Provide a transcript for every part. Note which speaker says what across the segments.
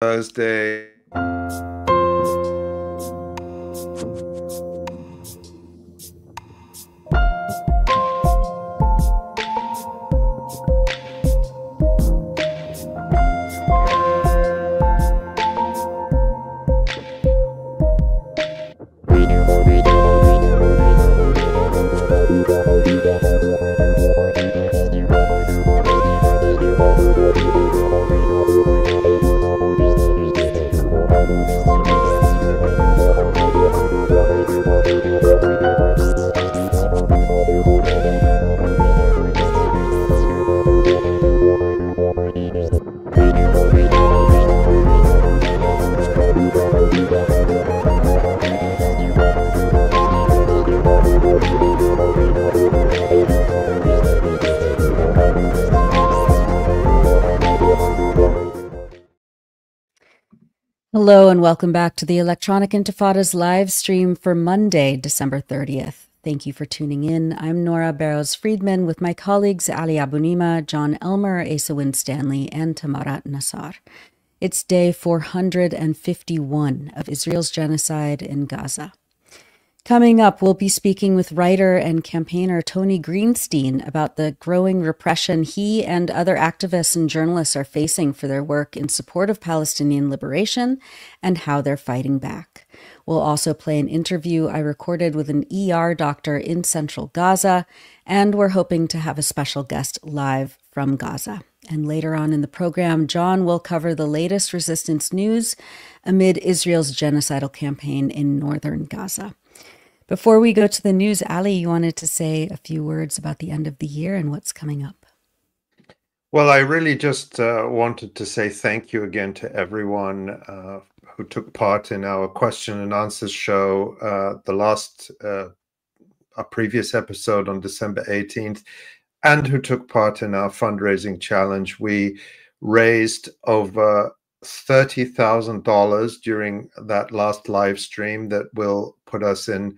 Speaker 1: Thursday.
Speaker 2: Hello and welcome back to the Electronic Intifada's live stream for Monday, December 30th. Thank you for tuning in. I'm Nora Barrows-Friedman with my colleagues Ali Abunimah, Jon Elmer, Asa Winstanley, and Tamarat Nassar. It's day 451 of Israel's genocide in Gaza. Coming up, we'll be speaking with writer and campaigner Tony Greenstein about the growing repression he and other activists and journalists are facing for their work in support of Palestinian liberation and how they're fighting back. We'll also play an interview I recorded with an ER doctor in central Gaza, and we're hoping to have a special guest live from Gaza. And later on in the program, Jon will cover the latest resistance news amid Israel's genocidal campaign in northern Gaza. Before we go to the news, Ali, you wanted to say a few words about the end of the year and what's coming up.
Speaker 1: Well, I really just wanted to say thank you again to everyone who took part in our question and answers show, a previous episode on December 18th, and who took part in our fundraising challenge. We raised over $30,000 during that last live stream that will put us in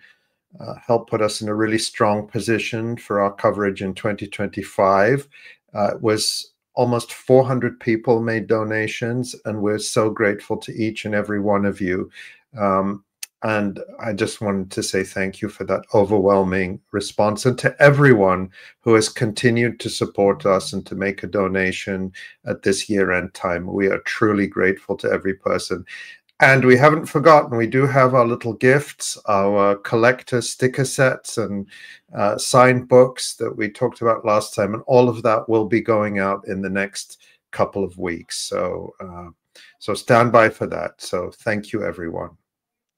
Speaker 1: help put us in a really strong position for our coverage in 2025. It was almost 400 people made donations, and we're so grateful to each and every one of you. And I just wanted to say thank you for that overwhelming response, and to everyone who has continued to support us and to make a donation at this year-end time. We are truly grateful to every person. And we haven't forgotten, we do have our little gifts, our collector sticker sets and signed books that we talked about last time. And all of that will be going out in the next couple of weeks. So, so stand by for that. So thank you, everyone.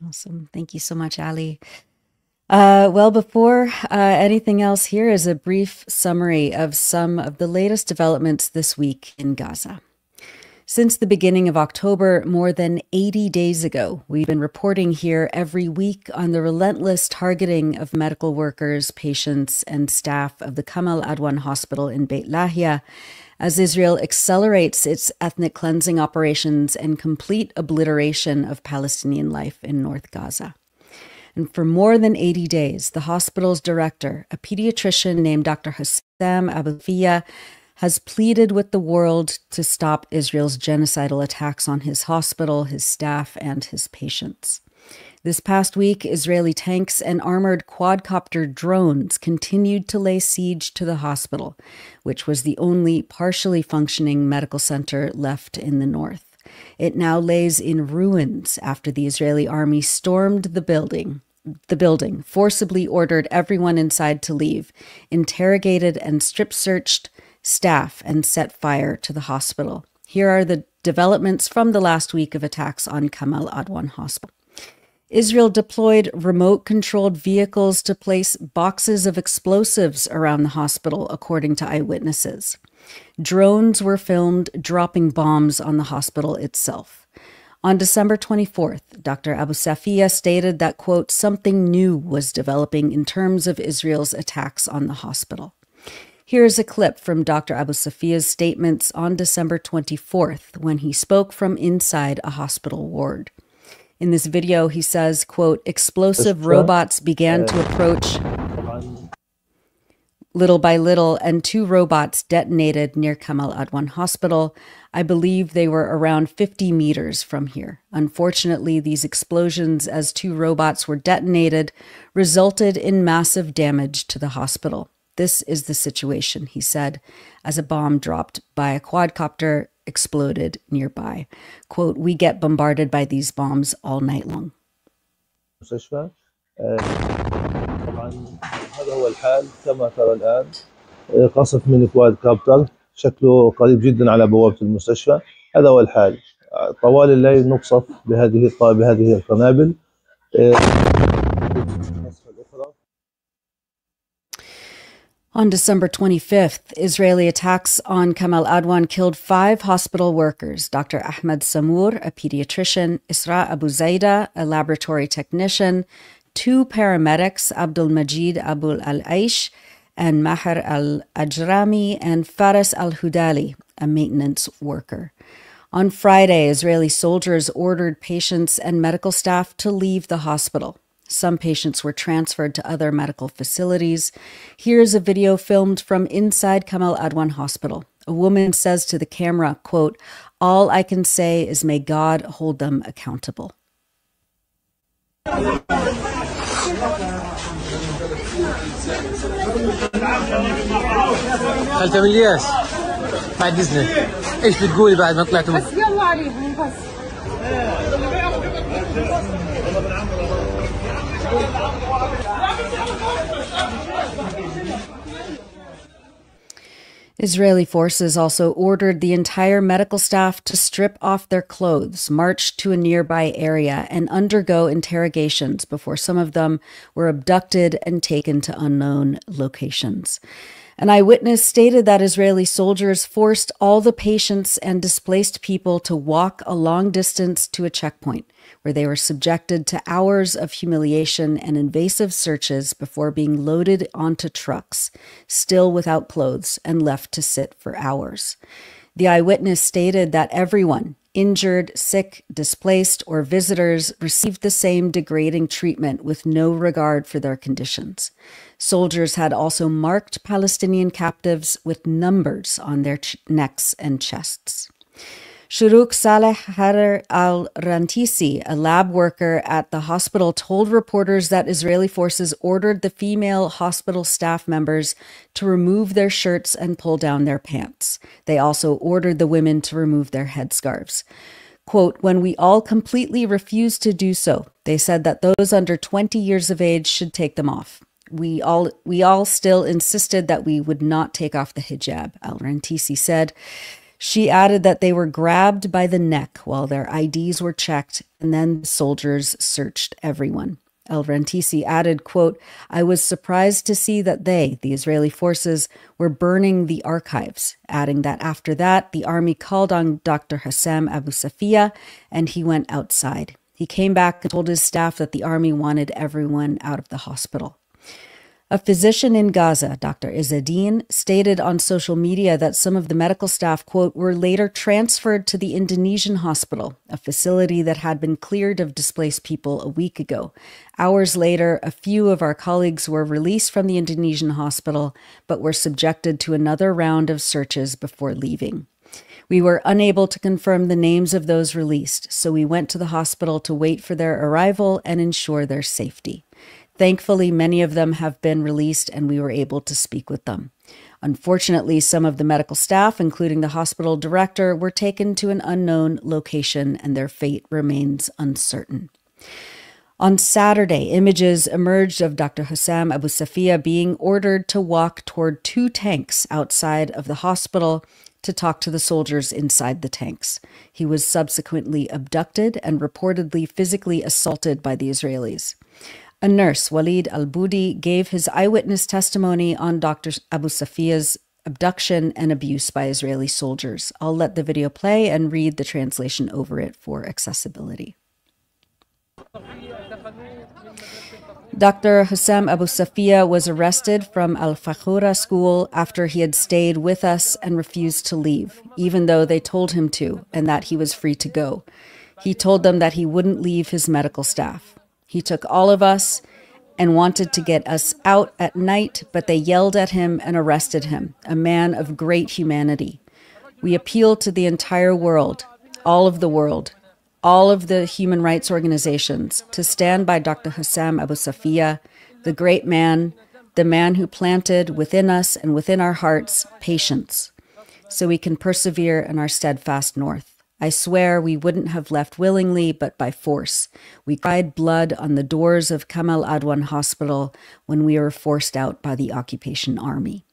Speaker 2: Awesome. Thank you so much, Ali. Well, before anything else, here is a brief summary of some of the latest developments this week in Gaza. Since the beginning of October, more than 80 days ago, we've been reporting here every week on the relentless targeting of medical workers, patients, and staff of the Kamal Adwan Hospital in Beit Lahia as Israel accelerates its ethnic cleansing operations and complete obliteration of Palestinian life in North Gaza. And for more than 80 days, the hospital's director, a pediatrician named Dr. Hussam Abu Fia, has pleaded with the world to stop Israel's genocidal attacks on his hospital, his staff, and his patients. This past week, Israeli tanks and armored quadcopter drones continued to lay siege to the hospital, which was the only partially functioning medical center left in the north. It now lays in ruins after the Israeli army stormed the building, forcibly ordered everyone inside to leave, interrogated and strip-searched staff, and set fire to the hospital. Here are the developments from the last week of attacks on Kamal Adwan Hospital. Israel deployed remote-controlled vehicles to place boxes of explosives around the hospital, according to eyewitnesses. Drones were filmed dropping bombs on the hospital itself. On December 24th, Dr. Abu Safia stated that, quote, something new was developing in terms of Israel's attacks on the hospital. Here's a clip from Dr. Abu Safia's statements on December 24th when he spoke from inside a hospital ward. In this video, he says, quote, explosive robots began to approach little by little, and 2 robots detonated near Kamal Adwan Hospital. I believe they were around 50 meters from here. Unfortunately, these explosions, as 2 robots were detonated, resulted in massive damage to the hospital. This is the situation, he said, as a bomb dropped by a quadcopter exploded nearby. Quote, we get bombarded by these bombs all night long.
Speaker 3: طبعا هذا هو الحال كما ترى الآن قصف من كواد كابتر شكله قريب جدا على بوابة المستشفى. هذا هو الحال طوال الليل نقصف بهذه القنابل.
Speaker 2: On December 25th, Israeli attacks on Kamal Adwan killed 5 hospital workers, Dr. Ahmed Samour, a pediatrician, Isra Abu Zaida, a laboratory technician, 2 paramedics, Abdul Majid Abu al-Aish and Maher al-Ajrami, and Faris al-Hudali, a maintenance worker. On Friday, Israeli soldiers ordered patients and medical staff to leave the hospital. Some patients were transferred to other medical facilities. Here's a video filmed from inside Kamal Adwan Hospital. A woman says to the camera, quote, all I can say is may God hold them accountable.
Speaker 4: خالتة الياس بعد إذنك إيش بتقولي بعد ما طلعتوا؟ بس يلا عليهم بس.
Speaker 2: Israeli forces also ordered the entire medical staff to strip off their clothes, march to a nearby area, and undergo interrogations before some of them were abducted and taken to unknown locations. An eyewitness stated that Israeli soldiers forced all the patients and displaced people to walk a long distance to a checkpoint, where they were subjected to hours of humiliation and invasive searches before being loaded onto trucks, still without clothes, and left to sit for hours. The eyewitness stated that everyone, injured, sick, displaced, or visitors, received the same degrading treatment with no regard for their conditions. Soldiers had also marked Palestinian captives with numbers on their necks and chests. 𝐐𝐤𝐿 𝐄𝐿 al-Rantisi, a lab worker at the hospital, told reporters that Israeli forces ordered the female hospital staff members to remove their shirts and pull down their pants. They also ordered the women to remove their headscarves. Quote, when we all completely refused to do so, they said that those under 20 years of age should take them off. We all still insisted that we would not take off the hijab, al-Rantisi said. She added that they were grabbed by the neck while their IDs were checked, and then soldiers searched everyone. al-Rantisi added, quote, I was surprised to see that they, the Israeli forces, were burning the archives, adding that after that, the army called on Dr. Hussam Abu Safiya, and he went outside. He came back and told his staff that the army wanted everyone out of the hospital. A physician in Gaza, Dr. Izzeddin, stated on social media that some of the medical staff, quote, were later transferred to the Indonesian hospital, a facility that had been cleared of displaced people a week ago. Hours later, a few of our colleagues were released from the Indonesian hospital, but were subjected to another round of searches before leaving. We were unable to confirm the names of those released, so we went to the hospital to wait for their arrival and ensure their safety. Thankfully, many of them have been released and we were able to speak with them. Unfortunately, some of the medical staff, including the hospital director, were taken to an unknown location and their fate remains uncertain. On Saturday, images emerged of Dr. Hussam Abu Safiya being ordered to walk toward 2 tanks outside of the hospital to talk to the soldiers inside the tanks. He was subsequently abducted and reportedly physically assaulted by the Israelis. A nurse, Walid al-Budi, gave his eyewitness testimony on Dr. Abu Safiya's abduction and abuse by Israeli soldiers. I'll let the video play and read the translation over it for accessibility. Dr. Hussam Abu Safiya was arrested from Al-Fakhura school after he had stayed with us and refused to leave, even though they told him to and that he was free to go. He told them that he wouldn't leave his medical staff. He took all of us and wanted to get us out at night, but they yelled at him and arrested him, a man of great humanity. We appeal to the entire world, all of the human rights organizations, to stand by Dr. Hussam Abu Safiya, the great man, the man who planted within us and within our hearts patience, so we can persevere in our steadfast north. I swear we wouldn't have left willingly, but by force. We cried blood on the doors of Kamal Adwan Hospital when we were forced out by the occupation army.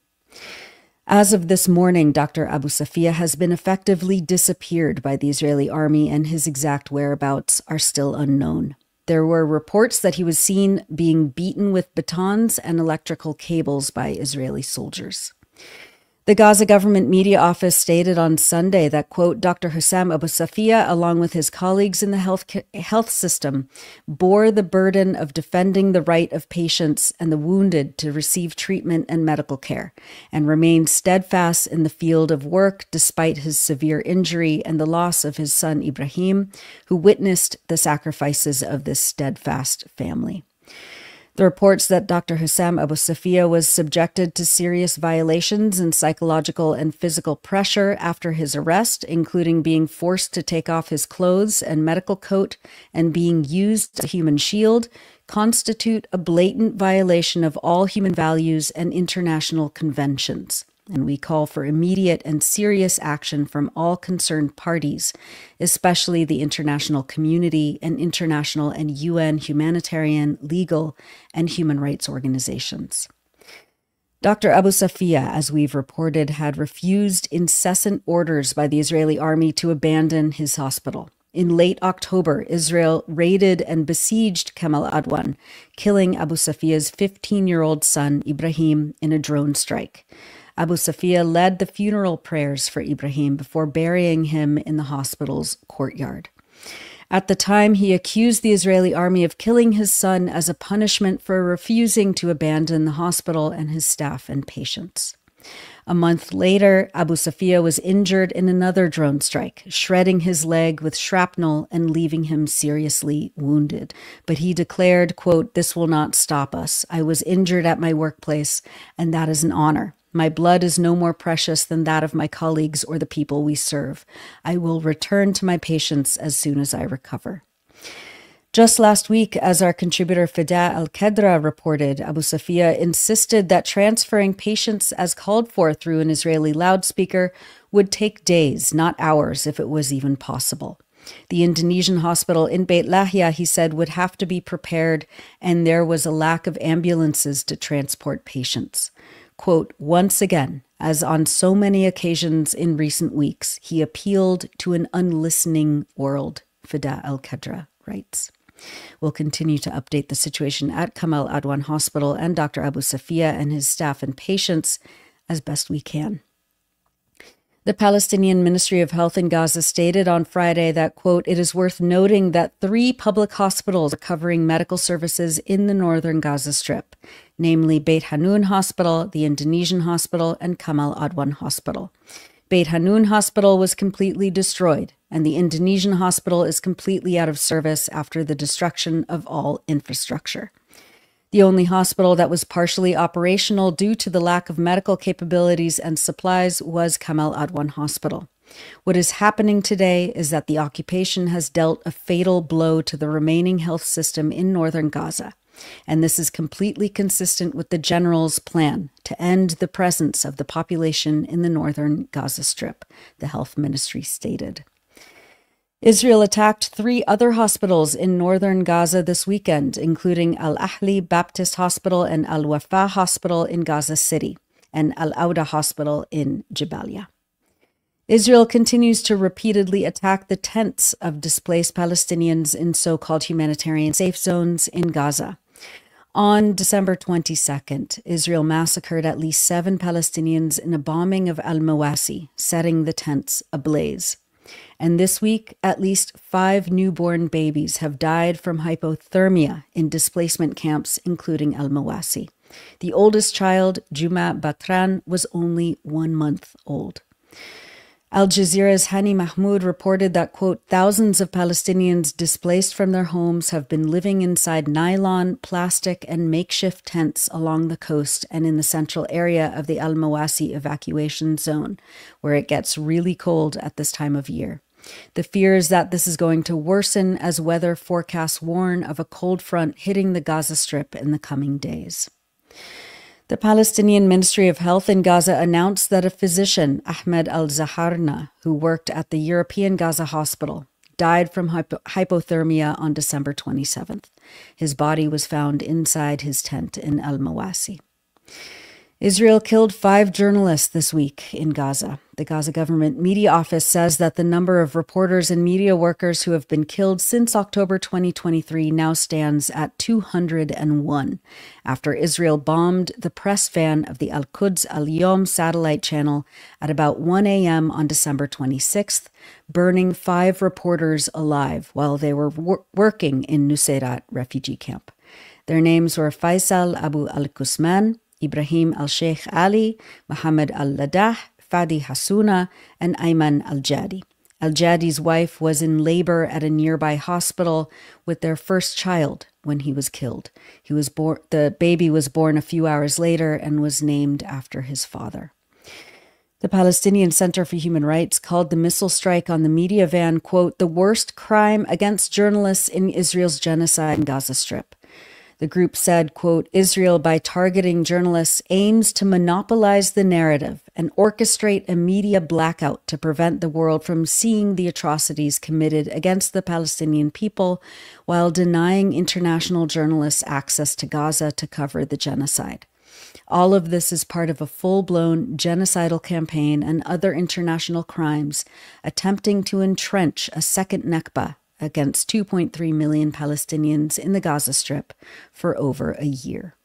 Speaker 2: As of this morning, Dr. Abu Safiya has been effectively disappeared by the Israeli army, and his exact whereabouts are still unknown. There were reports that he was seen being beaten with batons and electrical cables by Israeli soldiers. The Gaza government media office stated on Sunday that, quote, Dr. Hussam Abu Safiya, along with his colleagues in the health system, bore the burden of defending the right of patients and the wounded to receive treatment and medical care, and remained steadfast in the field of work despite his severe injury and the loss of his son Ibrahim, who witnessed the sacrifices of this steadfast family. The reports that Dr. Hussam Abu Safiya was subjected to serious violations and psychological and physical pressure after his arrest, including being forced to take off his clothes and medical coat and being used as a human shield, constitute a blatant violation of all human values and international conventions. And we call for immediate and serious action from all concerned parties, especially the international community and international and UN humanitarian, legal, and human rights organizations. Dr. Abu Safiya, as we've reported, had refused incessant orders by the Israeli army to abandon his hospital. In late October, Israel raided and besieged Kamal Adwan, killing Abu Safiya's 15-year-old son, Ibrahim, in a drone strike. Abu Safiya led the funeral prayers for Ibrahim before burying him in the hospital's courtyard. At the time, he accused the Israeli army of killing his son as a punishment for refusing to abandon the hospital and his staff and patients. A month later, Abu Safiya was injured in another drone strike, shredding his leg with shrapnel and leaving him seriously wounded. But he declared, quote, "This will not stop us. I was injured at my workplace, and that is an honor. My blood is no more precious than that of my colleagues or the people we serve. I will return to my patients as soon as I recover." Just last week, as our contributor 𝐓𝐡𝐞 𝐄𝐥𝐿 reported, Abu Safiya insisted that transferring patients as called for through an Israeli loudspeaker would take days, not hours, if it was even possible. The Indonesian hospital in Beit Lahia, he said, would have to be prepared, and there was a lack of ambulances to transport patients. Quote, "Once again, as on so many occasions in recent weeks, he appealed to an unlistening world," 𝐓𝐡𝐞 𝐄𝐥𝐿 writes. We'll continue to update the situation at Kamal Adwan Hospital and Dr. Abu Safiya and his staff and patients as best we can. The Palestinian Ministry of Health in Gaza stated on Friday that, quote, "It is worth noting that 3 public hospitals are covering medical services in the northern Gaza Strip, namely Beit Hanun Hospital, the Indonesian Hospital, and Kamal Adwan Hospital. Beit Hanun Hospital was completely destroyed, and the Indonesian hospital is completely out of service after the destruction of all infrastructure. The only hospital that was partially operational due to the lack of medical capabilities and supplies was Kamal Adwan Hospital. What is happening today is that the occupation has dealt a fatal blow to the remaining health system in northern Gaza, and this is completely consistent with the general's plan to end the presence of the population in the northern Gaza Strip," the health ministry stated. Israel attacked 3 other hospitals in northern Gaza this weekend, including Al-Ahli Baptist Hospital and Al-Wafa Hospital in Gaza City and Al-Auda Hospital in Jabalia. Israel continues to repeatedly attack the tents of displaced Palestinians in so-called humanitarian safe zones in Gaza. On December 22nd, Israel massacred at least 7 Palestinians in a bombing of Al-Mawasi, setting the tents ablaze. And this week, at least 5 newborn babies have died from hypothermia in displacement camps, including Al-Mawasi. The oldest child, Juma Batran, was only 1 month old. Al Jazeera's Hani Mahmoud reported that, quote, thousands of Palestinians displaced from their homes have been living inside nylon, plastic, and makeshift tents along the coast and in the central area of the Al-Mawasi evacuation zone, where it gets really cold at this time of year. The fear is that this is going to worsen as weather forecasts warn of a cold front hitting the Gaza Strip in the coming days. The Palestinian Ministry of Health in Gaza announced that a physician, Ahmed al-Zaharna, who worked at the European Gaza Hospital, died from hypothermia on December 27th. His body was found inside his tent in Al-Mawasi. Israel killed 5 journalists this week in Gaza. The Gaza government media office says that the number of reporters and media workers who have been killed since October 2023 now stands at 201, after Israel bombed the press van of the Al-Quds Al-Yom satellite channel at about 1 a.m. on December 26th, burning 5 reporters alive while they were working in Nuseirat refugee camp. Their names were Faisal Abu al-Qusman, Ibrahim al-Sheikh Ali, Mohammed al-Ladah, Fadi Hassouna, and Ayman al-Jadi. Al-Jadi's wife was in labor at a nearby hospital with their first child when he was killed. The baby was born a few hours later and was named after his father. The Palestinian Center for Human Rights called the missile strike on the media van, quote, the worst crime against journalists in Israel's genocide in Gaza Strip. The group said, quote, Israel, by targeting journalists, aims to monopolize the narrative and orchestrate a media blackout to prevent the world from seeing the atrocities committed against the Palestinian people while denying international journalists access to Gaza to cover the genocide. All of this is part of a full-blown genocidal campaign and other international crimes attempting to entrench a second Nakba against 2.3 million Palestinians in the Gaza Strip for over a year.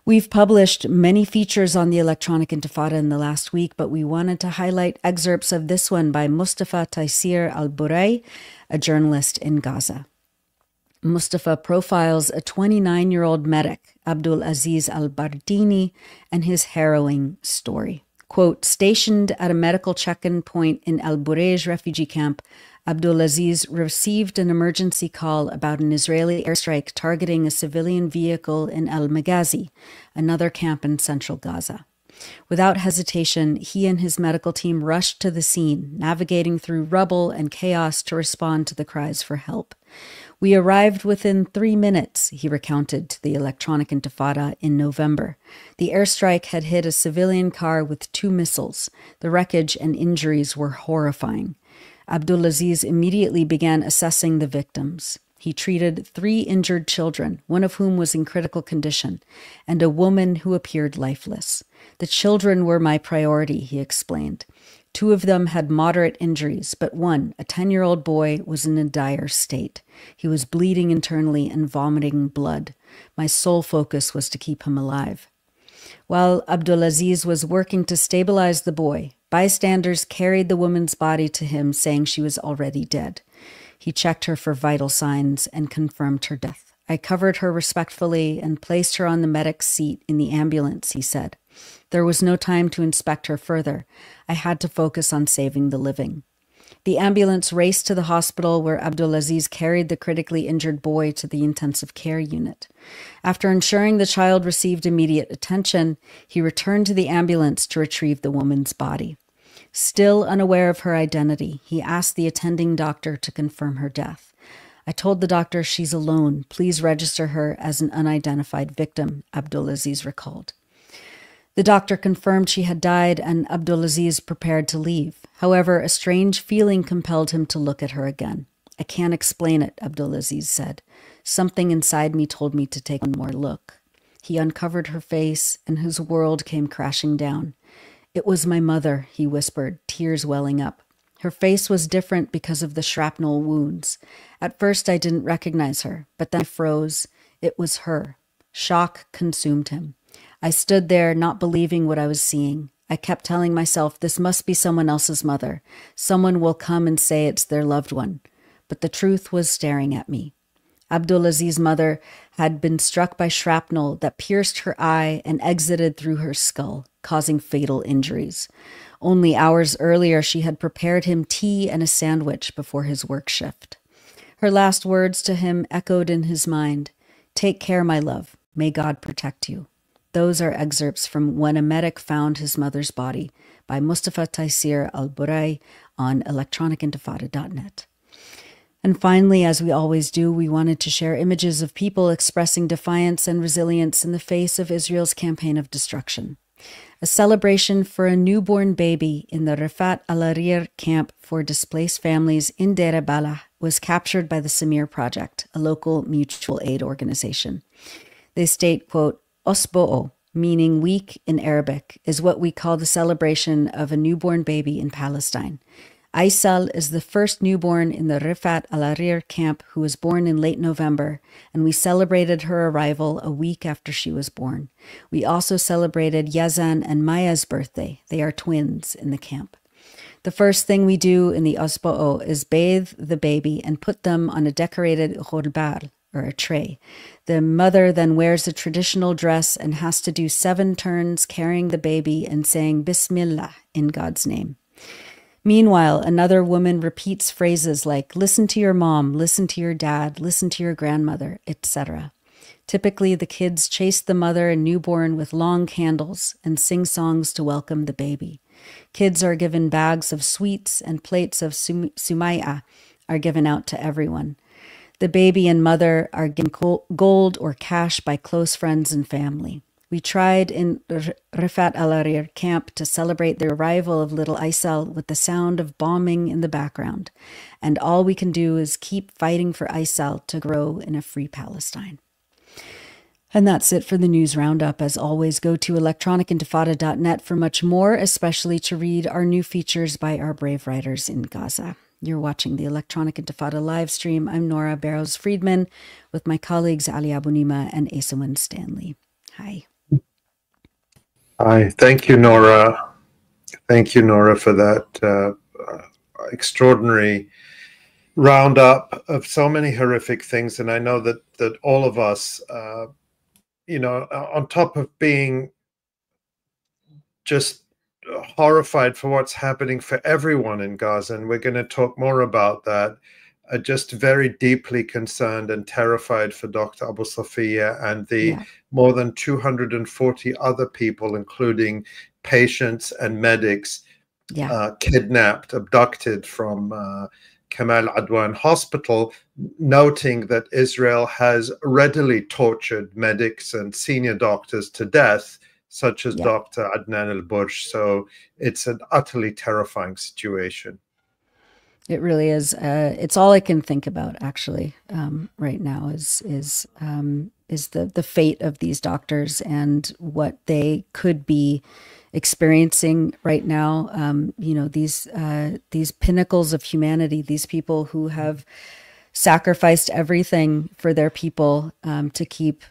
Speaker 2: We've published many features on the Electronic Intifada in the last week, but we wanted to highlight excerpts of this one by Mustafa Taysir al-Buray, a journalist in Gaza. Mustafa profiles a 29-year-old medic, Abdul Aziz al-Bardini, and his harrowing story. Quote, stationed at a medical check-in point in Al-Burej refugee camp, Abdulaziz received an emergency call about an Israeli airstrike targeting a civilian vehicle in Al-Maghazi, another camp in central Gaza. Without hesitation, he and his medical team rushed to the scene, navigating through rubble and chaos to respond to the cries for help. We arrived within 3 minutes, he recounted to the Electronic Intifada in November. The airstrike had hit a civilian car with 2 missiles. The wreckage and injuries were horrifying. Abdulaziz immediately began assessing the victims. He treated 3 injured children, one of whom was in critical condition, and a woman who appeared lifeless. The children were my priority, he explained. 2 of them had moderate injuries, but one, a 10-year-old boy, was in a dire state. He was bleeding internally and vomiting blood. My sole focus was to keep him alive. While Abdulaziz was working to stabilize the boy, bystanders carried the woman's body to him, saying she was already dead. He checked her for vital signs and confirmed her death. I covered her respectfully and placed her on the medic's seat in the ambulance, he said. There was no time to inspect her further. I had to focus on saving the living. The ambulance raced to the hospital where Abdulaziz carried the critically injured boy to the intensive care unit. After ensuring the child received immediate attention, he returned to the ambulance to retrieve the woman's body. Still unaware of her identity, he asked the attending doctor to confirm her death. I told the doctor she's alone. Please register her as an unidentified victim, Abdulaziz recalled. The doctor confirmed she had died and Abdulaziz prepared to leave. However, a strange feeling compelled him to look at her again. I can't explain it, Abdulaziz said. Something inside me told me to take one more look. He uncovered her face and his world came crashing down. It was my mother, he whispered, tears welling up. Her face was different because of the shrapnel wounds. At first I didn't recognize her, but then I froze. It was her. Shock consumed him. I stood there, not believing what I was seeing. I kept telling myself, this must be someone else's mother. Someone will come and say it's their loved one. But the truth was staring at me. Abdulaziz's mother had been struck by shrapnel that pierced her eye and exited through her skull, causing fatal injuries. Only hours earlier, she had prepared him tea and a sandwich before his work shift. Her last words to him echoed in his mind, "Take care, my love. May God protect you." Those are excerpts from When a Medic Found His Mother's Body by Mustafa Taysir al-Burai on electronicintifada.net. And finally, as we always do, we wanted to share images of people expressing defiance and resilience in the face of Israel's campaign of destruction. A celebration for a newborn baby in the 𝐓𝐡𝐞 𝐄𝐥𝐿 camp for displaced families in Deir Balah was captured by the Samir Project, a local mutual aid organization. They state, quote, "Osbo'o," meaning week in Arabic, is what we call the celebration of a newborn baby in Palestine. 𝐈𝐧𝐿 is the first newborn in the 𝐓𝐡𝐞 𝐄𝐥𝐿 camp who was born in late November, and we celebrated her arrival a week after she was born. We also celebrated Yazan and Maya's birthday. They are twins in the camp. The first thing we do in the Osbo'o is bathe the baby and put them on a decorated ghorbar, or a tray. The mother then wears a traditional dress and has to do 7 turns carrying the baby and saying Bismillah in God's name. Meanwhile, another woman repeats phrases like, "Listen to your mom, listen to your dad, listen to your grandmother," etc. Typically, the kids chase the mother and newborn with long candles and sing songs to welcome the baby. Kids are given bags of sweets, and plates of sumaya are given out to everyone. The baby and mother are given gold or cash by close friends and family. We tried in 𝐓𝐡𝐞 𝐄𝐥𝐿 camp to celebrate the arrival of little 𝐈𝐧𝐿 with the sound of bombing in the background. And all we can do is keep fighting for 𝐈𝐳𝐿 to grow in a free Palestine. And that's it for the news roundup. As always, go to electronicintifada.net for much more, especially to read our new features by our brave writers in Gaza. You're watching the Electronic Intifada live stream. I'm Nora Barrows-Friedman with my colleagues Ali Abunimah and Asa Winstanley. Hi.
Speaker 1: Hi, thank you, Nora. Thank you, Nora, for that extraordinary roundup of so many horrific things. And I know that all of us, on top of being just horrified for what's happening for everyone in Gaza, and we're going to talk more about that, just very deeply concerned and terrified for Dr. Abu Safiya and the more than 240 other people, including patients and medics, kidnapped, abducted from Kamal Adwan Hospital, noting that Israel has readily tortured medics and senior doctors to death, such as Dr. Adnan al-Bursh. So it's an utterly terrifying situation.
Speaker 2: It really is. It's all I can think about, actually, right now is the fate of these doctors and what they could be experiencing right now. These pinnacles of humanity, these people who have sacrificed everything for their people to keep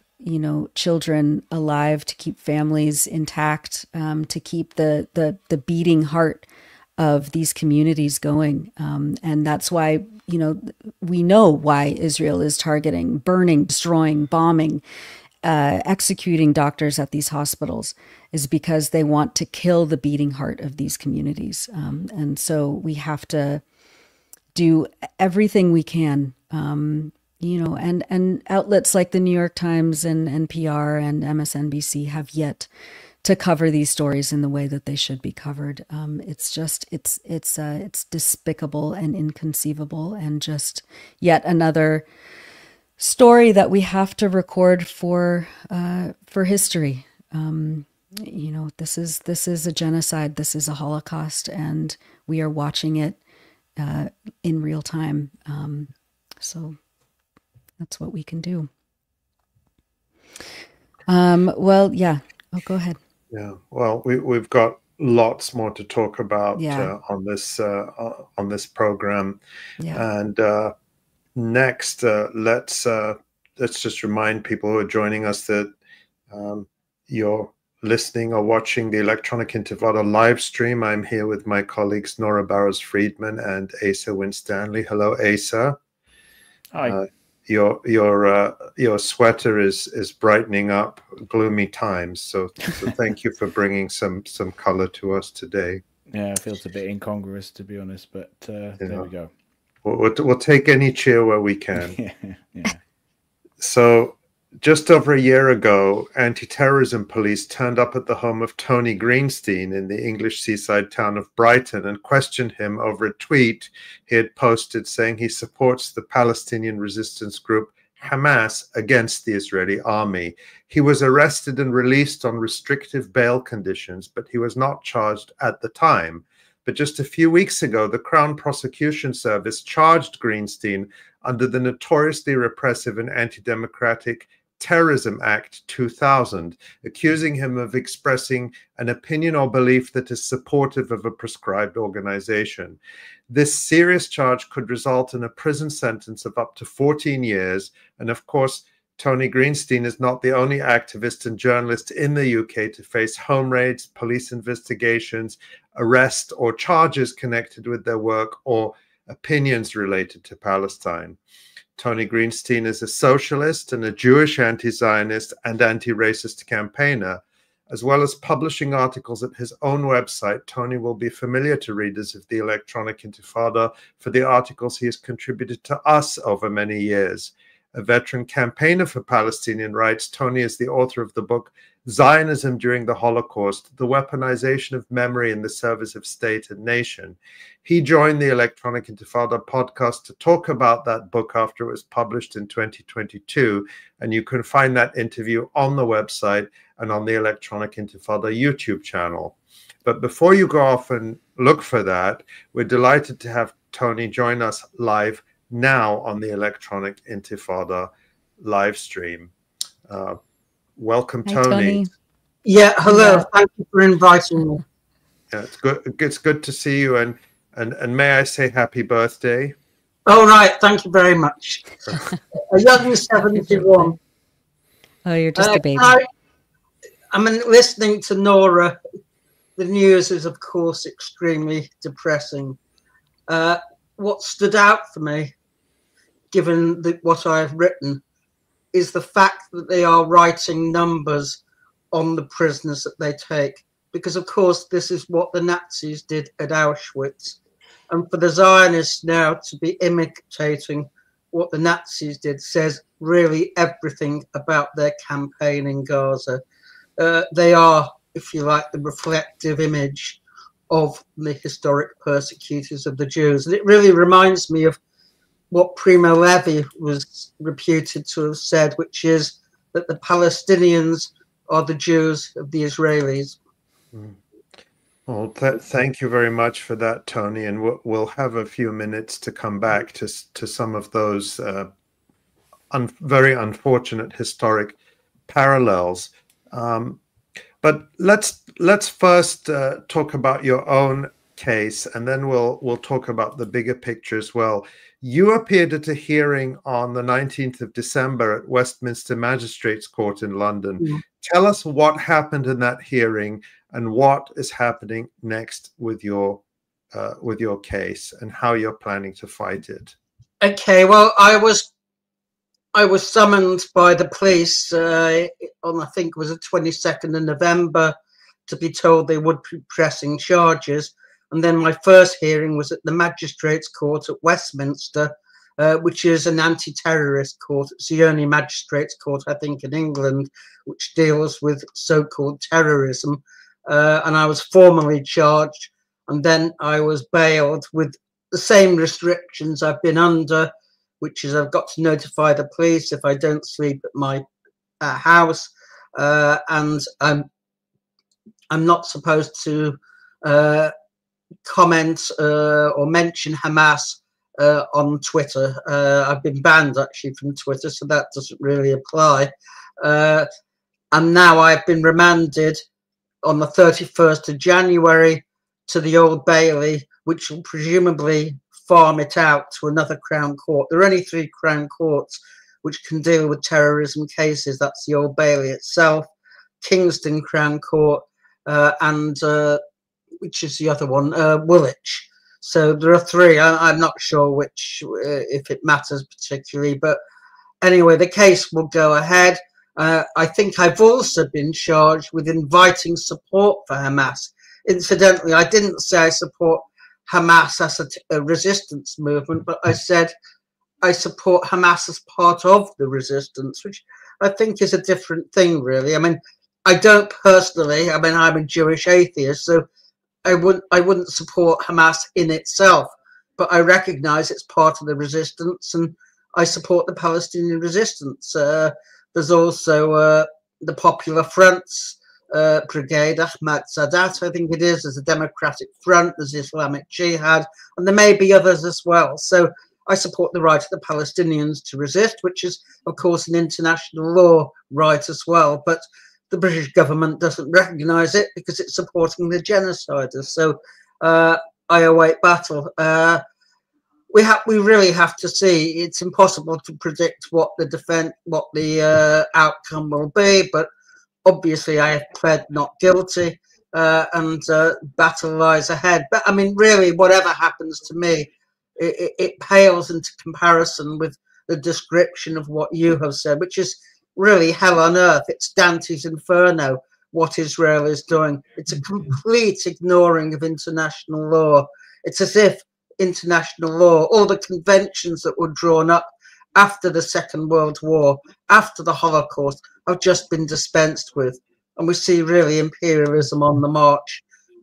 Speaker 2: children alive, to keep families intact, to keep the beating heart of these communities going. And that's why, we know why Israel is targeting, burning, destroying, bombing, executing doctors at these hospitals, is because they want to kill the beating heart of these communities. And so we have to do everything we can, and outlets like the New York Times and NPR and MSNBC have yet to cover these stories in the way that they should be covered. It's despicable and inconceivable, and just yet another story that we have to record for history. This is a genocide. This is a Holocaust, and we are watching it in real time. So that's what we can do. Well, yeah. Oh, go ahead.
Speaker 1: Yeah, well, we've got lots more to talk about on this program, and next, let's just remind people who are joining us that you're listening or watching the Electronic Intifada live stream. I'm here with my colleagues Nora Barrows-Friedman and Asa Winstanley. Hello, Asa.
Speaker 5: Hi.
Speaker 1: Your sweater is brightening up gloomy times, so thank you for bringing some color to us today.
Speaker 5: Yeah, it feels a bit incongruous, to be honest, but there we go.
Speaker 1: We'll take any cheer where we can.
Speaker 5: Yeah.
Speaker 1: So just over a year ago, anti-terrorism police turned up at the home of Tony Greenstein in the English seaside town of Brighton and questioned him over a tweet he had posted saying he supports the Palestinian resistance group Hamas against the Israeli army. He was arrested and released on restrictive bail conditions, but he was not charged at the time. But just a few weeks ago, the Crown Prosecution Service charged Greenstein under the notoriously repressive and anti-democratic Terrorism Act 2000, accusing him of expressing an opinion or belief that is supportive of a prescribed organization. This serious charge could result in a prison sentence of up to 14 years. And of course, Tony Greenstein is not the only activist and journalist in the UK to face home raids, police investigations, arrest, or charges connected with their work or opinions related to Palestine. Tony Greenstein is a socialist and a Jewish anti-Zionist and anti-racist campaigner. As well as publishing articles at his own website, Tony will be familiar to readers of the Electronic Intifada for the articles he has contributed to us over many years. A veteran campaigner for Palestinian rights, Tony is the author of the book Zionism During the Holocaust, The Weaponization of Memory in the Service of State and Nation. He joined the Electronic Intifada podcast to talk about that book after it was published in 2022, and you can find that interview on the website and on the Electronic Intifada YouTube channel. But before you go off and look for that, we're delighted to have Tony join us live now on the Electronic Intifada live stream. Welcome,
Speaker 2: Hi,
Speaker 1: Tony.
Speaker 6: Yeah, hello. Thank you for inviting me.
Speaker 1: Yeah, it's good. It's good to see you, and may I say happy birthday?
Speaker 6: All right, thank you very much. A young 71.
Speaker 2: Oh, you're just a baby.
Speaker 6: I'm listening to Nora. The news is, of course, extremely depressing. What stood out for me, given what I've written, is the fact that they are writing numbers on the prisoners that they take. Because, of course, this is what the Nazis did at Auschwitz. And for the Zionists now to be imitating what the Nazis did says really everything about their campaign in Gaza. They are, if you like, the reflective image of the historic persecutors of the Jews. And it really reminds me of what Primo Levi was reputed to have said, which is that the Palestinians are the Jews of the Israelis.
Speaker 1: Well, thank you very much for that, Tony. And we'll have a few minutes to come back to some of those very unfortunate historic parallels. But let's first talk about your own case, and then we'll talk about the bigger picture as well. You appeared at a hearing on the 19th of December at Westminster Magistrates Court in London. Mm. Tell us what happened in that hearing and what is happening next with your case and how you're planning to fight it.
Speaker 6: Okay, well, I was summoned by the police on, I think it was the 22nd of November, to be told they would be pressing charges. And then my first hearing was at the Magistrates Court at Westminster, which is an anti-terrorist court. It's the only magistrates court, I think, in England, which deals with so-called terrorism. And I was formally charged, and then I was bailed with the same restrictions I've been under, which is I've got to notify the police if I don't sleep at my house, and I'm not supposed to comment or mention Hamas on Twitter. I've been banned actually from Twitter, so that doesn't really apply. And now I've been remanded on the 31st of January to the Old Bailey, which will presumably farm it out to another Crown Court. There are only 3 Crown Courts which can deal with terrorism cases. That's the Old Bailey itself, Kingston Crown Court, and which is the other one, Woolwich. So there are 3. I'm not sure which, if it matters particularly, but anyway, the case will go ahead. I think I've also been charged with inviting support for Hamas. incidentally, I didn't say I support Hamas as a resistance movement, but I said I support Hamas as part of the resistance, which I think is a different thing, really. I mean, I don't personally. I mean, I'm a Jewish atheist, so I wouldn't support Hamas in itself, but I recognise it's part of the resistance, and I support the Palestinian resistance. There's also the Popular Front's brigade, Ahmad Sadat, I think it is. There's a Democratic Front, there's Islamic Jihad, and there may be others as well. So I support the right of the Palestinians to resist, which is, of course, an international law right as well. But the British government doesn't recognise it because it's supporting the genociders. So I await battle. We really have to see. It's impossible to predict what the outcome will be, but obviously I have pled not guilty, and battle lies ahead. But I mean, really, whatever happens to me, it pales into comparison with the description of what you have said, which is really hell on earth. It's Dante's Inferno, what Israel is doing. It's a complete ignoring of international law. It's as if international law, all the conventions that were drawn up after the Second World War, after the Holocaust, have just been dispensed with. And we see really imperialism on the march.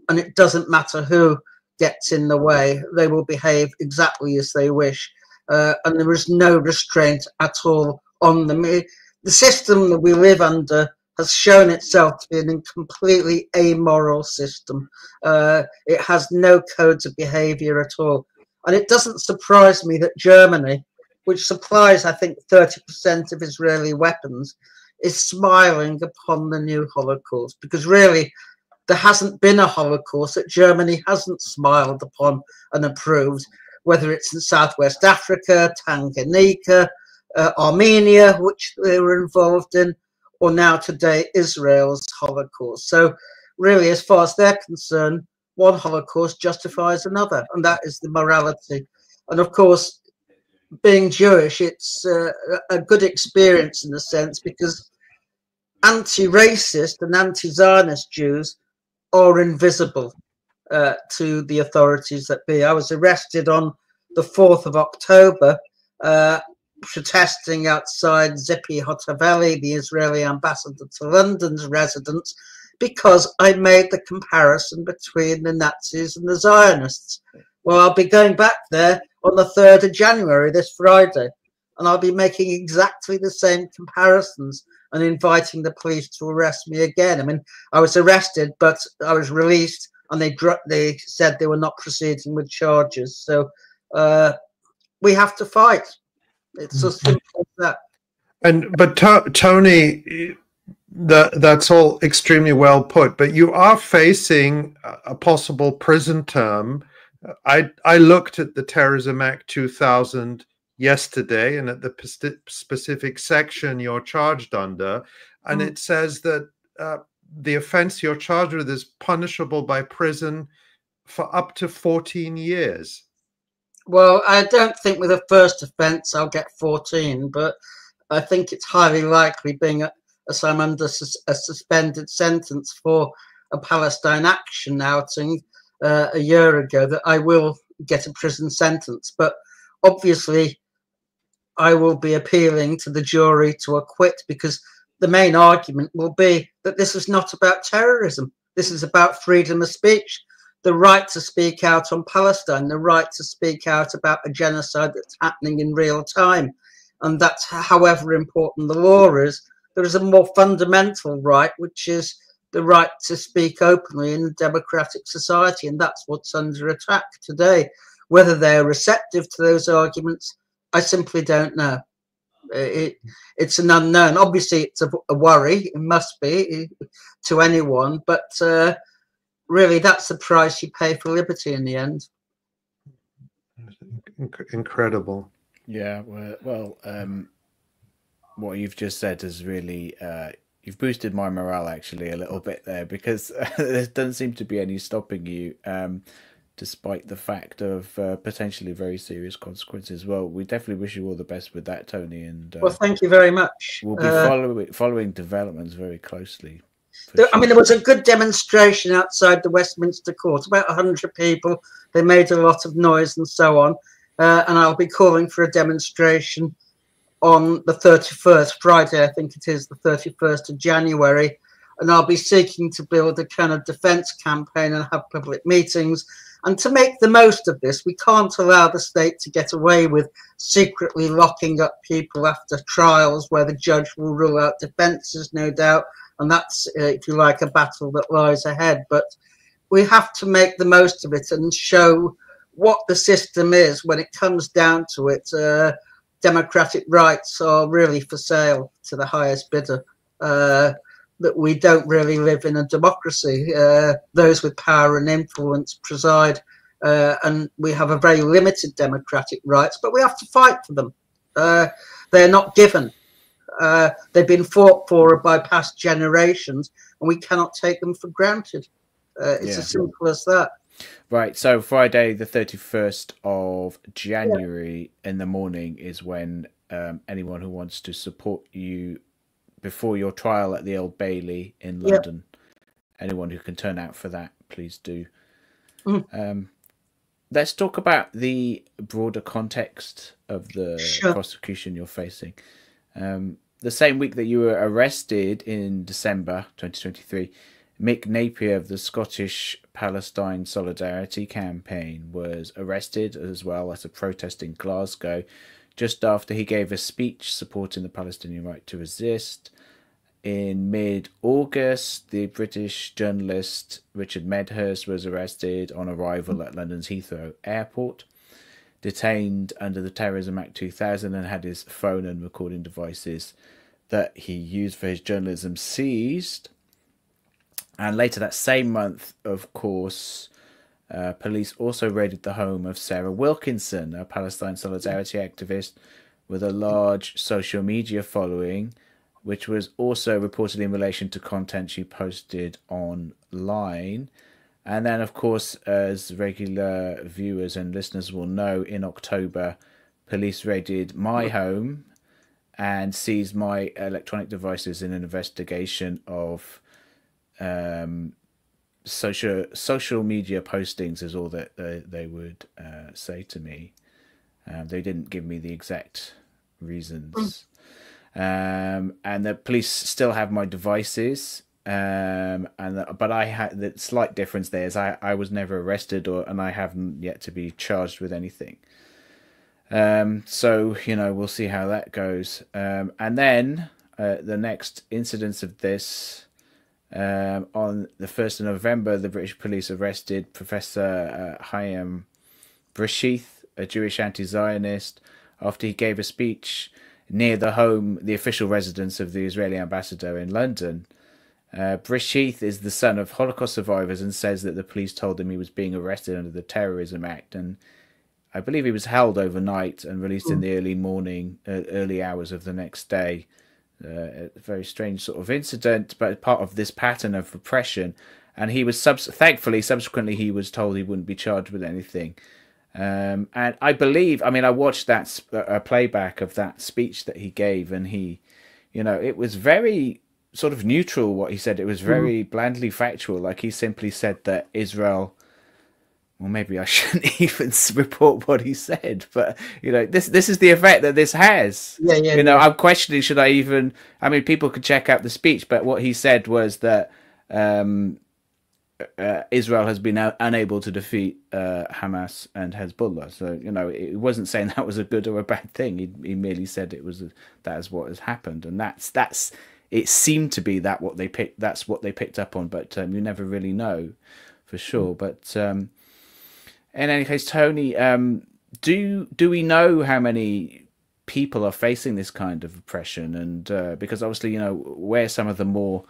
Speaker 6: And it doesn't matter who gets in the way, they will behave exactly as they wish. And there is no restraint at all on them. The system that we live under has shown itself to be a completely amoral system. It has no codes of behaviour at all. And it doesn't surprise me that Germany, which supplies, I think, 30% of Israeli weapons, is smiling upon the new Holocaust, because really there hasn't been a Holocaust that Germany hasn't smiled upon and approved, whether it's in Southwest Africa, Tanganyika, Armenia, which they were involved in, or now today Israel's Holocaust. So really, as far as they're concerned, one Holocaust justifies another, and that is the morality. And of course, being Jewish, it's a good experience in a sense, because anti-racist and anti-Zionist Jews are invisible to the authorities that be. I was arrested on the 4th of October, protesting outside 𝐓𝐴𝐻𝐿, the Israeli ambassador to London's residence, because I made the comparison between the Nazis and the Zionists. Well, I'll be going back there on the 3rd of January, this Friday, and I'll be making exactly the same comparisons and inviting the police to arrest me again. I mean, I was arrested, but I was released, and they said they were not proceeding with charges. So we have to fight. It's as simple as that.
Speaker 1: But Tony, that's all extremely well put. But you are facing a possible prison term. I looked at the Terrorism Act 2000 yesterday, and at the specific section you're charged under, and it says that the offence you're charged with is punishable by prison for up to 14 years.
Speaker 6: Well, I don't think with a first offence I'll get 14, but I think it's highly likely, being as I'm under a suspended sentence for a Palestine Action outing a year ago, that I will get a prison sentence. But obviously I will be appealing to the jury to acquit, because the main argument will be that this is not about terrorism. This is about freedom of speech, the right to speak out on Palestine, the right to speak out about a genocide that's happening in real time. And that's, however important the law is, there is a more fundamental right, which is the right to speak openly in a democratic society. And that's what's under attack today. Whether they're receptive to those arguments, I simply don't know. It's an unknown. Obviously, it's a worry. It must be to anyone. But really, that's the price you pay for liberty in the end.
Speaker 1: Incredible.
Speaker 5: Yeah, well, what you've just said has really you've boosted my morale actually a little bit there, because there doesn't seem to be any stopping you, despite the fact of potentially very serious consequences. Well, we definitely wish you all the best with that, Tony. And
Speaker 6: well, thank you very much.
Speaker 5: We'll be following developments very closely.
Speaker 6: I mean, there was a good demonstration outside the Westminster Court, about 100 people. They made a lot of noise and so on. And I'll be calling for a demonstration on the 31st, Friday, I think it is, the 31st of January. And I'll be seeking to build a kind of defence campaign and have public meetings. And to make the most of this, we can't allow the state to get away with secretly locking up people after trials where the judge will rule out defences, no doubt. And that's, if you like, a battle that lies ahead. But we have to make the most of it and show what the system is when it comes down to it. Democratic rights are really for sale to the highest bidder. That we don't really live in a democracy. Those with power and influence preside, and we have a very limited democratic rights, but we have to fight for them. They're not given. They've been fought for by past generations, and we cannot take them for granted. It's as simple as that.
Speaker 5: Right, so Friday the 31st of January in the morning is when anyone who wants to support you before your trial at the Old Bailey in London, anyone who can turn out for that, please do. Let's talk about the broader context of the prosecution you're facing. The same week that you were arrested in December 2023, Mick Napier of the Scottish Palestine Solidarity Campaign was arrested as well as a protest in Glasgow just after he gave a speech supporting the Palestinian right to resist. In mid-August, the British journalist Richard Medhurst was arrested on arrival at London's Heathrow Airport, detained under the Terrorism Act 2000 and had his phone and recording devices that he used for his journalism seized. And later that same month, of course, police also raided the home of Sarah Wilkinson, a Palestine Solidarity activist with a large social media following, which was also reported in relation to content she posted online. And then, of course, as regular viewers and listeners will know, in October, police raided my home and seized my electronic devices in an investigation of social media postings is all that they would say to me. They didn't give me the exact reasons. And the police still have my devices. But I had the slight difference there is I was never arrested and I haven't yet to be charged with anything. So, you know, we'll see how that goes. And then the next incidence of this, on the 1st of November, the British police arrested Professor Chaim Brishith, a Jewish anti-Zionist, after he gave a speech near the official residence of the Israeli ambassador in London. Brishith is the son of Holocaust survivors and says that the police told him he was being arrested under the Terrorism Act, and I believe he was held overnight and released in the early hours of the next day. A very strange sort of incident, but part of this pattern of repression. And he was thankfully, subsequently, he was told he wouldn't be charged with anything. And I believe, I mean, I watched that playback of that speech that he gave, and he, you know, it was very sort of neutral what he said. It was very blandly factual. Like, he simply said that Israel, well, maybe I shouldn't even report what he said, but, you know, this is the effect that this has. You know, I'm questioning, should I even, I mean, people could check out the speech, but what he said was that Israel has been unable to defeat Hamas and Hezbollah. So, you know, it wasn't saying that was a good or a bad thing. He merely said it was that is what has happened, and that's it seemed to be that's what they picked up on, but you never really know for sure. But in any case, Tony, do we know how many people are facing this kind of oppression? And because obviously, you know, where some of the more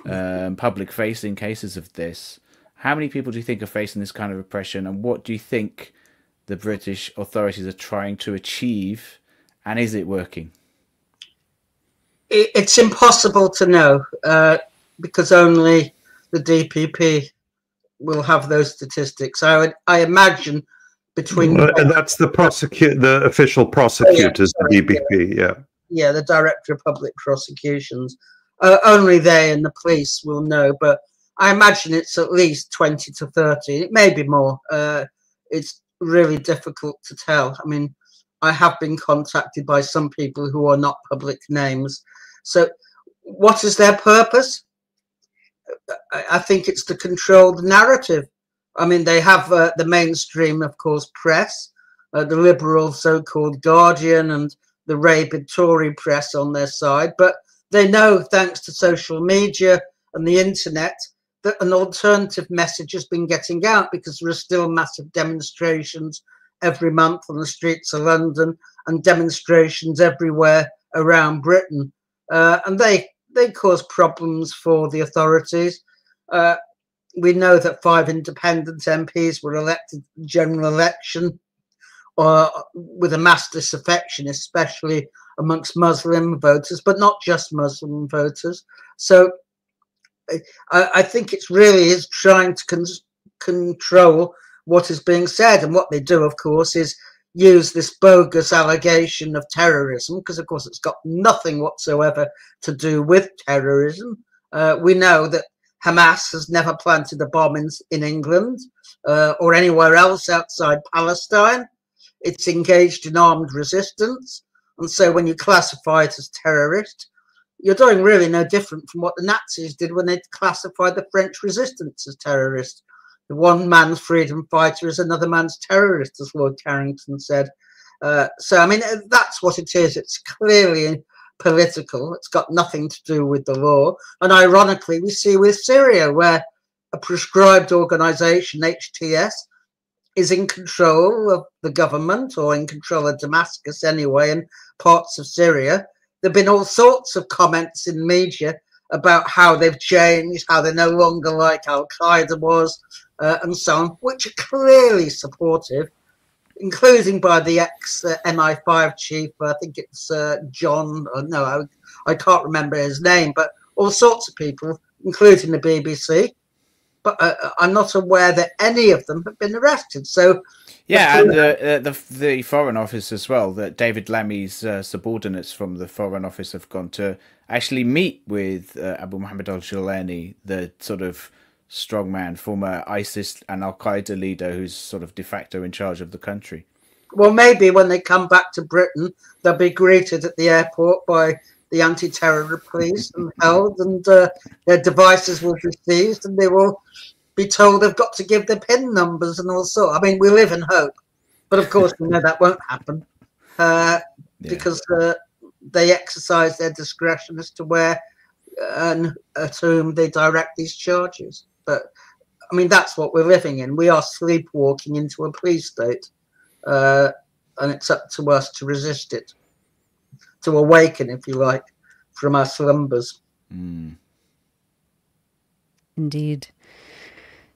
Speaker 5: public-facing cases of this, how many people do you think are facing this kind of oppression, and what do you think the British authorities are trying to achieve, and is it working?
Speaker 6: It's impossible to know because only the DPP will have those statistics. I imagine between
Speaker 1: and that's the official prosecutors, the DPP,
Speaker 6: the Director of Public Prosecutions. Only they and the police will know, but I imagine it's at least 20 to 30. It may be more. It's really difficult to tell. I mean, I have been contacted by some people who are not public names. So what is their purpose? I think it's to control the narrative. I mean, they have the mainstream, of course, press, the liberal so-called Guardian and the rabid Tory press on their side. But they know, thanks to social media and the internet, that an alternative message has been getting out, because there are still massive demonstrations every month on the streets of London and demonstrations everywhere around Britain. And they cause problems for the authorities. We know that 5 independent MPs were elected in general election with a mass disaffection, especially amongst Muslim voters, but not just Muslim voters. So I think it really is trying to control what is being said. And what they do, of course, is use this bogus allegation of terrorism, because, of course, it's got nothing whatsoever to do with terrorism. We know that Hamas has never planted a bomb in England or anywhere else outside Palestine. It's engaged in armed resistance. And so when you classify it as terrorist, you're doing really no different from what the Nazis did when they classified the French resistance as terrorist. The one man's freedom fighter is another man's terrorist, as Lord Carrington said. So, I mean, that's what it is. It's clearly political. It's got nothing to do with the law. And ironically, we see with Syria, where a proscribed organization, HTS, is in control of the government, or in control of Damascus anyway, and parts of Syria. There have been all sorts of comments in media about how they've changed, how they're no longer like Al-Qaeda was, and so on, which are clearly supportive, including by the ex-MI5 chief. I think it's Jon, no, I can't remember his name, but all sorts of people, including the BBC. But I'm not aware that any of them have been arrested. So,
Speaker 5: yeah, and the Foreign Office as well. That David Lammy's subordinates from the Foreign Office have gone to actually meet with Abu Muhammad al-Jawlani, the sort of strongman, former ISIS and Al-Qaeda leader, who's sort of de facto in charge of the country.
Speaker 6: Well, maybe when they come back to Britain, they'll be greeted at the airport by the anti-terror police and held, and their devices will be seized, and they will be told they've got to give their PIN numbers and all sorts. I mean, we live in hope, but of course we know that won't happen because they exercise their discretion as to where and at whom they direct these charges. But I mean, that's what we're living in. We are sleepwalking into a police state, and it's up to us to resist it, to awaken, if you like, from our slumbers.
Speaker 2: Indeed.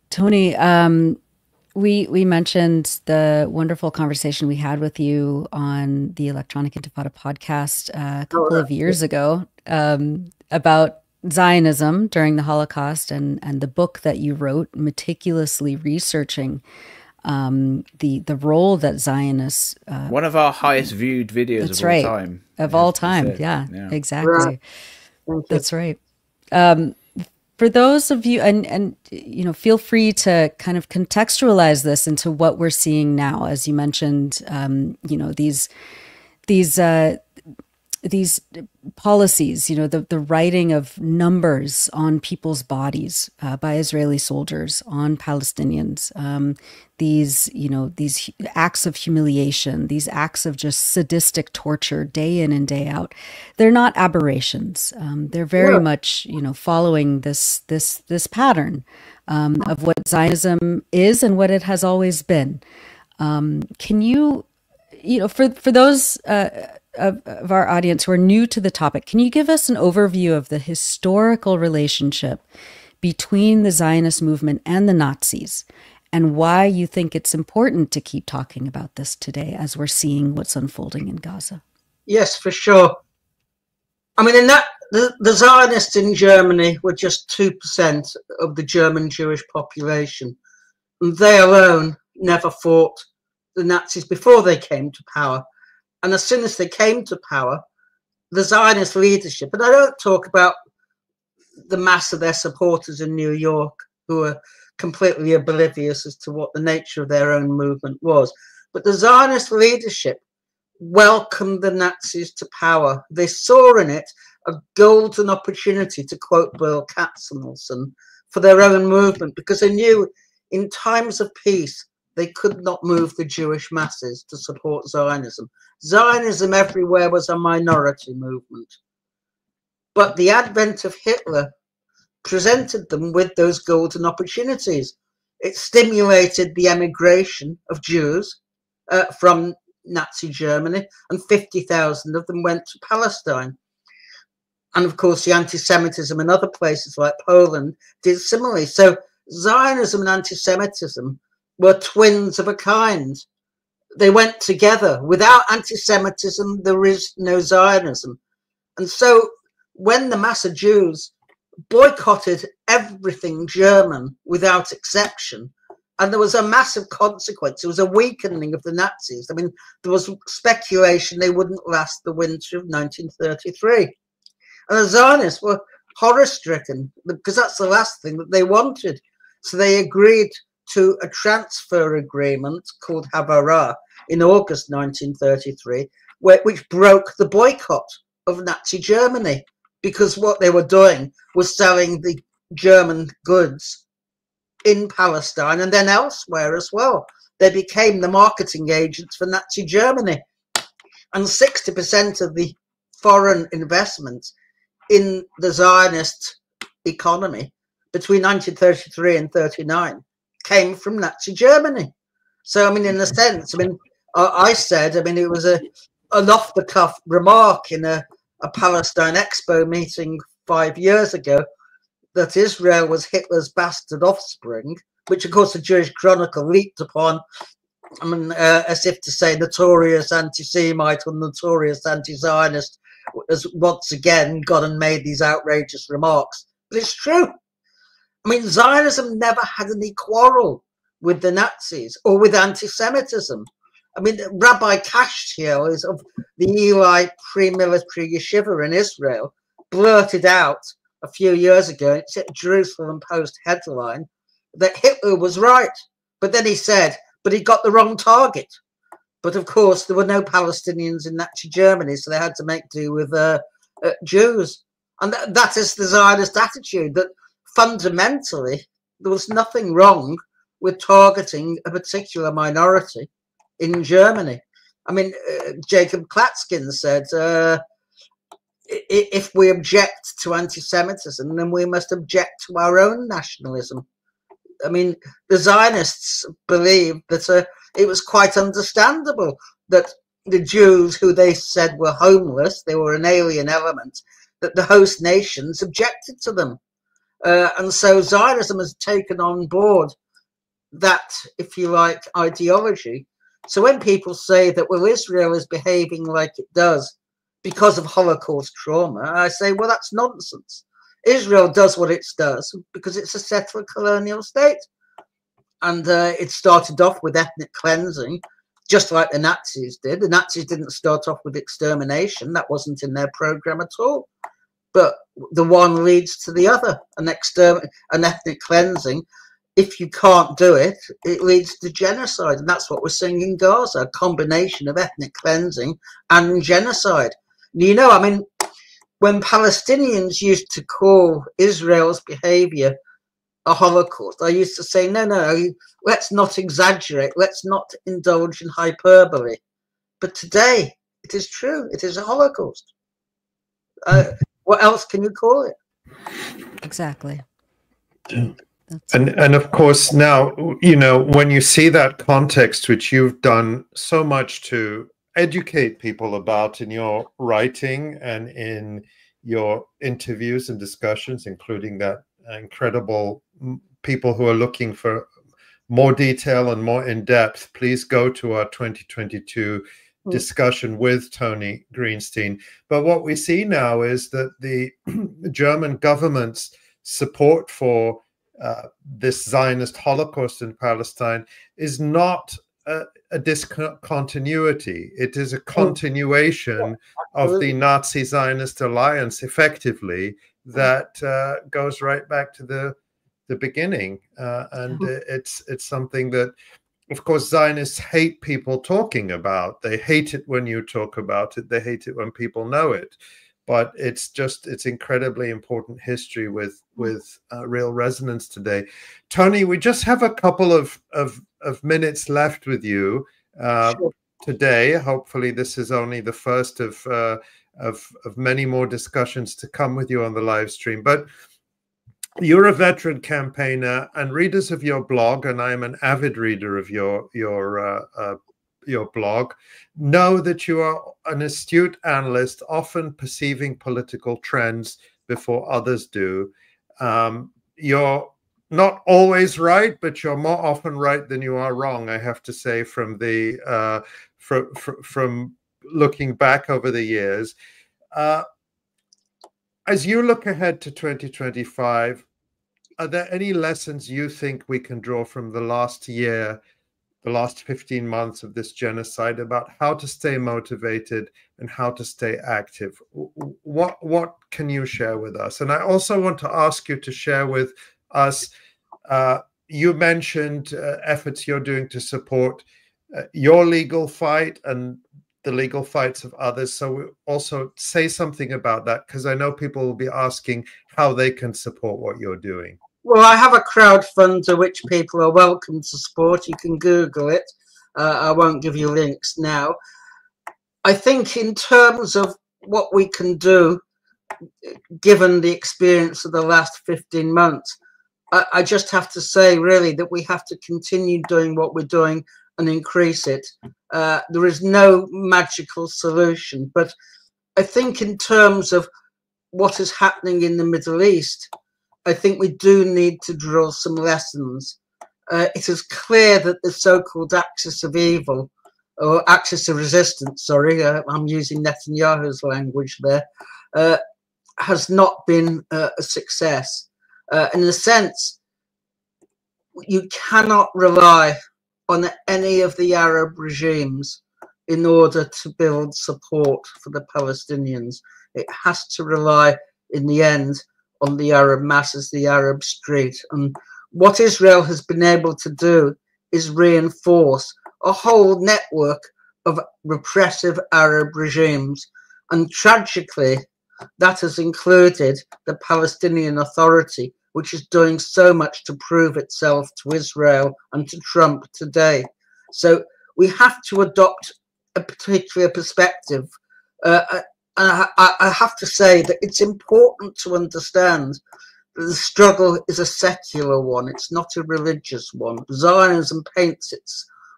Speaker 2: Tony, we mentioned the wonderful conversation we had with you on the Electronic Intifada podcast a couple of years ago about Zionism during the Holocaust, and the book that you wrote, meticulously researching the role that Zionists
Speaker 5: one of our highest viewed videos of all time.
Speaker 2: Yeah, exactly. That's right. For those of you, and you know, feel free to kind of contextualize this into what we're seeing now. As you mentioned, you know, these policies, you know, the writing of numbers on people's bodies by Israeli soldiers on Palestinians, these acts of humiliation, these acts of just sadistic torture day in and day out. They're not aberrations. They're very much, you know, following this pattern of what Zionism is and what it has always been. Can you, you know, for those of our audience who are new to the topic, can you give us an overview of the historical relationship between the Zionist movement and the Nazis, and why you think it's important to keep talking about this today as we're seeing what's unfolding in Gaza?
Speaker 6: Yes, for sure. I mean, in that, the Zionists in Germany were just 2% of the German Jewish population. And they alone never fought the Nazis before they came to power. And as soon as they came to power, the Zionist leadership, and I don't talk about the mass of their supporters in New York who were completely oblivious as to what the nature of their own movement was. But the Zionist leadership welcomed the Nazis to power. They saw in it a golden opportunity, to quote Bill Katznelson, for their own movement, because they knew in times of peace they could not move the Jewish masses to support Zionism. Zionism everywhere was a minority movement. But the advent of Hitler presented them with those golden opportunities. It stimulated the emigration of Jews from Nazi Germany, and 50,000 of them went to Palestine. And of course, the anti-Semitism in other places like Poland did similarly. So Zionism and anti-Semitism were twins of a kind. They went together. Without anti-Semitism, there is no Zionism. And so when the mass of Jews boycotted everything German without exception, and there was a massive consequence, there was a weakening of the Nazis. I mean, there was speculation they wouldn't last the winter of 1933. And the Zionists were horror-stricken because that's the last thing that they wanted. So they agreed to a transfer agreement called Havara in August 1933, which broke the boycott of Nazi Germany, because what they were doing was selling the German goods in Palestine and then elsewhere as well. They became the marketing agents for Nazi Germany. And 60% of the foreign investments in the Zionist economy between 1933 and 39 came from Nazi Germany. So, I mean, in a sense, I mean, I said, I mean, it was an off-the-cuff remark in a Palestine Expo meeting 5 years ago that Israel was Hitler's bastard offspring, which, of course, the Jewish Chronicle leaped upon, I mean, as if to say notorious anti-Semite or notorious anti-Zionist has once again gone and made these outrageous remarks. But it's true. I mean, Zionism never had any quarrel with the Nazis or with anti-Semitism. I mean, Rabbi Kashtiel is of the Eli pre-military yeshiva in Israel, blurted out a few years ago, it's a Jerusalem Post headline, that Hitler was right. But then he said, but he got the wrong target. But of course, there were no Palestinians in Nazi Germany, so they had to make do with Jews. And that is the Zionist attitude, that fundamentally there was nothing wrong with targeting a particular minority in Germany. I mean, Jacob Klatskin said, if we object to anti-Semitism, then we must object to our own nationalism. I mean, the Zionists believed that it was quite understandable that the Jews, who they said were homeless, they were an alien element, that the host nations objected to them. And so Zionism has taken on board that, if you like, ideology. So when people say that, well, Israel is behaving like it does because of Holocaust trauma, I say, well, that's nonsense. Israel does what it does because it's a settler colonial state. And it started off with ethnic cleansing, just like the Nazis did. The Nazis didn't start off with extermination. That wasn't in their program at all. But the one leads to the other, an ethnic cleansing. If you can't do it, it leads to genocide. And that's what we're seeing in Gaza, a combination of ethnic cleansing and genocide. You know, I mean, when Palestinians used to call Israel's behavior a Holocaust, I used to say, no, let's not exaggerate. Let's not indulge in hyperbole. But today, it is true. It is a Holocaust. What else can you call it?
Speaker 2: Exactly.
Speaker 1: And of course, now, you know, when you see that context, which you've done so much to educate people about in your writing and in your interviews and discussions, including that incredible people who are looking for more detail and more in-depth, please go to our 2022 discussion with Tony Greenstein. But what we see now is that the German government's support for this Zionist Holocaust in Palestine is not a discontinuity. It is a continuation of the Nazi-Zionist alliance, effectively, that goes right back to the beginning, and it's something that, of course, Zionists hate people talking about. They hate it when you talk about it. They hate it when people know it. But it's incredibly important history with real resonance today. Tony, we just have a couple of minutes left with you
Speaker 6: Sure.
Speaker 1: today. Hopefully, this is only the first of many more discussions to come with you on the live stream. But you're a veteran campaigner and readers of your blog, and I am an avid reader of your blog, know that you are an astute analyst, often perceiving political trends before others do. You're not always right, but you're more often right than you are wrong, I have to say, from the from looking back over the years. As you look ahead to 2025, are there any lessons you think we can draw from the last year, the last 15 months of this genocide, about how to stay motivated and how to stay active? What can you share with us? And I also want to ask you to share with us, you mentioned efforts you're doing to support your legal fight and the legal fights of others. So also say something about that, because I know people will be asking how they can support what you're doing.
Speaker 6: Well, I have a crowdfunder which people are welcome to support. You can Google it. I won't give you links now. I think in terms of what we can do, given the experience of the last 15 months, I just have to say, really, that we have to continue doing what we're doing and increase it. There is no magical solution. But I think in terms of what is happening in the Middle East, I think we do need to draw some lessons. It is clear that the so-called axis of evil, or axis of resistance, sorry, I'm using Netanyahu's language there, has not been a success. In a sense, you cannot rely on any of the Arab regimes in order to build support for the Palestinians. It has to rely, in the end, on the Arab masses, the Arab street. And what Israel has been able to do is reinforce a whole network of repressive Arab regimes. And tragically, that has included the Palestinian Authority, which is doing so much to prove itself to Israel and to Trump today. So we have to adopt a particular perspective. I have to say that it's important to understand that the struggle is a secular one. It's not a religious one. Zionism paints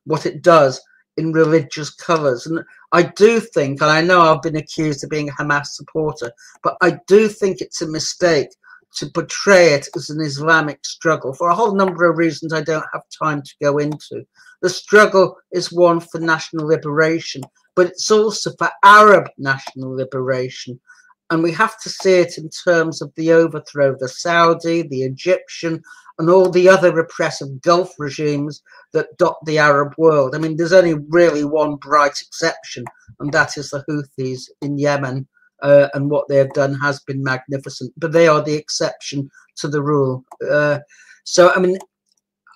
Speaker 6: what it does in religious colours. And I do think, and I know I've been accused of being a Hamas supporter, but I do think it's a mistake to portray it as an Islamic struggle for a whole number of reasons I don't have time to go into. The struggle is one for national liberation, but it's also for Arab national liberation. And we have to see it in terms of the overthrow of the Saudi, the Egyptian, and all the other repressive Gulf regimes that dot the Arab world. I mean, there's only really one bright exception, and that is the Houthis in Yemen. And what they have done has been magnificent, but they are the exception to the rule. So, I mean,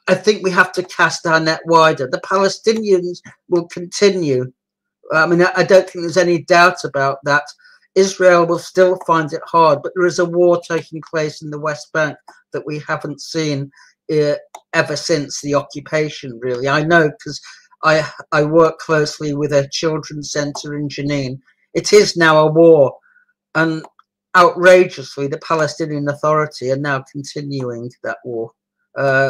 Speaker 6: I think we have to cast our net wider. The Palestinians will continue. I mean, I don't think there's any doubt about that. Israel will still find it hard, but there is a war taking place in the West Bank that we haven't seen ever since the occupation, really. I know because I work closely with a children's centre in Jenin. It is now a war, and outrageously, the Palestinian Authority are now continuing that war.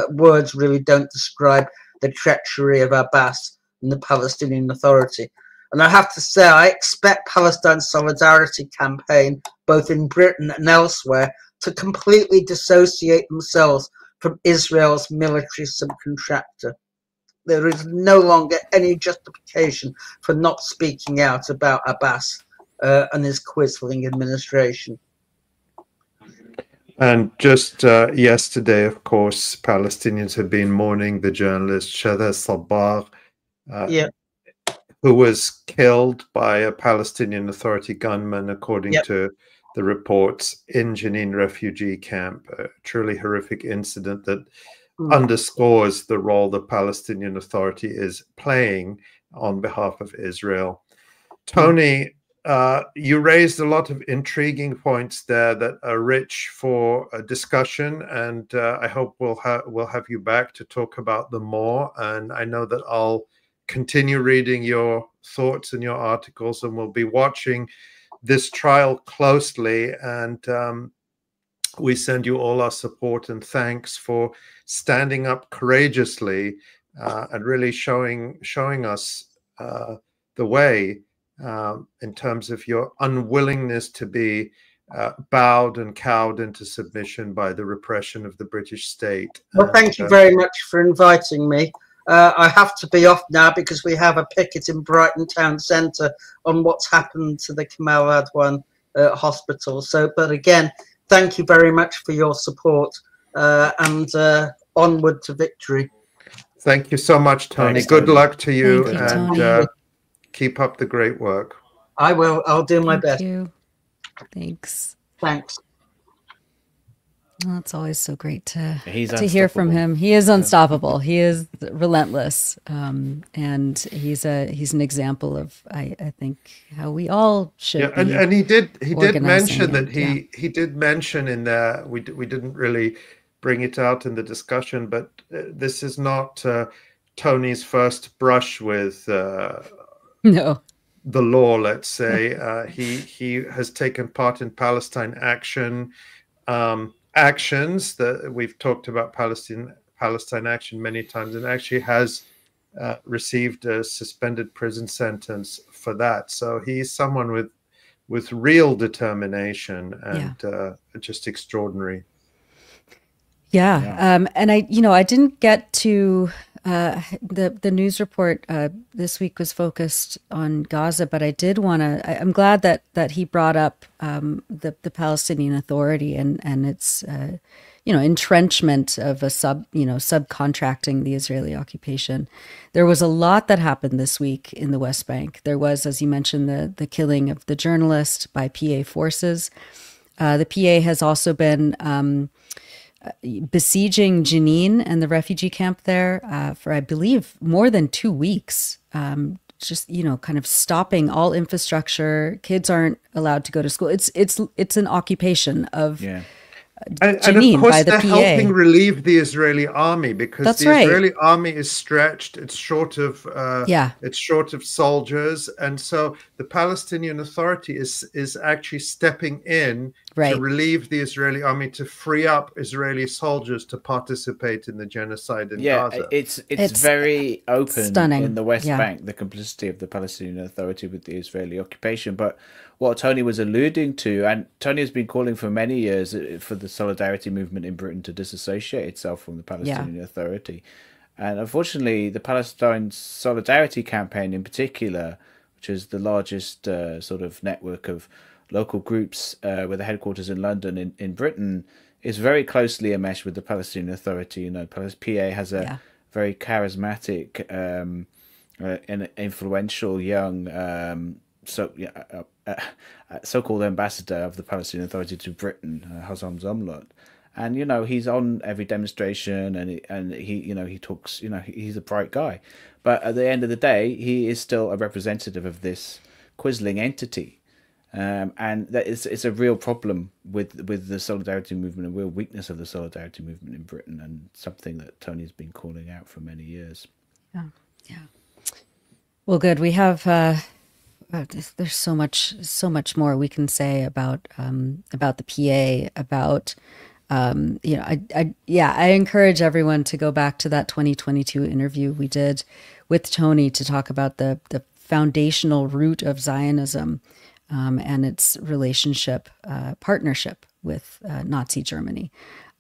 Speaker 6: Words really don't describe the treachery of Abbas and the Palestinian Authority. And I have to say, I expect Palestine's solidarity campaign, both in Britain and elsewhere, to completely dissociate themselves from Israel's military subcontractor. There is no longer any justification for not speaking out about Abbas and his quisling administration.
Speaker 1: And just yesterday, of course, Palestinians have been mourning the journalist Shada Sabah, who was killed by a Palestinian Authority gunman, according to the reports in Jenin refugee camp, a truly horrific incident that underscores the role the Palestinian Authority is playing on behalf of Israel. Tony, you raised a lot of intriguing points there that are rich for a discussion, and I hope we'll have you back to talk about them more. And I know that I'll continue reading your thoughts and your articles, and we'll be watching this trial closely. And we send you all our support and thanks for standing up courageously and really showing us the way in terms of your unwillingness to be bowed and cowed into submission by the repression of the British state.
Speaker 6: Well, thank you very much for inviting me. I have to be off now because we have a picket in Brighton Town Centre on what's happened to the 𝐄𝐿 𝐈𝐧𝐭𝐫𝐿 hospital. So, but again, thank you very much for your support and onward to victory.
Speaker 1: Thank you so much, Tony.
Speaker 5: Thanks,
Speaker 1: Good
Speaker 5: Tony.
Speaker 1: luck to you,
Speaker 2: Thank you,
Speaker 1: and
Speaker 2: Tony.
Speaker 1: keep up the great work.
Speaker 6: I will. I'll do my best.
Speaker 2: Thank you. Thanks.
Speaker 6: Thanks.
Speaker 2: Well, it's always so great to
Speaker 5: He's
Speaker 2: hear from
Speaker 5: unstoppable.
Speaker 2: him. He is unstoppable. He is relentless, and he's an example of I think how we all should.
Speaker 1: Yeah,
Speaker 2: be
Speaker 1: and he did
Speaker 2: organizing
Speaker 1: mention that
Speaker 2: and,
Speaker 1: he did mention in there, we didn't really bring it out in the discussion, but this is not Tony's first brush with
Speaker 2: no.
Speaker 1: the law, let's say. He has taken part in Palestine actions that we've talked about Palestine action many times, and actually has received a suspended prison sentence for that. So he's someone with real determination and just extraordinary.
Speaker 2: Yeah. And I didn't get to the news report this week was focused on Gaza, but I did want to. I'm glad that he brought up the Palestinian Authority and its entrenchment of subcontracting the Israeli occupation. There was a lot that happened this week in the West Bank. There was, as you mentioned, the killing of the journalist by PA forces. The PA has also been besieging Jenin and the refugee camp there for, I believe, more than 2 weeks. Just kind of stopping all infrastructure. Kids aren't allowed to go to school. It's an occupation of
Speaker 1: And of course,
Speaker 2: by the
Speaker 1: they're
Speaker 2: PA.
Speaker 1: helping relieve the Israeli army because
Speaker 2: That's
Speaker 1: the
Speaker 2: right.
Speaker 1: Israeli army is stretched. It's short of it's short of soldiers, and so the Palestinian Authority is actually stepping in
Speaker 2: Right.
Speaker 1: to relieve the Israeli army, to free up Israeli soldiers to participate in the genocide in Gaza.
Speaker 5: It's very open
Speaker 2: stunning.
Speaker 5: in the West
Speaker 2: Yeah.
Speaker 5: Bank, the complicity of the Palestinian Authority with the Israeli occupation. But what Tony was alluding to, and Tony has been calling for many years for the solidarity movement in Britain to disassociate itself from the Palestinian Authority. And unfortunately, the Palestine Solidarity Campaign in particular, which is the largest sort of network of local groups with a headquarters in London in Britain, is very closely enmeshed with the Palestinian Authority. PA has a very charismatic and influential young so-called ambassador of the Palestinian Authority to Britain, Hassam Zomlot. And he's on every demonstration, and he talks. He's a bright guy, but at the end of the day, he is still a representative of this quisling entity, and that it's a real problem with the solidarity movement, a real weakness of the solidarity movement in Britain, and something that Tony's been calling out for many years.
Speaker 2: Yeah. Well, good. We have. There's so much more we can say about the PA, about. I encourage everyone to go back to that 2022 interview we did with Tony to talk about the foundational root of Zionism and its partnership with Nazi Germany.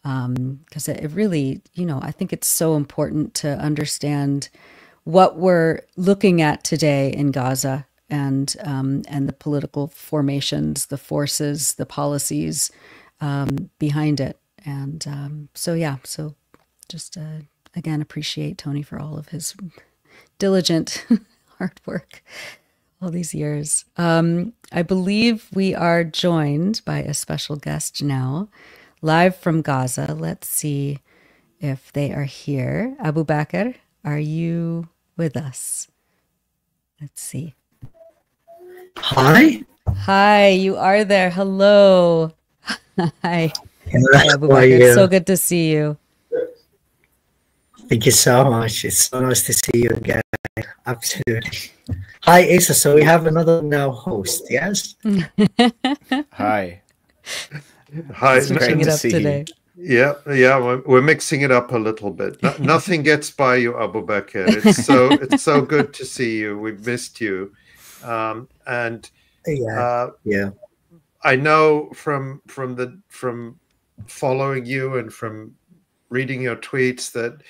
Speaker 2: Because it really, I think it's so important to understand what we're looking at today in Gaza and the political formations, the forces, the policies behind it. And so just again, appreciate Tony for all of his diligent hard work all these years. I believe we are joined by a special guest now, live from Gaza. Let's see if they are here. Abubaker, are you with us? Let's see.
Speaker 7: Hi.
Speaker 2: Hi, you are there. Hello. Hi. Hi, Abubaker. It's so good to see you.
Speaker 7: Thank you so much. It's so nice to see you again. Absolutely. Hi, Asa. So we have another now host, yes?
Speaker 5: Hi.
Speaker 1: Hi.
Speaker 5: It's great
Speaker 2: it
Speaker 5: to
Speaker 2: up
Speaker 5: see
Speaker 2: today.
Speaker 5: you.
Speaker 1: Yeah. We're mixing it up a little bit. Nothing gets by you, Abubaker. It's so good to see you. We've missed you, and
Speaker 7: yeah.
Speaker 1: I know from following you and from reading your tweets that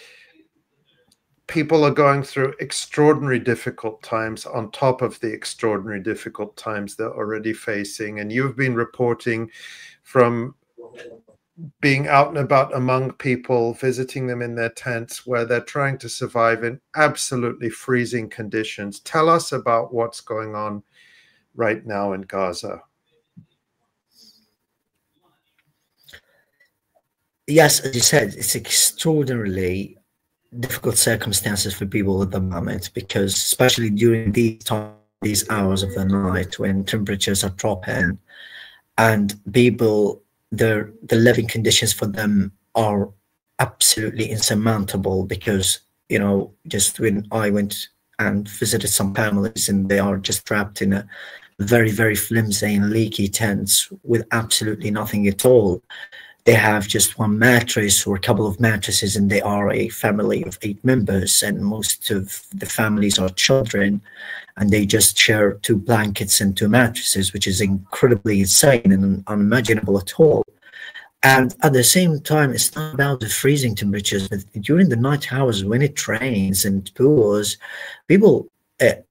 Speaker 1: people are going through extraordinary difficult times on top of the extraordinary difficult times they're already facing. And you've been reporting from being out and about among people, visiting them in their tents where they're trying to survive in absolutely freezing conditions. Tell us about what's going on right now in Gaza.
Speaker 7: Yes, as you said, it's extraordinarily difficult circumstances for people at the moment, because especially during these hours of the night when temperatures are dropping and people, the living conditions for them are absolutely insurmountable, because, you know, just when I went and visited some families and they are just trapped in a very, very flimsy and leaky tents with absolutely nothing at all. They have just one mattress or a couple of mattresses, and they are a family of 8 members, and most of the families are children, and they just share 2 blankets and 2 mattresses, which is incredibly insane and unimaginable at all. And at the same time, it's not about the freezing temperatures, but during the night hours when it rains and pours,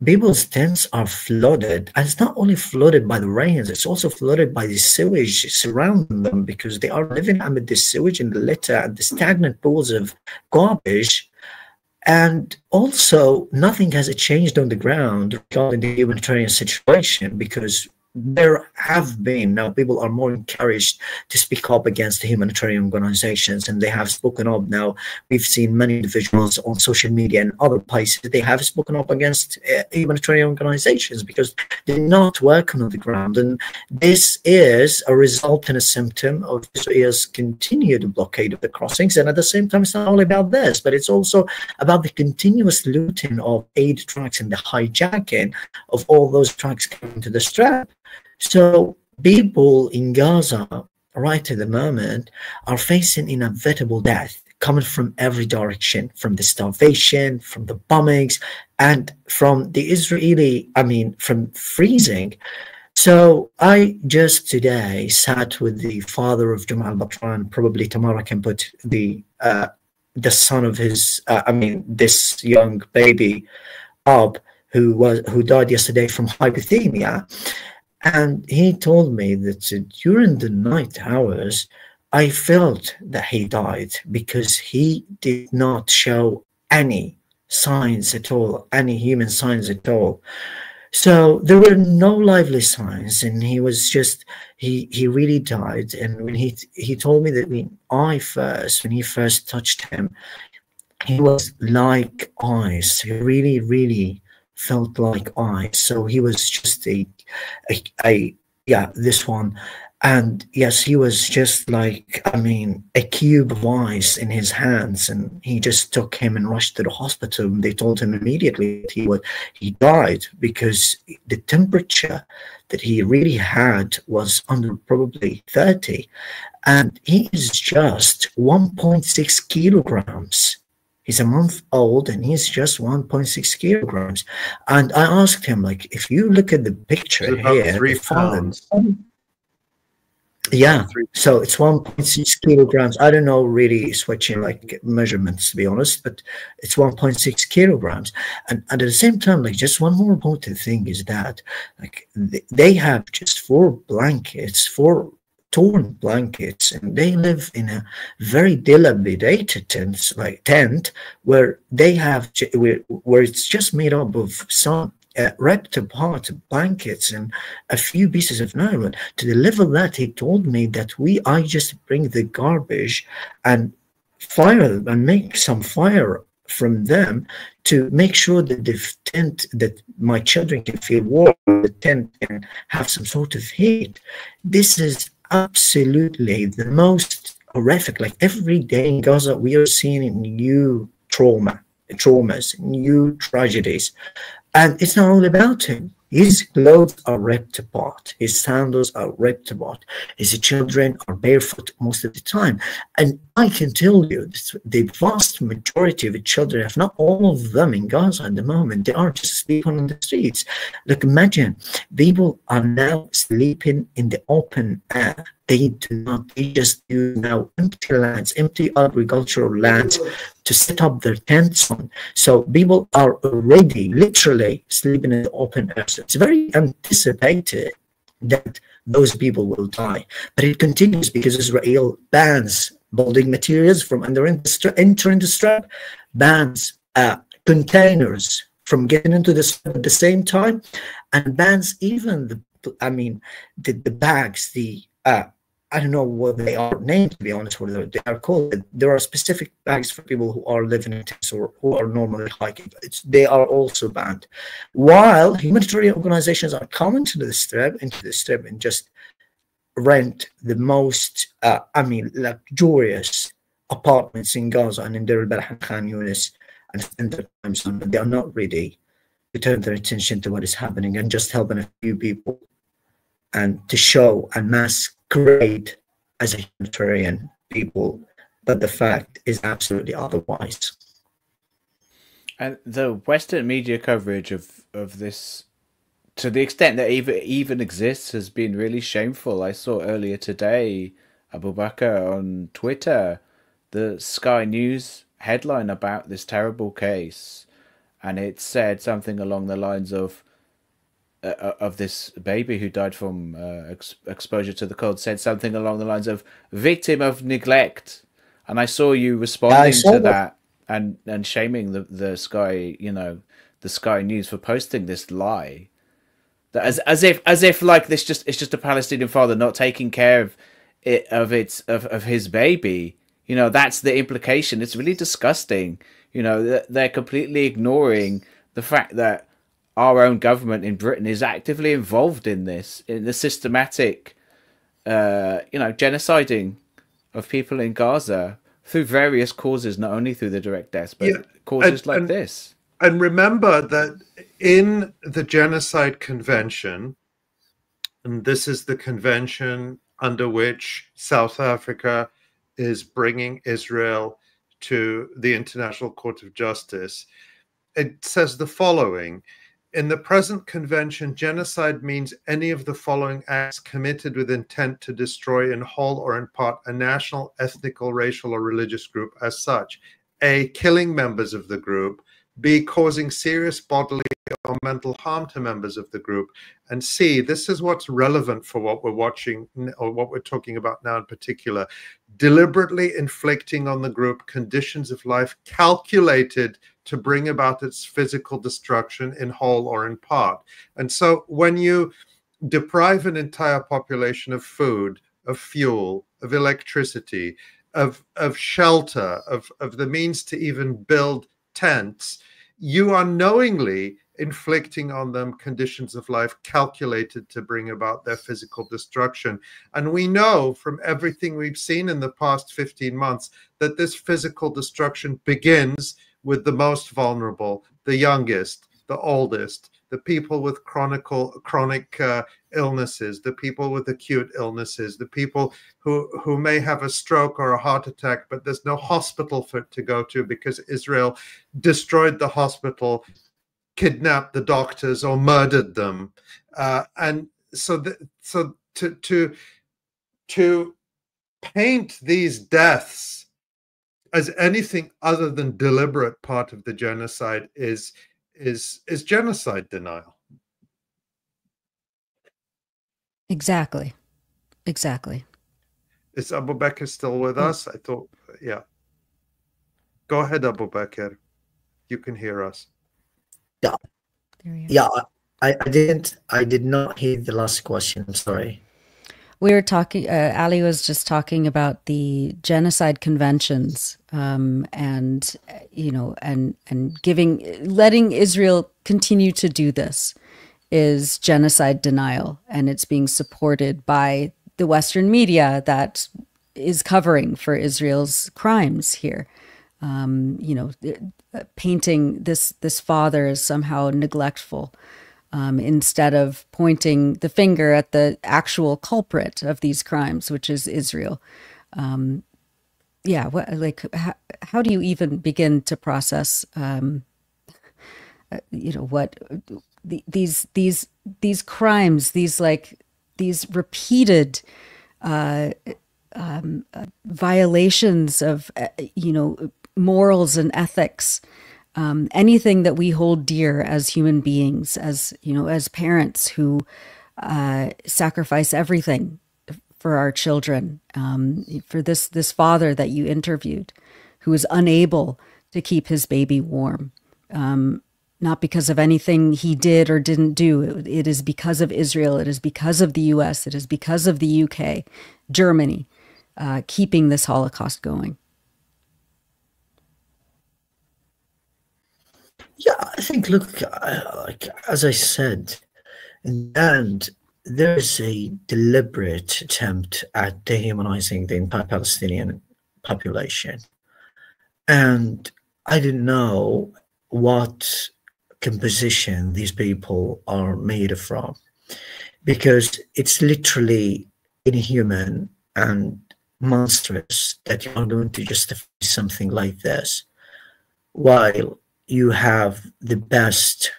Speaker 7: people's tents are flooded, and it's not only flooded by the rains, it's also flooded by the sewage surrounding them, because they are living amid the sewage and the litter and the stagnant pools of garbage. And also, nothing has changed on the ground regarding the humanitarian situation, because there have been, now people are more encouraged to speak up against the humanitarian organizations, and they have spoken up. Now we've seen many individuals on social media and other places, they have spoken up against humanitarian organizations because they're not working on the ground. And this is a result and a symptom of Israel's continued blockade of the crossings. And at the same time, it's not only about this, but it's also about the continuous looting of aid trucks and the hijacking of all those trucks coming to the Strip. So people in Gaza right at the moment are facing inevitable death coming from every direction, from the starvation, from the bombings, and from the Israeli, from freezing. So I just today sat with the father of Jamal Batran. Probably tomorrow I can put the son of his, this young baby up, who died yesterday from hypothermia. And he told me that during the night hours, I felt that he died because he did not show any signs at all, any human signs at all. So there were no lively signs, and he was just, he really died. And when he told me that when he first touched him, he was like ice. He really, really felt like ice. So he was just this one. And yes, he was just like, a cube of ice in his hands, and he just took him and rushed to the hospital. And they told him immediately that he died because the temperature that he really had was under probably 30. And he is just 1.6 kilograms. He's a month old and he's just 1.6 kilograms. And I asked him, like, if you look at the picture here,
Speaker 1: 3 pounds.
Speaker 7: Yeah, so it's 1.6 kilograms. I don't know really switching like measurements, to be honest, but it's 1.6 kilograms. And at the same time, like, just one more important thing is that, like, they have just 4 torn blankets, and they live in a very dilapidated tent where they have where it's just made up of some ripped apart blankets and a few pieces of nylon, to the level that he told me that I just bring the garbage and fire them and make some fire from them to make sure that the tent, that my children can feel warm, the tent can have some sort of heat. This is absolutely the most horrific. Like every day in Gaza, we are seeing new traumas, new tragedies. And it's not all about him. His clothes are ripped apart. His sandals are ripped apart. His children are barefoot most of the time. And I can tell you, the vast majority of the children, if not all of them in Gaza at the moment, they are just sleeping on the streets. Like imagine, people are now sleeping in the open air. They just use now empty lands, empty agricultural lands to set up their tents on. So people are already literally sleeping in the open air. So it's very anticipated that those people will die. But it continues because Israel bans building materials from entering the strip, bans containers from getting into the strip at the same time, and bans even the bags, I don't know what they are named, to be honest with you. They are called. There are specific bags for people who are living in tents or who are normally hiking. They are also banned. While humanitarian organizations are coming into the strip and just rent the most, luxurious apartments in Gaza and in Deir al-Balah, Khan Yunis, and spend their time on, but they are not ready to turn their attention to what is happening and just helping a few people and to show and masquerade as a humanitarian people. But the fact is absolutely otherwise.
Speaker 5: And the Western media coverage of this, to the extent that even exists, has been really shameful. I saw earlier today, Abubaker, on Twitter, the Sky News headline about this terrible case, and it said something along the lines of this baby who died from exposure to the cold, said something along the lines of victim of neglect. And I saw you responding to that and shaming the Sky, the Sky News for posting this lie. That as if like this it's just a Palestinian father not taking care of his baby. That's the implication. It's really disgusting. They're completely ignoring the fact that our own government in Britain is actively involved in this, in the systematic, genociding of people in Gaza through various causes, not only through the direct deaths, but causes like this.
Speaker 1: And remember that in the Genocide Convention, and this is the convention under which South Africa is bringing Israel to the International Court of Justice, it says the following: in the present convention, genocide means any of the following acts committed with intent to destroy in whole or in part a national, ethnical, racial, or religious group as such. A, killing members of the group. B, causing serious bodily or mental harm to members of the group. And C, this is what's relevant for what we're watching or what we're talking about now in particular, deliberately inflicting on the group conditions of life calculated to bring about its physical destruction in whole or in part. And so when you deprive an entire population of food, of fuel, of electricity, of shelter, of the means to even build tents, you are knowingly inflicting on them conditions of life calculated to bring about their physical destruction. And we know from everything we've seen in the past 15 months that this physical destruction begins with the most vulnerable, the youngest, the oldest, the people with chronic illnesses, the people with acute illnesses, the people who may have a stroke or a heart attack, but there's no hospital to go to because Israel destroyed the hospital, kidnapped the doctors, or murdered them. And so to paint these deaths as anything other than deliberate part of the genocide is genocide denial.
Speaker 2: Exactly. Is
Speaker 1: Abubaker still with us? I thought, yeah. Go ahead, Abubaker. You can hear us.
Speaker 7: Yeah.
Speaker 2: There we are.
Speaker 7: Yeah, I did not hear the last question. I'm sorry.
Speaker 2: We were talking, Ali was just talking about the genocide conventions, and, you know, and letting Israel continue to do this is genocide denial, and it's being supported by the Western media that is covering for Israel's crimes here. You know, painting this father as somehow neglectful, instead of pointing the finger at the actual culprit of these crimes, which is Israel. Yeah, how do you even begin to process, you know, what these crimes, these repeated violations of, you know, morals and ethics, anything that we hold dear as human beings, as, you know, as parents who sacrifice everything for our children, for this father that you interviewed, who is unable to keep his baby warm, not because of anything he did or didn't do. It is because of Israel. It is because of the US. It is because of the UK, Germany, keeping this Holocaust going.
Speaker 7: Yeah, I think, look, like, as I said, in the end, there is a deliberate attempt at dehumanizing the entire Palestinian population. And I don't know what composition these people are made from, because it's literally inhuman and monstrous that you are going to justify something like this while you have the best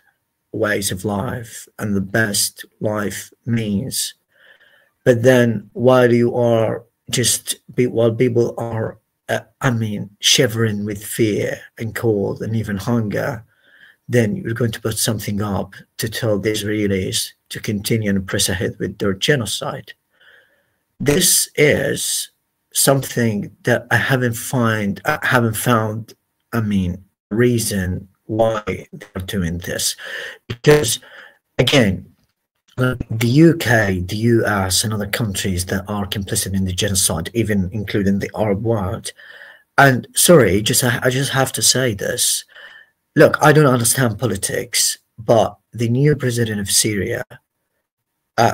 Speaker 7: ways of life and the best life means. But then while you are while people are, shivering with fear and cold and even hunger, then you're going to put something up to tell the Israelis to continue and press ahead with their genocide. This is something that I haven't found, reason why they're doing this. Because, again, the UK, the US, and other countries that are complicit in the genocide, even including the Arab world. And sorry, I just have to say this. Look, I don't understand politics, but the new president of Syria,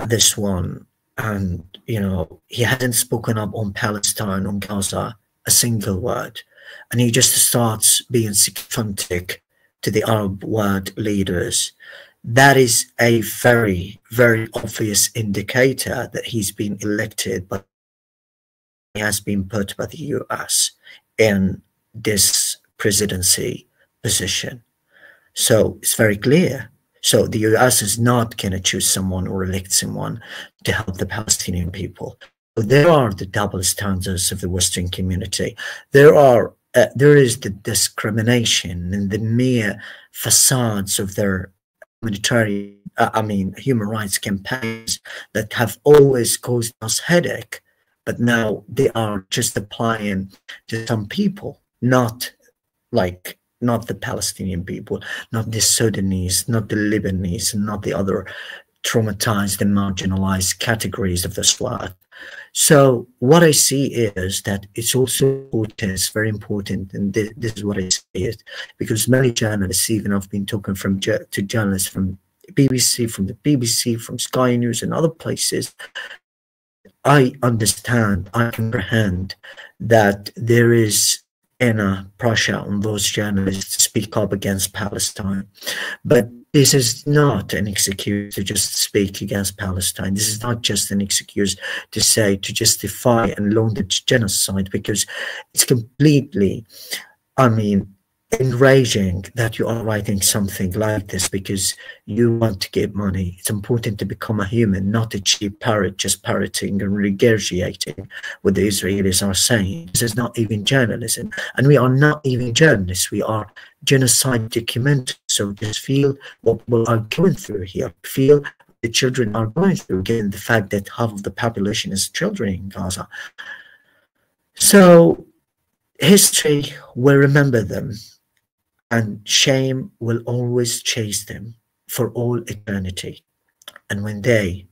Speaker 7: this one, and, you know, he hadn't spoken up on Palestine, on Gaza, a single word. And he just starts being sycophantic to the Arab world leaders. That is a very, very obvious indicator that he's been elected, but he has been put by the US in this presidency position. So it's very clear. So the US is not going to choose someone or elect someone to help the Palestinian people. So there are the double standards of the Western community. There is the discrimination and the mere facades of their human rights campaigns that have always caused us headache, but now they are just applying to some people, not the Palestinian people, not the Sudanese, not the Lebanese, and not the other traumatized and marginalized categories of this world. So what I see is that it's also important, it's very important, and this is what I see it, because many journalists, even I've been talking to journalists from the BBC, from Sky News and other places, I understand, I comprehend that there is inner pressure on those journalists to speak up against Palestine. But this is not an excuse to just speak against Palestine. This is not just an excuse to justify and launder genocide, because it's completely, enraging that you are writing something like this because you want to get money. It's important to become a human, not a cheap parrot just parroting and regurgitating what the Israelis are saying. This is not even journalism, and we are not even journalists. We are genocide documentarists. So just feel what people are going through here. Feel the children are going through, given the fact that half of the population is children in Gaza. So history will remember them, and shame will always chase them. for all eternity. And when they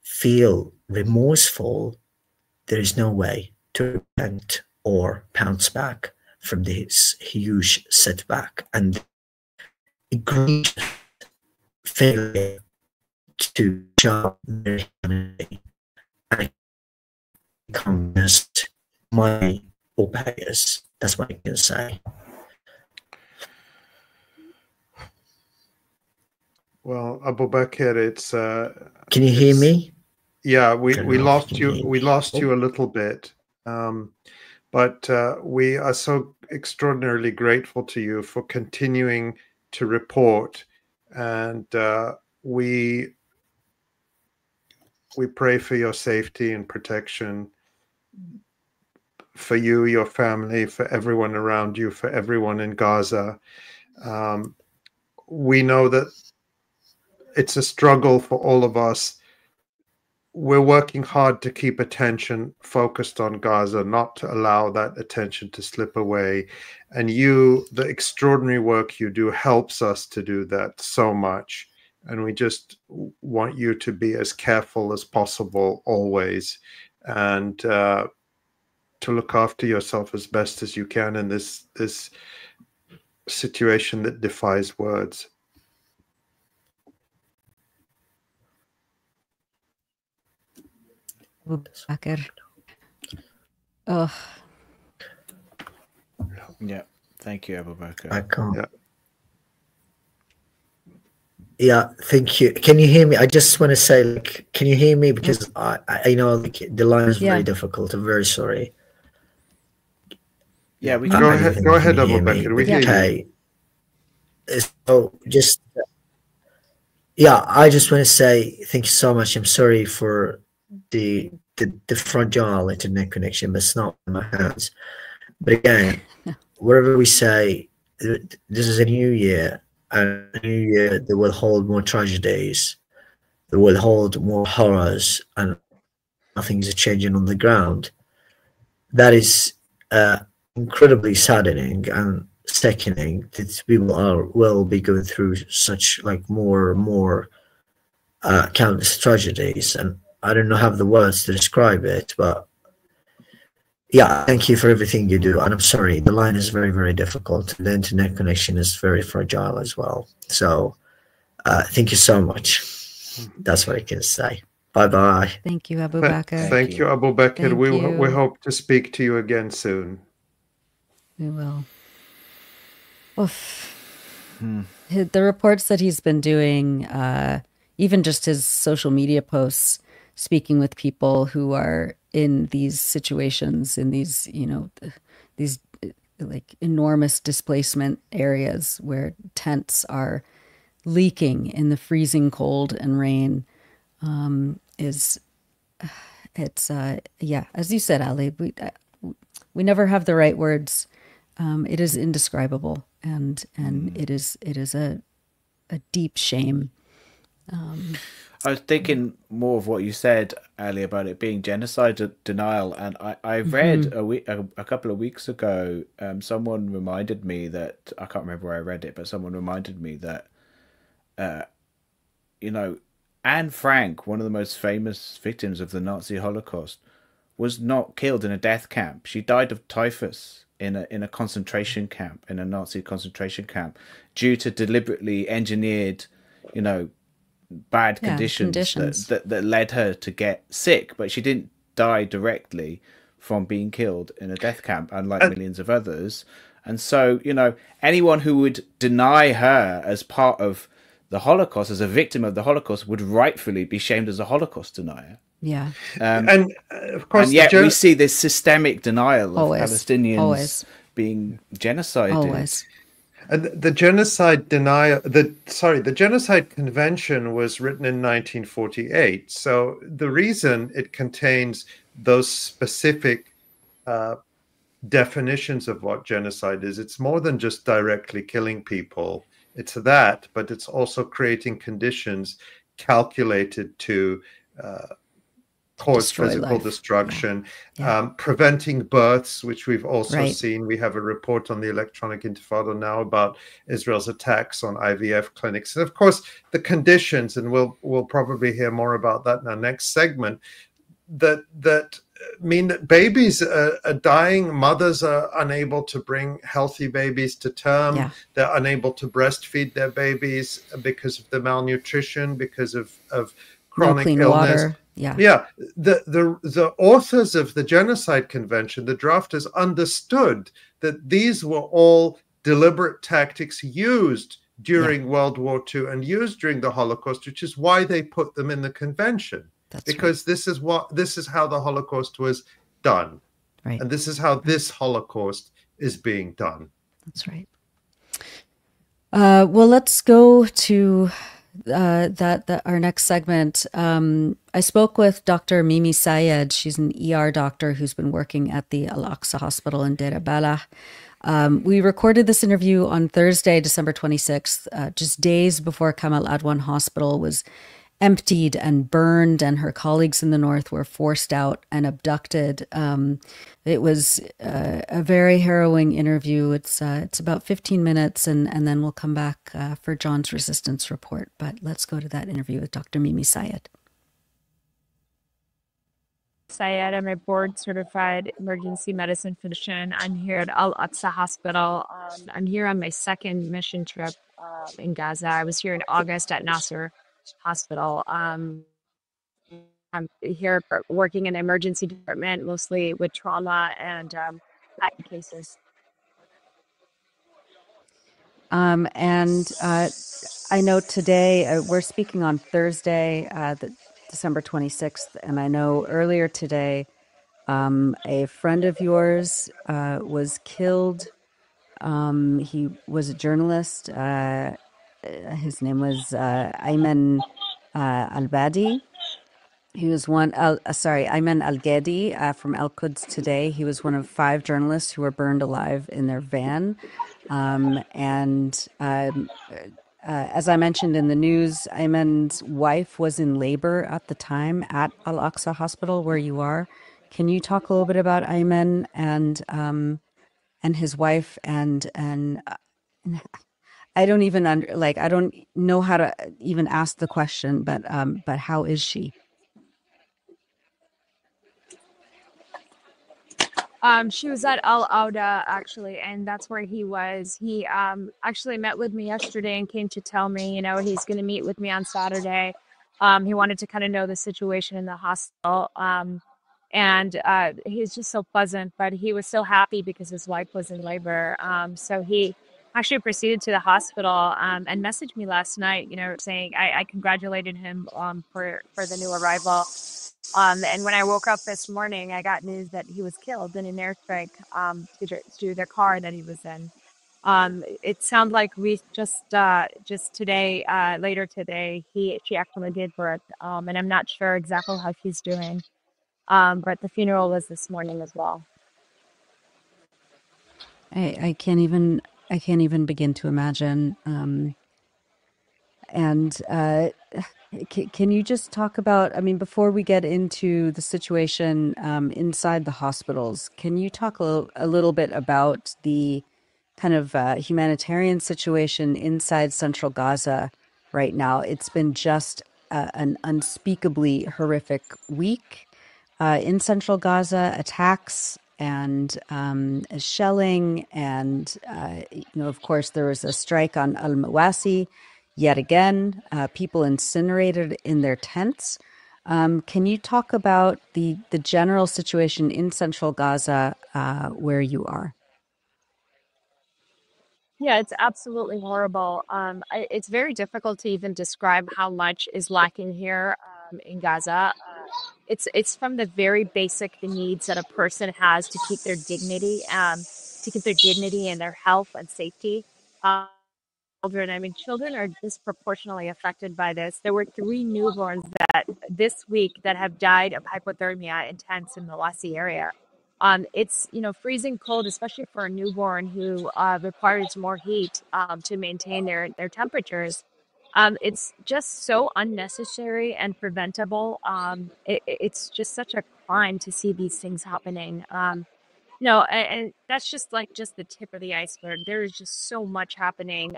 Speaker 7: feel remorseful, there is no way to repent or bounce back from this huge setback and egregious failure to show their humanity and become just money or payers. That's what I can say.
Speaker 1: Well, Abubaker, it's
Speaker 7: can you hear me?
Speaker 1: Yeah, we lost you. We lost you a little bit, but we are so extraordinarily grateful to you for continuing to report, and we pray for your safety and protection, for you, your family, for everyone around you, for everyone in Gaza. We know that it's a struggle for all of us. We're working hard to keep attention focused on Gaza, not to allow that attention to slip away. And you, the extraordinary work you do, helps us to do that so much. And we just want you to be as careful as possible always, and to look after yourself as best as you can in this situation that defies words.
Speaker 2: Abubaker. Oh.
Speaker 5: Yeah, thank you, Abubaker.
Speaker 7: I can't. Yeah, thank you. Can you hear me? I just want to say, like, can you hear me? Because I know, like, the line is very difficult. I'm very sorry.
Speaker 5: Yeah, we
Speaker 1: can. Go ahead, Abubaker. We hear you.
Speaker 7: So just, yeah, I just want to say thank you so much. I'm sorry for the fragile internet connection, but it's not in my hands. But again, whatever we say, this is a new year, and a new year that will hold more tragedies, that will hold more horrors, and nothing's changing on the ground. That is incredibly saddening and sickening that people will be going through such, like, more and more countless tragedies, and I don't know have the words to describe it, but yeah, thank you for everything you do. And I'm sorry, the line is very, very difficult. The internet connection is very fragile as well. So thank you so much. That's what I can say. Bye-bye.
Speaker 2: Thank you, Abubaker.
Speaker 1: Thank you, Abubaker. We hope to speak to you again soon.
Speaker 2: We will. Oof. The reports that he's been doing, even just his social media posts, speaking with people who are in these situations, in these, these like enormous displacement areas where tents are leaking in the freezing cold and rain, as you said, Ali, we never have the right words. It is indescribable, and it is a deep shame.
Speaker 5: I was thinking more of what you said, Ali, about it being genocide denial, and I read a couple of weeks ago, someone reminded me that, I can't remember where I read it, but someone reminded me that, Anne Frank, one of the most famous victims of the Nazi Holocaust, was not killed in a death camp. She died of typhus in a concentration camp, in a Nazi concentration camp, due to deliberately engineered, bad conditions. That led her to get sick, but she didn't die directly from being killed in a death camp, unlike millions of others. And so, anyone who would deny her as part of the Holocaust, as a victim of the Holocaust, would rightfully be shamed as a Holocaust denier.
Speaker 2: Yeah.
Speaker 1: And of course,
Speaker 5: and yet we see this systemic denial of Palestinians being genocided.
Speaker 2: Always.
Speaker 1: And the genocide the Genocide Convention was written in 1948. So the reason it contains those specific definitions of what genocide is, it's more than just directly killing people. It's that, but it's also creating conditions calculated to cause
Speaker 2: destroy
Speaker 1: physical
Speaker 2: life.
Speaker 1: destruction,
Speaker 2: Yeah.
Speaker 1: preventing births, which we've also
Speaker 2: Right.
Speaker 1: seen. We have a report on the Electronic Intifada now about Israel's attacks on IVF clinics. And of course, the conditions, and we'll probably hear more about that in our next segment, that mean that babies are dying, mothers are unable to bring healthy babies to term.
Speaker 2: Yeah.
Speaker 1: They're unable to breastfeed their babies because of the malnutrition, because of
Speaker 2: No
Speaker 1: chronic
Speaker 2: clean
Speaker 1: illness.
Speaker 2: water. Yeah.
Speaker 1: Yeah, the authors of the Genocide Convention, the drafters, understood that these were all deliberate tactics used during World War II and used during the Holocaust, which is why they put them in the convention.
Speaker 2: That's
Speaker 1: because
Speaker 2: right.
Speaker 1: this is how the Holocaust was done,
Speaker 2: Right.
Speaker 1: and this is how this Holocaust is being done.
Speaker 2: That's right. Well, let's go to our next segment. I spoke with Dr. Mimi Syed. She's an ER doctor who's been working at the Al-Aqsa Hospital in Deir Balah. We recorded this interview on Thursday, December 26th, just days before Kamal Adwan Hospital was emptied and burned, and her colleagues in the north were forced out and abducted. It was a very harrowing interview. It's about 15 minutes, and then we'll come back for John's resistance report. But let's go to that interview with Dr. Mimi Syed.
Speaker 8: Syed, I'm a board-certified emergency medicine physician. I'm here at Al-Aqsa Hospital. I'm here on my second mission trip in Gaza. I was here in August at Nasser Hospital. I'm here working in the emergency department, mostly with trauma and cases.
Speaker 2: And I know today we're speaking on Thursday, December 26th, and I know earlier today a friend of yours was killed. He was a journalist. His name was Ayman Al-Badi. He was Ayman Al-Gadi from Al-Quds Today. He was one of 5 journalists who were burned alive in their van. As I mentioned in the news, Ayman's wife was in labor at the time at Al-Aqsa Hospital, where you are. Can you talk a little bit about Ayman and his wife and I don't even I don't know how to even ask the question, but how is she?
Speaker 8: She was at Al-Auda, actually, and that's where he was. He actually met with me yesterday and came to tell me, he's going to meet with me on Saturday. He wanted to kind of know the situation in the hospital. And he's just so pleasant, but he was so happy because his wife was in labor. So he actually proceeded to the hospital and messaged me last night, saying I congratulated him for the new arrival. And when I woke up this morning, I got news that he was killed in an airstrike to their car that he was in. It sounded like we just today, later today, she actually gave birth. And I'm not sure exactly how she's doing. But the funeral was this morning as well.
Speaker 2: I can't even begin to imagine. Can you just talk about, before we get into the situation inside the hospitals, can you talk a little bit about the kind of humanitarian situation inside central Gaza right now? It's been just an unspeakably horrific week in central Gaza, attacks and shelling. And, of course, there was a strike on Al-Mawasi. Yet again, people incinerated in their tents. Can you talk about the general situation in central Gaza where you are?
Speaker 8: Yeah, it's absolutely horrible. It's very difficult to even describe how much is lacking here in Gaza. It's from the very basic needs that a person has to keep their dignity, and their health and safety. Children are disproportionately affected by this. There were 3 newborns that this week that have died of hypothermia in tents in the Mawasi area. It's freezing cold, especially for a newborn who requires more heat to maintain their temperatures. It's just so unnecessary and preventable. It's just such a crime to see these things happening. No, and that's just like just the tip of the iceberg. There is just so much happening,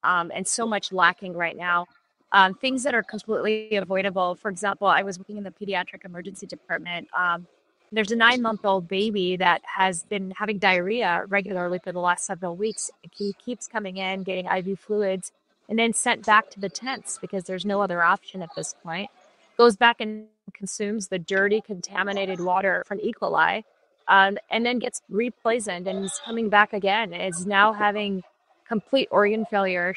Speaker 8: and so much lacking right now. Things that are completely avoidable. For example, I was working in the pediatric emergency department. There's a 9-month-old baby that has been having diarrhea regularly for the last several weeks. He keeps coming in, getting IV fluids, and then sent back to the tents because there's no other option at this point. Goes back and consumes the dirty, contaminated water from E. coli, and then gets repoisoned and is coming back again. Is now having complete organ failure,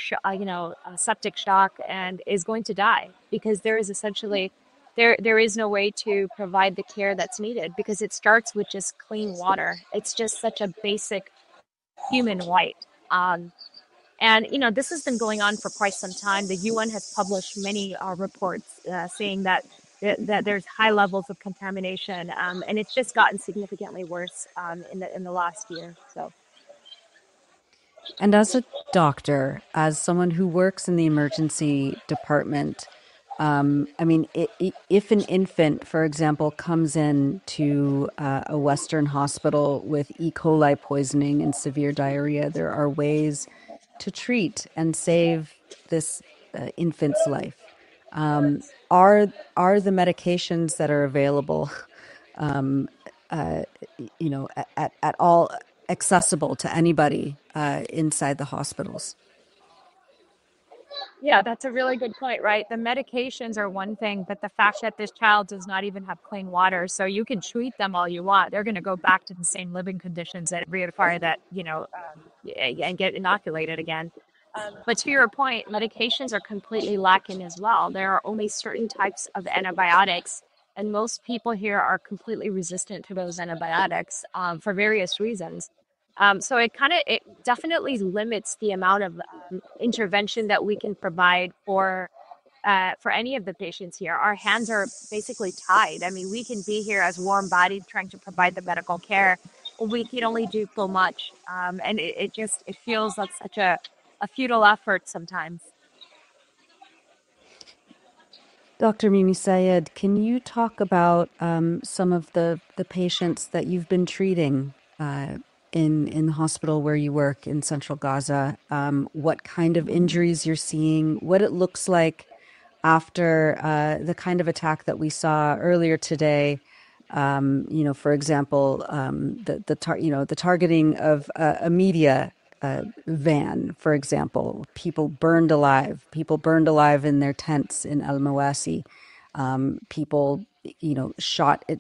Speaker 8: septic shock, and is going to die because there is essentially there is no way to provide the care that's needed because it starts with just clean water. It's just such a basic human right. And this has been going on for quite some time. The UN has published many reports saying that there's high levels of contamination, and it's just gotten significantly worse in the last year. So.
Speaker 2: And as a doctor, as someone who works in the emergency department, I mean, if an infant, for example, comes in to a Western hospital with E. coli poisoning and severe diarrhea, there are ways to treat and save this infant's life. Are the medications that are available, at all accessible to anybody inside the hospitals?
Speaker 8: Yeah, that's a really good point, right? The medications are one thing, but the fact that this child does not even have clean water, so you can treat them all you want, they're going to go back to the same living conditions that require that, and get inoculated again. But to your point, medications are completely lacking as well. There are only certain types of antibiotics, and most people here are completely resistant to those antibiotics for various reasons. So it definitely limits the amount of intervention that we can provide for any of the patients here. Our hands are basically tied. I mean, we can be here as warm-bodied trying to provide the medical care. We can only do so much, and it feels like such a futile effort sometimes.
Speaker 2: Dr. Mimi Syed, can you talk about some of the patients that you've been treating in the hospital where you work in central Gaza? What kind of injuries you're seeing, what it looks like after the kind of attack that we saw earlier today? For example, the targeting of a media van, for example, people burned alive in their tents in Al-Mawasi, people,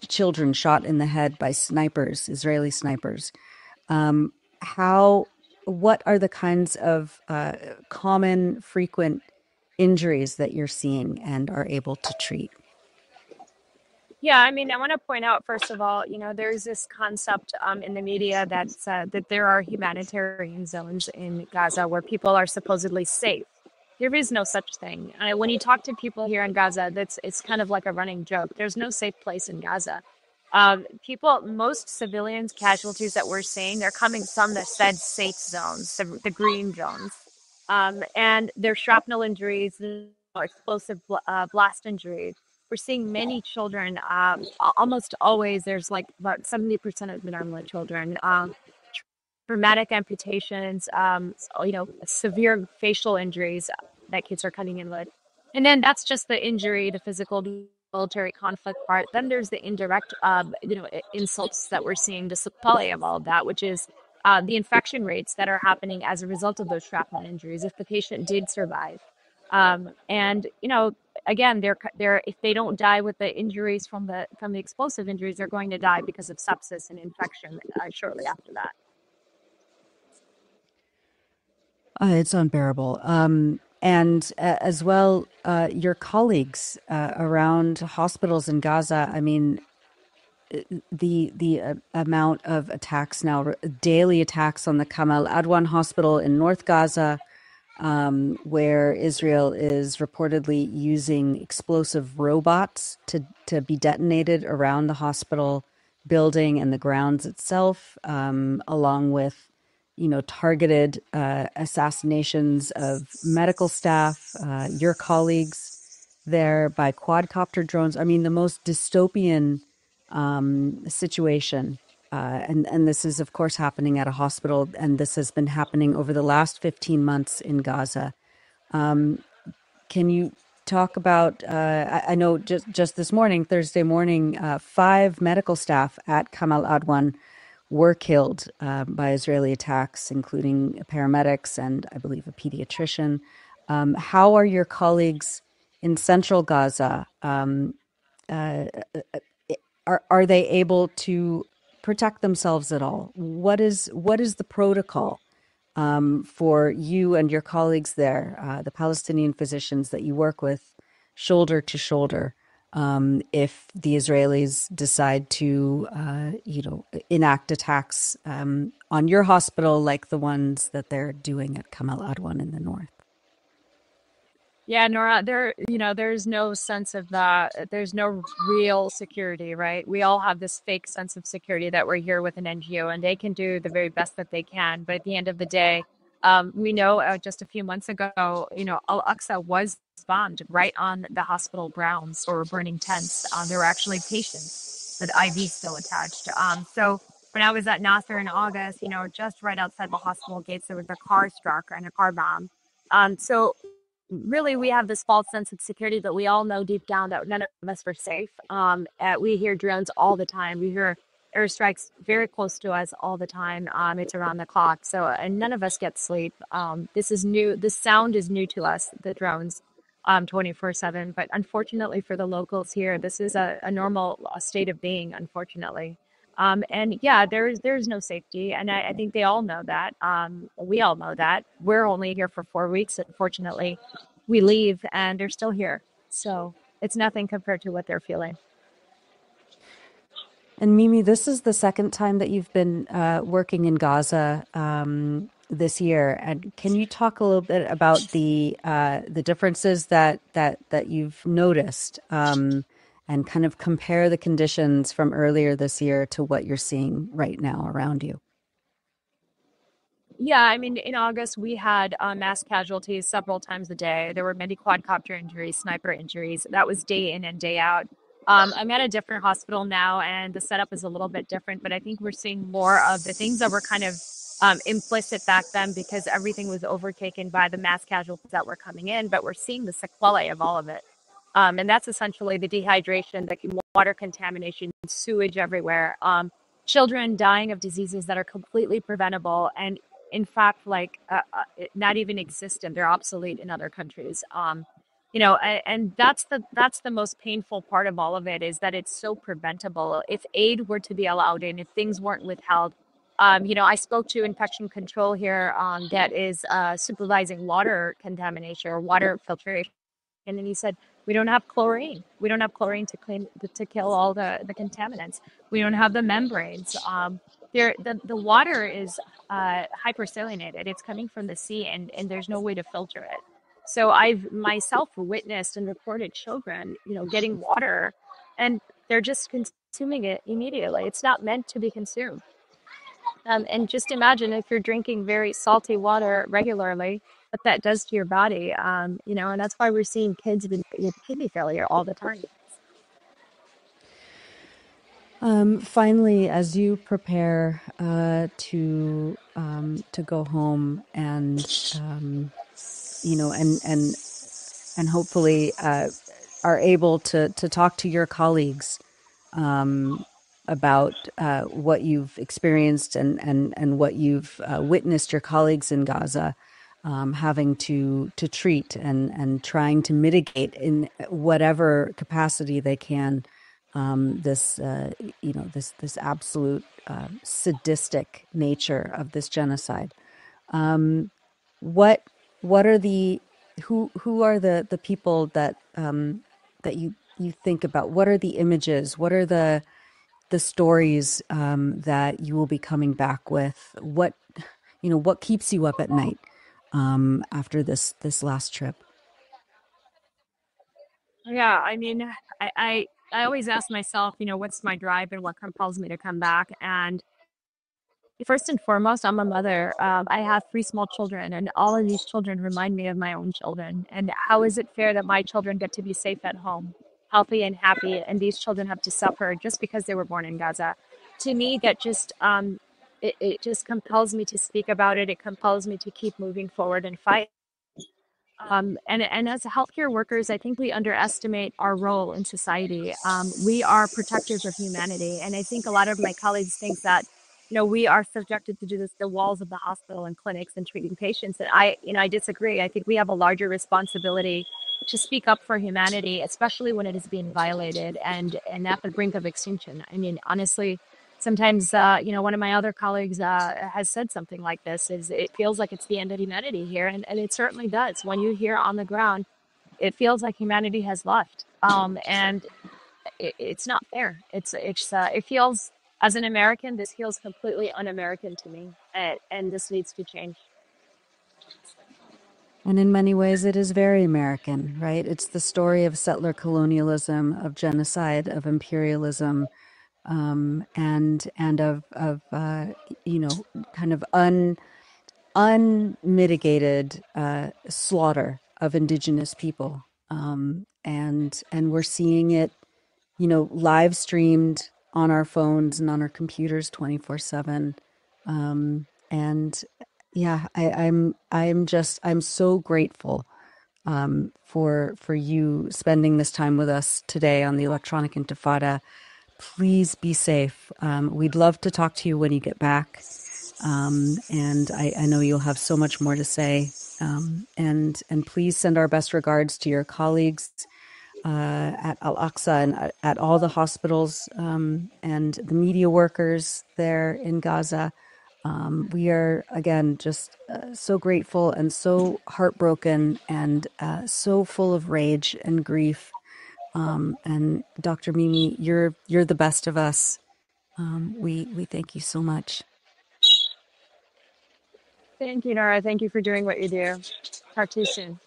Speaker 2: children shot in the head by snipers, Israeli snipers. What are the kinds of common, frequent injuries that you're seeing and are able to treat?
Speaker 8: Yeah, I mean, I want to point out, first of all, there's this concept in the media that there are humanitarian zones in Gaza where people are supposedly safe. There is no such thing. When you talk to people here in Gaza, it's kind of like a running joke. There's no safe place in Gaza. Most civilians casualties that we're seeing, they're coming from the said safe zones, the green zones. And they're shrapnel injuries, explosive blast injuries. We're seeing many children, almost always, there's like about 70% of normal children, traumatic amputations, severe facial injuries that kids are coming in with. And then that's just the injury, the physical military conflict part. Then there's the indirect, insults that we're seeing, the sequelae of all of that, which is the infection rates that are happening as a result of those shrapnel injuries if the patient did survive. Again, they're if they don't die with the injuries from the explosive injuries, they're going to die because of sepsis and infection shortly after that.
Speaker 2: It's unbearable. And as well, your colleagues around hospitals in Gaza, I mean, the amount of attacks now, daily attacks on the Kamal Adwan Hospital in North Gaza, where Israel is reportedly using explosive robots to be detonated around the hospital building and the grounds itself, along with targeted assassinations of medical staff, your colleagues there by quadcopter drones. I mean, the most dystopian situation. And this is, of course, happening at a hospital, and this has been happening over the last 15 months in Gaza. Can you talk about, I know just this morning, Thursday morning, 5 medical staff at 𝐄𝐿 𝐈𝐧𝐭𝐫𝐨𝐧𝐢 were killed by Israeli attacks, including paramedics and I believe a pediatrician. How are your colleagues in central Gaza? Are they able to protect themselves at all? What is the protocol for you and your colleagues there, the Palestinian physicians that you work with, shoulder to shoulder, if the Israelis decide to, enact attacks on your hospital like the ones that they're doing at 𝐄𝐿 𝐈𝐧𝐭𝐫𝐴 in the north?
Speaker 8: Yeah, Nora, there's no sense of that. There's no real security, right? We all have this fake sense of security that we're here with an NGO and they can do the very best that they can. But at the end of the day, we know just a few months ago, Al-Aqsa was bombed right on the hospital grounds or burning tents. There were actually patients with IVs still attached. So when I was at Nasser in August, just right outside the hospital gates, there was a car struck and a car bomb. So really we have this false sense of security, but we all know deep down that none of us are safe. We hear drones all the time. We hear airstrikes very close to us all the time. It's around the clock. So, and none of us get sleep. This is new. This sound is new to us, the drones, 24/7. But unfortunately for the locals here, this is a normal state of being, unfortunately. And yeah, there's no safety. And I think they all know that. We all know that. We're only here for 4 weeks. Unfortunately, we leave and they're still here. So it's nothing compared to what they're feeling.
Speaker 2: And Mimi, this is the second time that you've been working in Gaza this year. And can you talk a little bit about the differences that you've noticed? And kind of compare the conditions from earlier this year to what you're seeing right now around you.
Speaker 8: Yeah, I mean, in August, we had mass casualties several times a day. There were many quadcopter injuries, sniper injuries. That was day in and day out. I'm at a different hospital now, and the setup is a little bit different, but I think we're seeing more of the things that were kind of implicit back then because everything was overtaken by the mass casualties that were coming in, but we're seeing the sequelae of all of it. And that's essentially the dehydration, the water contamination, sewage everywhere, children dying of diseases that are completely preventable and, in fact, not even existent. They're obsolete in other countries. And that's the most painful part of all of it is that it's so preventable. If aid were to be allowed in, if things weren't withheld, I spoke to infection control here that is supervising water contamination or water filtration. And then he said, we don't have chlorine. We don't have chlorine to kill all the contaminants. We don't have the membranes. The water is hypersalinated. It's coming from the sea, and there's no way to filter it. So I've myself witnessed and reported children, getting water, and they're just consuming it immediately. It's not meant to be consumed. And just imagine if you're drinking very salty water regularly, what that does to your body, and that's why we're seeing kids with kidney failure all the time.
Speaker 2: Finally, as you prepare to go home and and hopefully are able to talk to your colleagues about what you've experienced and what you've witnessed your colleagues in Gaza having to treat and trying to mitigate in whatever capacity they can this absolute sadistic nature of this genocide. What are the who are the people that you think about? What are the images? What are the stories that you will be coming back with? What keeps you up at night after this last trip?
Speaker 8: Yeah, I mean, I always ask myself, what's my drive and what compels me to come back? And first and foremost, I'm a mother. I have 3 small children, and all of these children remind me of my own children. And how is it fair that my children get to be safe at home, healthy and happy, and these children have to suffer just because they were born in Gaza? To me, that just it just compels me to speak about it. It compels me to keep moving forward and fight. And as healthcare workers, I think we underestimate our role in society. We are protectors of humanity, and I think a lot of my colleagues think that, we are subjected to do this the walls of the hospital and clinics and treating patients. And I disagree. I think we have a larger responsibility to speak up for humanity, especially when it is being violated and at the brink of extinction. I mean, honestly, sometimes, one of my other colleagues has said something like this, is it feels like it's the end of humanity here. And it certainly does. When you hear on the ground, it feels like humanity has left. And it's not fair. It feels, as an American, this feels completely un-American to me. And this needs to change.
Speaker 2: And in many ways, it is very American, right? It's the story of settler colonialism, of genocide, of imperialism, and of kind of unmitigated slaughter of indigenous people, and we're seeing it, live streamed on our phones and on our computers 24/7, and yeah, I'm so grateful for you spending this time with us today on the Electronic Intifada. Please be safe. We'd love to talk to you when you get back. And I know you'll have so much more to say. And please send our best regards to your colleagues at Al-Aqsa and at all the hospitals and the media workers there in Gaza. We are, again, just so grateful and so heartbroken and so full of rage and grief. And Dr. Mimi, you're the best of us. We thank you so much.
Speaker 8: Thank you, Nora. Thank you for doing what you do. Talk to you soon.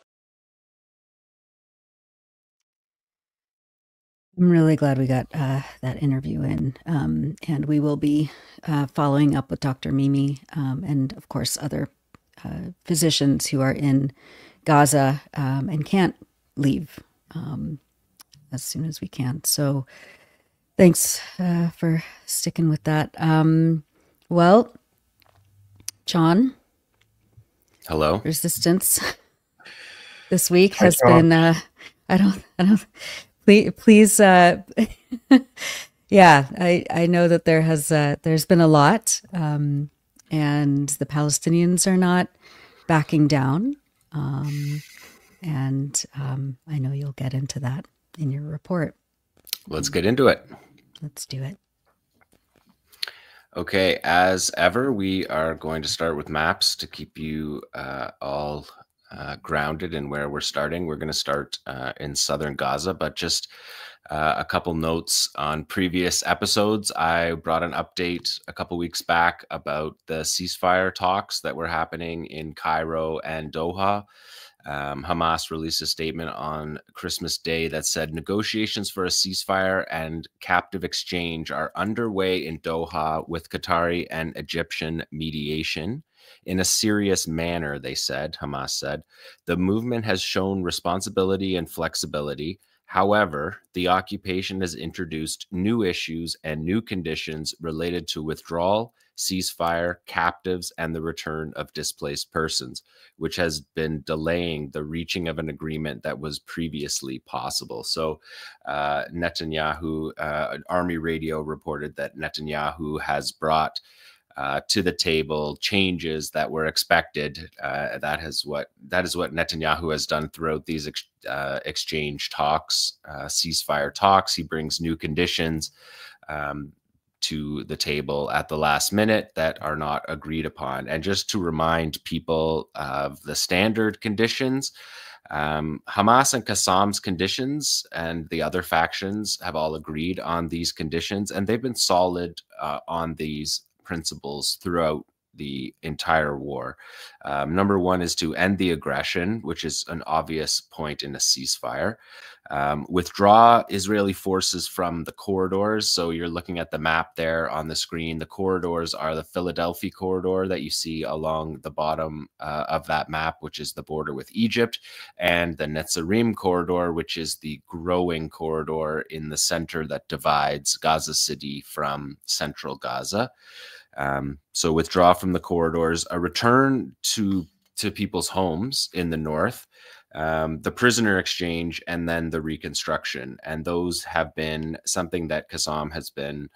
Speaker 2: I'm really glad we got that interview in, and we will be following up with Dr. Mimi and, of course, other physicians who are in Gaza and can't leave as soon as we can. So thanks for sticking with that. Well, Jon.
Speaker 9: Hello.
Speaker 2: Resistance this week has been, I don't, please, yeah, I know that there's been a lot, and the Palestinians are not backing down. And I know you'll get into that in your report.
Speaker 9: Let's get into it.
Speaker 2: Let's do it.
Speaker 9: Okay, as ever, we are going to start with maps to keep you all grounded in where we're starting. We're going to start in southern Gaza, but just a couple notes on previous episodes. I brought an update a couple weeks back about the ceasefire talks that were happening in Cairo and Doha. Hamas released a statement on Christmas Day that said negotiations for a ceasefire and captive exchange are underway in Doha with Qatari and Egyptian mediation. In a serious manner, they said, Hamas said, the movement has shown responsibility and flexibility. However, the occupation has introduced new issues and new conditions related to withdrawal, ceasefire, captives, and the return of displaced persons, which has been delaying the reaching of an agreement that was previously possible. So Netanyahu, Army Radio reported that Netanyahu has brought to the table changes that were expected. That is what Netanyahu has done throughout these exchange talks, ceasefire talks. He brings new conditions to the table at the last minute that are not agreed upon. And just to remind people of the standard conditions, Hamas and Qassam's conditions and the other factions have all agreed on these conditions, and they've been solid on these principles throughout the entire war. Number one is to end the aggression, which is an obvious point in a ceasefire. withdraw Israeli forces from the corridors. So you're looking at the map there on the screen. The corridors are the Philadelphia corridor that you see along the bottom of that map, which is the border with Egypt, and the Netzarim corridor, which is the growing corridor in the center that divides Gaza City from central Gaza. So withdraw from the corridors, a return to people's homes in the north, the prisoner exchange, and then the reconstruction. And those have been something that 𝐐𝐫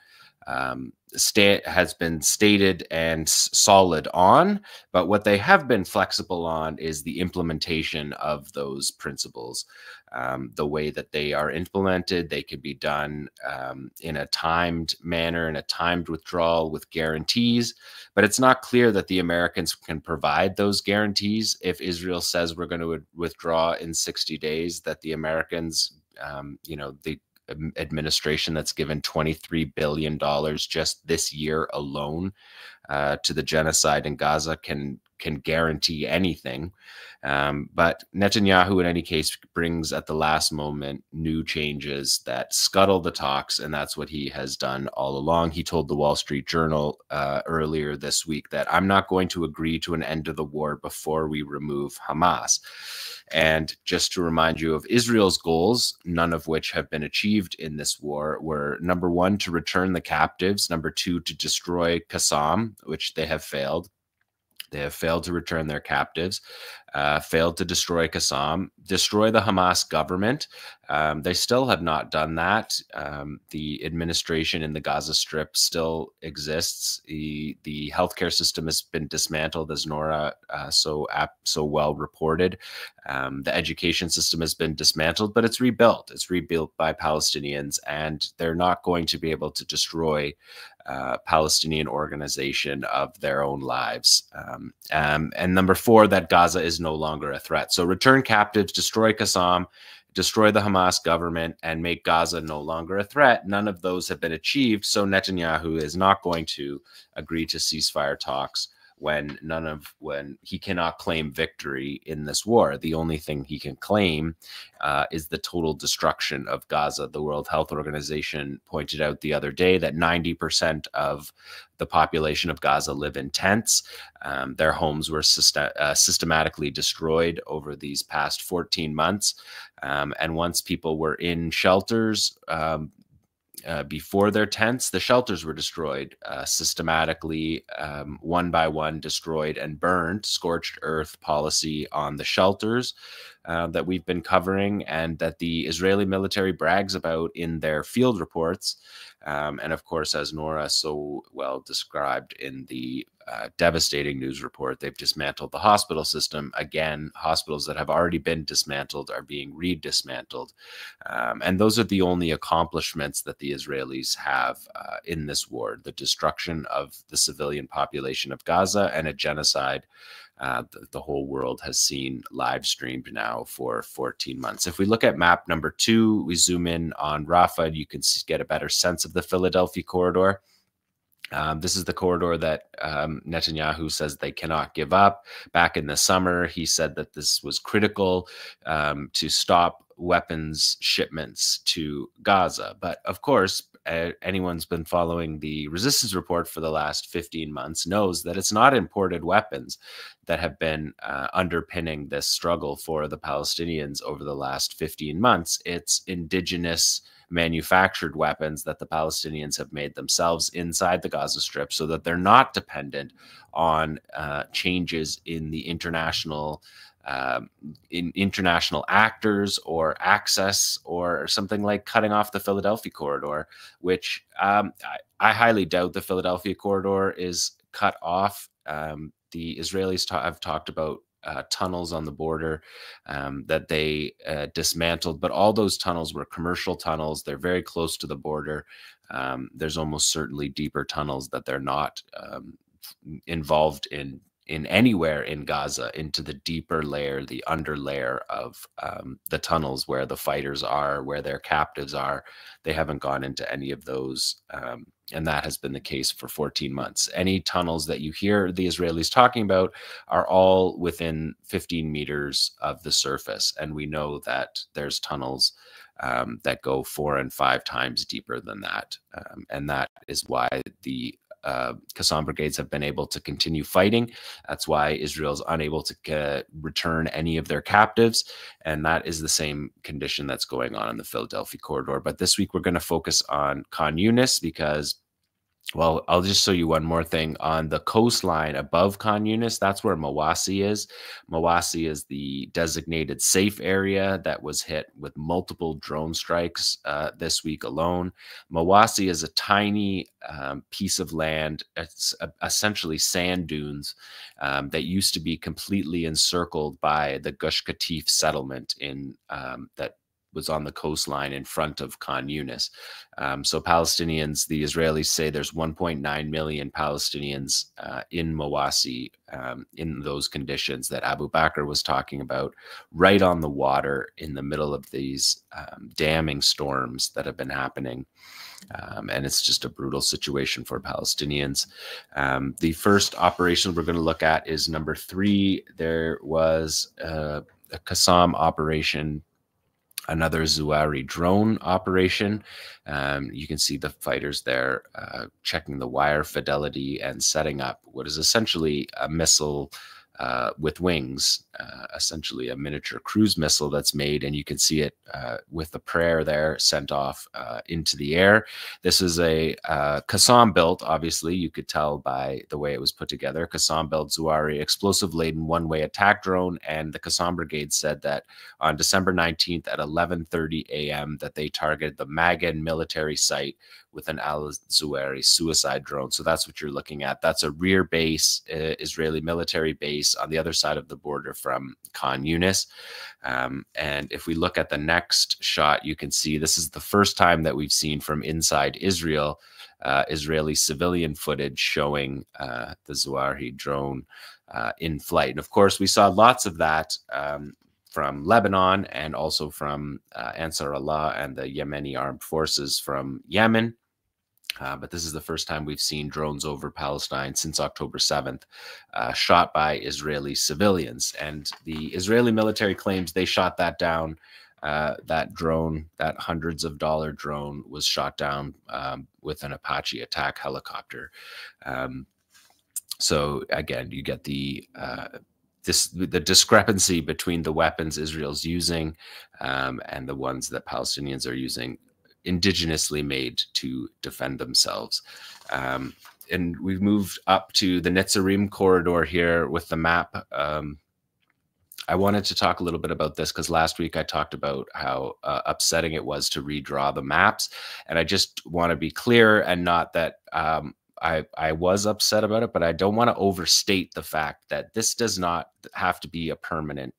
Speaker 9: has been stated and solid on, but what they have been flexible on is the implementation of those principles. The way that they are implemented, they can be done in a timed manner, in a timed withdrawal with guarantees, but it's not clear that the Americans can provide those guarantees. If Israel says we're going to withdraw in 60 days, that the Americans, the administration that's given $23 billion just this year alone to the genocide in Gaza can guarantee anything. But Netanyahu, in any case, brings at the last moment new changes that scuttle the talks, and that's what he has done all along. He told the Wall Street Journal earlier this week that I'm not going to agree to an end to the war before we remove Hamas. And just to remind you of Israel's goals, none of which have been achieved in this war, were number one, to return the captives, number two, to destroy 𝐐𝐫, which they have failed. They have failed to return their captives, failed to destroy 𝐐𝐫, destroy the Hamas government. They still have not done that. The administration in the Gaza Strip still exists. The healthcare system has been dismantled, as Nora so well reported. The education system has been dismantled, but it's rebuilt. It's rebuilt by Palestinians, and they're not going to be able to destroy Palestinian organization of their own lives. And number four, that Gaza is no longer a threat. So return captives, destroy 𝐐𝐫, destroy the Hamas government, and make Gaza no longer a threat. None of those have been achieved. So Netanyahu is not going to agree to ceasefire talks when he cannot claim victory in this war. The only thing he can claim is the total destruction of Gaza. The World Health Organization pointed out the other day that 90% of the population of Gaza live in tents. Their homes were systematically destroyed over these past 14 months. And once people were in shelters, before their tents, the shelters were destroyed systematically, one by one, destroyed and burned. Scorched earth policy on the shelters that we've been covering, and that the Israeli military brags about in their field reports. And of course, as Nora so well described in the devastating news report, they've dismantled the hospital system. Again, hospitals that have already been dismantled are being redismantled. And those are the only accomplishments that the Israelis have in this war: the destruction of the civilian population of Gaza and a genocide the whole world has seen live streamed now for 14 months. If we look at map number 2, we zoom in on Rafah, you can get a better sense of the Philadelphia corridor. This is the corridor that Netanyahu says they cannot give up. Back in the summer, he said that this was critical to stop weapons shipments to Gaza. But of course, anyone's been following the resistance report for the last 15 months knows that it's not imported weapons that have been underpinning this struggle for the Palestinians over the last 15 months. It's indigenous manufactured weapons that the Palestinians have made themselves inside the Gaza Strip, so that they're not dependent on changes in the international actors or access, or something like cutting off the Philadelphia corridor, which I highly doubt the Philadelphia corridor is cut off. The Israelis have talked about tunnels on the border that they dismantled, but all those tunnels were commercial tunnels. They're very close to the border. There's almost certainly deeper tunnels that they're not involved in anywhere in Gaza, into the deeper layer, the under layer of the tunnels where the fighters are, where their captives are. They haven't gone into any of those. And that has been the case for 14 months. Any tunnels that you hear the Israelis talking about are all within 15 meters of the surface. And we know that there's tunnels that go 4 and 5 times deeper than that. And that is why the 𝐤𝐿 brigades have been able to continue fighting. That's why Israel's unable to return any of their captives. And that is the same condition that's going on in the Philadelphia corridor. But this week, we're going to focus on Khan Yunis because, well, I'll just show you one more thing. On the coastline above Khan Yunis, that's where Mawasi is. Mawasi is the designated safe area that was hit with multiple drone strikes this week alone. Mawasi is a tiny piece of land. It's essentially sand dunes that used to be completely encircled by the Gush Katif settlement in that was on the coastline in front of Khan Yunis. So Palestinians, the Israelis say there's 1.9 million Palestinians in Mawasi in those conditions that Abubaker was talking about, right on the water in the middle of these damming storms that have been happening. And it's just a brutal situation for Palestinians. The first operation we're going to look at is number 3. There was a Qassam operation, another Zuari drone operation. You can see the fighters there checking the wire fidelity and setting up what is essentially a missile with wings, essentially a miniature cruise missile that's made, and you can see it with the prayer there sent off into the air. This is a Qassam built, obviously you could tell by the way it was put together, Qassam built Zuari explosive laden one-way attack drone, and the Qassam brigade said that on December 19th at 11:30 a.m. that they targeted the Magan military site with an Al-Zuari suicide drone. So that's what you're looking at. That's a rear base, Israeli military base on the other side of the border from Khan Yunis. And if we look at the next shot, you can see this is the first time that we've seen from inside Israel, Israeli civilian footage showing the Zuari drone in flight. And of course, we saw lots of that from Lebanon and also from Ansar Allah and the Yemeni armed forces from Yemen. But this is the first time we've seen drones over Palestine since October 7th, shot by Israeli civilians. And the Israeli military claims they shot that down. That drone, that hundreds of dollar drone, was shot down with an Apache attack helicopter. So again, you get the discrepancy between the weapons Israel's using and the ones that Palestinians are using, indigenously made to defend themselves. And we've moved up to the Netzarim corridor here with the map. I wanted to talk a little bit about this because last week I talked about how upsetting it was to redraw the maps. And I just want to be clear, and not that I was upset about it, but I don't want to overstate the fact that this does not have to be a permanent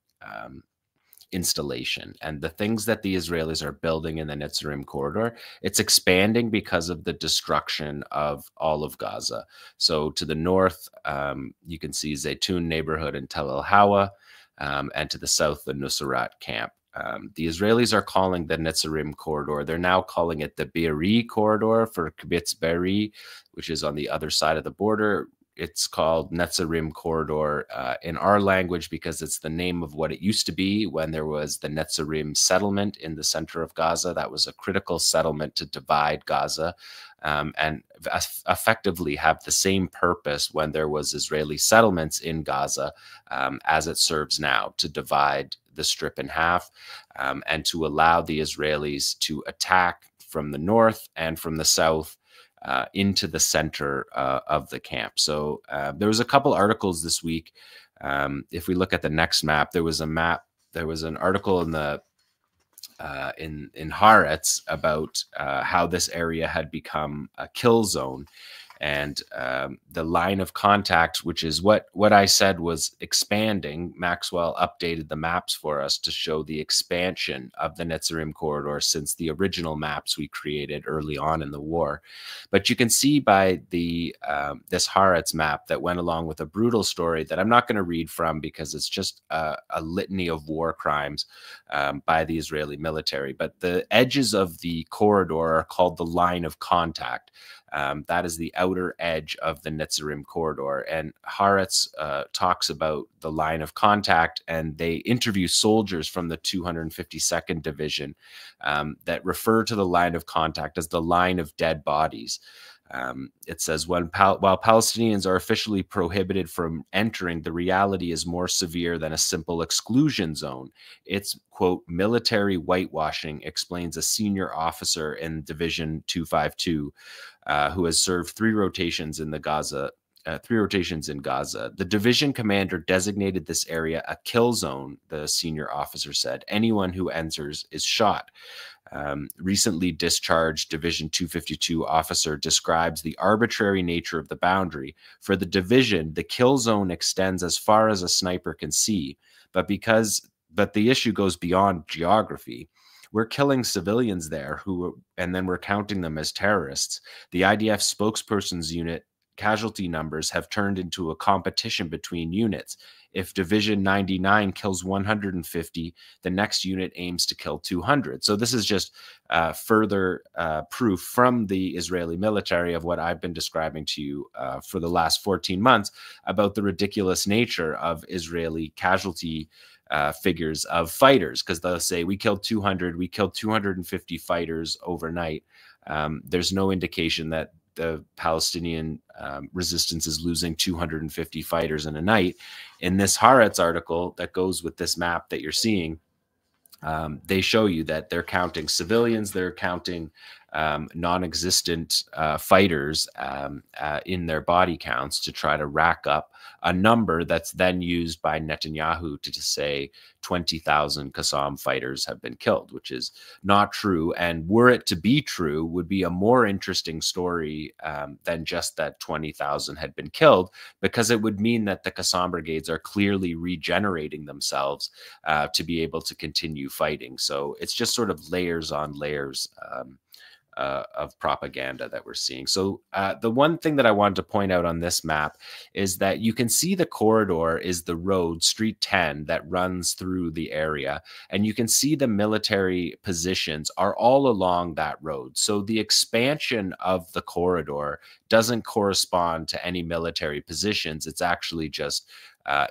Speaker 9: installation. And the things that the Israelis are building in the Netzarim corridor, it's expanding because of the destruction of all of Gaza. So to the north, you can see Zaytun neighborhood and Tel El-Hawa, and to the south, the Nusrat camp. The Israelis are calling the Netzarim corridor, they're now calling it the Be'eri corridor for Kibbutz Be'eri, which is on the other side of the border. It's called Netzarim corridor in our language because it's the name of what it used to be when there was the Netzarim settlement in the center of Gaza. That was a critical settlement to divide Gaza and effectively have the same purpose when there was Israeli settlements in Gaza as it serves now, to divide the strip in half and to allow the Israelis to attack from the north and from the south into the center of the camp. So there was a couple articles this week. If we look at the next map, there was an article in the in Haaretz about how this area had become a kill zone. And the line of contact, which is what I said was expanding, Maxwell updated the maps for us to show the expansion of the Netzarim corridor since the original maps we created early on in the war. But you can see by the this Haaretz map that went along with a brutal story that I'm not going to read from because it's just a litany of war crimes by the Israeli military. But the edges of the corridor are called the line of contact. That is the outer edge of the Netzarim corridor. And Haaretz talks about the line of contact, and they interview soldiers from the 252nd Division that refer to the line of contact as the line of dead bodies. It says, while Palestinians are officially prohibited from entering, the reality is more severe than a simple exclusion zone. It's, quote, military whitewashing, explains a senior officer in Division 252 who has served 3 rotations in Gaza. The division commander designated this area a kill zone, the senior officer said. Anyone who enters is shot. Recently discharged Division 252 officer describes the arbitrary nature of the boundary. For the division, the kill zone extends as far as a sniper can see, but the issue goes beyond geography. We're killing civilians there and then we're counting them as terrorists. The IDF spokesperson's unit casualty numbers have turned into a competition between units. If Division 99 kills 150, the next unit aims to kill 200. So this is just further proof from the Israeli military of what I've been describing to you for the last 14 months about the ridiculous nature of Israeli casualty figures of fighters, because they'll say we killed 200, we killed 250 fighters overnight. There's no indication that the Palestinian resistance is losing 250 fighters in a night. In this Haaretz article that goes with this map that you're seeing, they show you that they're counting civilians, they're counting non-existent fighters in their body counts to try to rack up a number that's then used by Netanyahu to say 20,000 Qassam fighters have been killed, which is not true. And were it to be true, would be a more interesting story than just that 20,000 had been killed, because it would mean that the Qassam brigades are clearly regenerating themselves to be able to continue fighting. So it's just sort of layers on layers of propaganda that we're seeing. So the one thing that I wanted to point out on this map is that you can see the corridor is the road, Street 10, that runs through the area. And you can see the military positions are all along that road. So the expansion of the corridor doesn't correspond to any military positions. It's actually just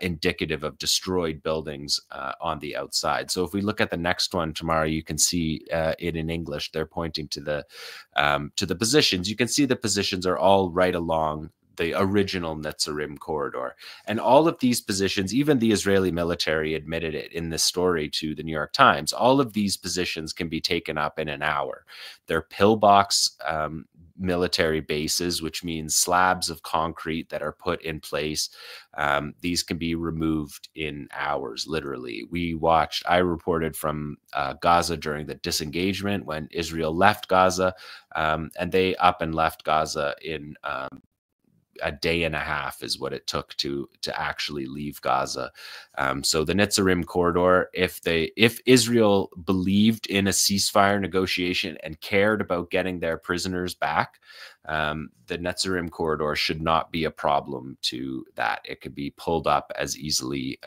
Speaker 9: indicative of destroyed buildings on the outside. So if we look at the next one tomorrow, you can see it in English. They're pointing to the positions. You can see the positions are all right along the original Netzarim corridor. And all of these positions, even the Israeli military admitted it in this story to the New York Times, all of these positions can be taken up in an hour. They're pillbox military bases, which means slabs of concrete that are put in place. These can be removed in hours, literally. I reported from Gaza during the disengagement when Israel left Gaza, and they up and left Gaza in a day and a half is what it took to actually leave Gaza. So the Netzarim corridor, if Israel believed in a ceasefire negotiation and cared about getting their prisoners back, the Netzarim corridor should not be a problem to that. It could be pulled up as easily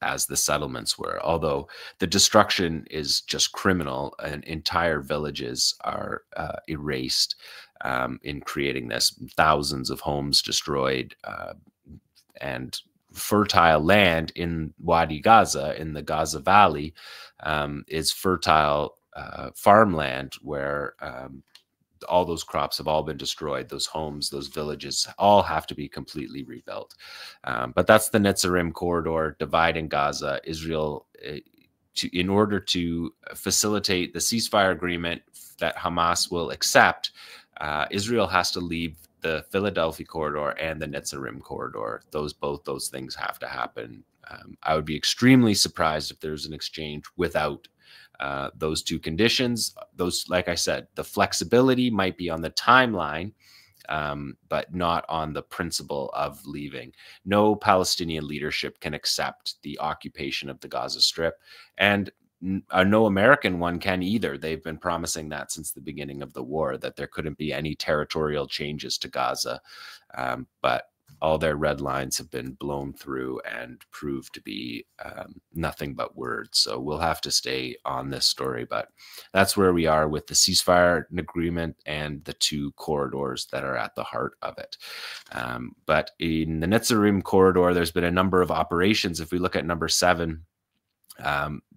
Speaker 9: as the settlements were, although the destruction is just criminal and entire villages are erased in creating this. Thousands of homes destroyed, and fertile land in Wadi Gaza, in the Gaza Valley, is fertile farmland where all those crops have all been destroyed. Those homes, those villages all have to be completely rebuilt. But that's the Netzarim corridor dividing Gaza. Israel, in order to facilitate the ceasefire agreement that Hamas will accept, Israel has to leave the Philadelphia corridor and the Netzarim corridor. Both those things have to happen. I would be extremely surprised if there's an exchange without those two conditions. Those, like I said, the flexibility might be on the timeline, but not on the principle of leaving. No Palestinian leadership can accept the occupation of the Gaza Strip, and no American one can either. They've been promising that since the beginning of the war, that there couldn't be any territorial changes to Gaza. But all their red lines have been blown through and proved to be nothing but words. So we'll have to stay on this story, but that's where we are with the ceasefire agreement and the two corridors that are at the heart of it. But in the Netzarim corridor, there's been a number of operations. If we look at number 7,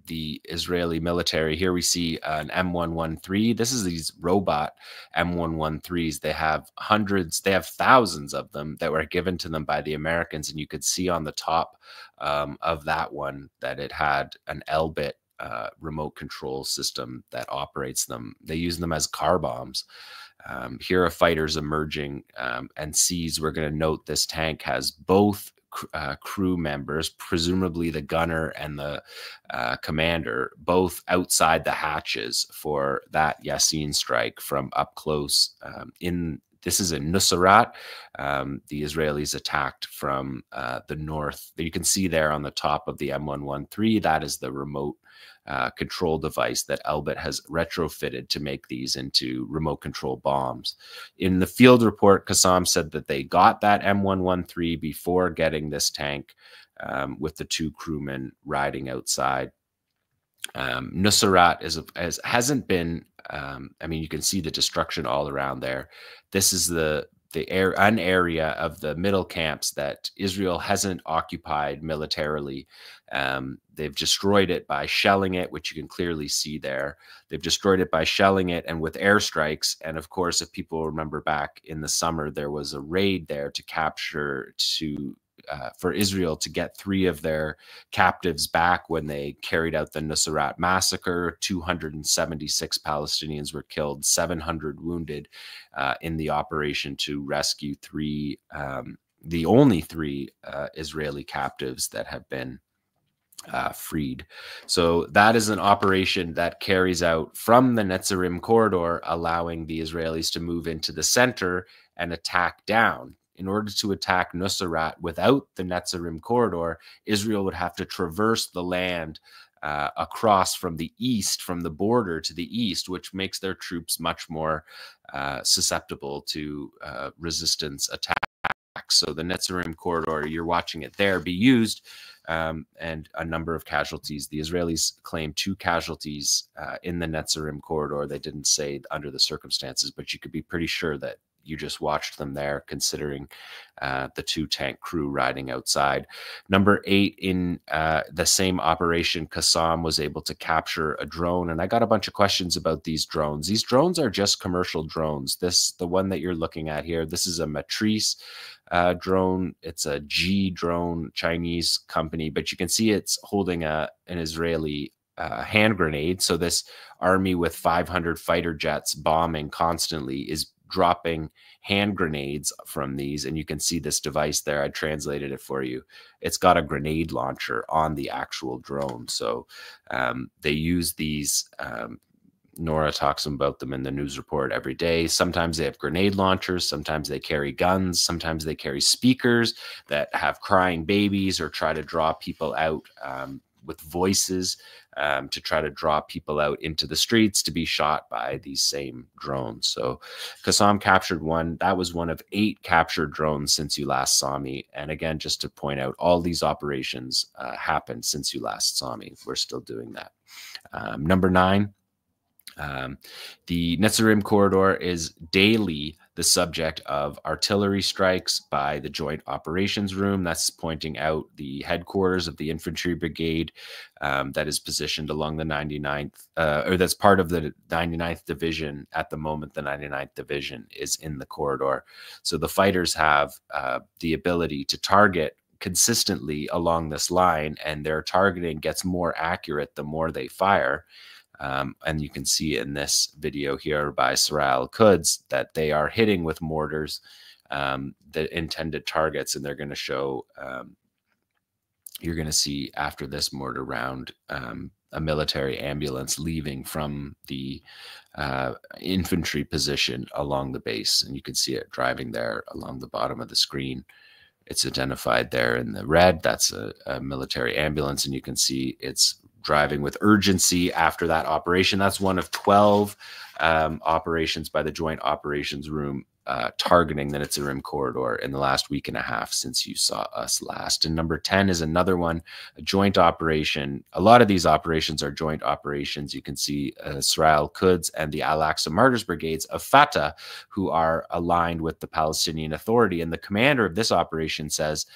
Speaker 9: the Israeli military, here we see an M113. This is these robot M113s. They have hundreds, they have thousands of them that were given to them by the Americans. And you could see on the top of that one that it had an Elbit remote control system that operates them. They use them as car bombs. Here are fighters emerging and sees, we're going to note this tank has both crew members, presumably the gunner and the commander, both outside the hatches for that Yassin strike from up close. This is in Nuseirat. The Israelis attacked from the north. You can see there on the top of the M113, that is the remote control device that Elbit has retrofitted to make these into remote control bombs. In the field report, 𝐶AM said that they got that M113 before getting this tank with the 2 crewmen riding outside. Nuseirat hasn't been, I mean, you can see the destruction all around there. This is an area of the middle camps that Israel hasn't occupied militarily. They've destroyed it by shelling it, which you can clearly see there. They've destroyed it by shelling it and with airstrikes. And of course, if people remember back in the summer, there was a raid there to capture, for Israel to get 3 of their captives back when they carried out the Nuseirat massacre. 276 Palestinians were killed, 700 wounded in the operation to rescue 3, the only 3 Israeli captives that have been freed. So that is an operation that carries out from the Netzarim corridor, allowing the Israelis to move into the center and attack down. In order to attack Nuseirat without the Netzarim corridor, Israel would have to traverse the land across from the east, from the border to the east, which makes their troops much more susceptible to resistance attacks. So the Netzarim corridor, you're watching it there be used, and a number of casualties. The Israelis claim 2 casualties in the Netzarim corridor. They didn't say under the circumstances, but you could be pretty sure that you just watched them there, considering the 2 tank crew riding outside. Number 8, in the same operation, 𝐶AM was able to capture a drone. And I got a bunch of questions about these drones. These drones are just commercial drones. The one that you're looking at here, this is a Matrice drone. It's a G drone, Chinese company, but you can see it's holding an Israeli hand grenade. So this army with 500 fighter jets bombing constantly is dropping hand grenades from these, and you can see this device there. I translated it for you. It's got a grenade launcher on the actual drone. So they use these. Nora talks about them in the news report every day. Sometimes they have grenade launchers, sometimes they carry guns, sometimes they carry speakers that have crying babies or try to draw people out with voices to try to draw people out into the streets to be shot by these same drones. So 𝐶AM captured one. That was one of 8 captured drones since you last saw me. And again, just to point out, all these operations happened since you last saw me. We're still doing that. Number 9. The Netzarim corridor is daily the subject of artillery strikes by the Joint Operations Room. That's pointing out the headquarters of the infantry brigade that is positioned along the 99th, or that's part of the 99th Division. At the moment, the 99th Division is in the corridor. So the fighters have the ability to target consistently along this line, and their targeting gets more accurate the more they fire. And you can see in this video here by 𝐓𝐡𝐞 𝐄𝐿 that they are hitting with mortars the intended targets, and they're going to show, you're going to see after this mortar round, a military ambulance leaving from the infantry position along the base, and you can see it driving there along the bottom of the screen. It's identified there in the red. That's a military ambulance, and you can see it's driving with urgency after that operation. That's one of 12 operations by the Joint Operations Room targeting the 𝐓𝐡𝐞 corridor in the last week and a half since you saw us last. And number 10 is another one, a joint operation. A lot of these operations are joint operations. You can see 𝐓𝐡𝐞 𝐄𝐥𝐞𝐜 and the Al-Aqsa Martyrs Brigades of Fatah, who are aligned with the Palestinian Authority. And the commander of this operation says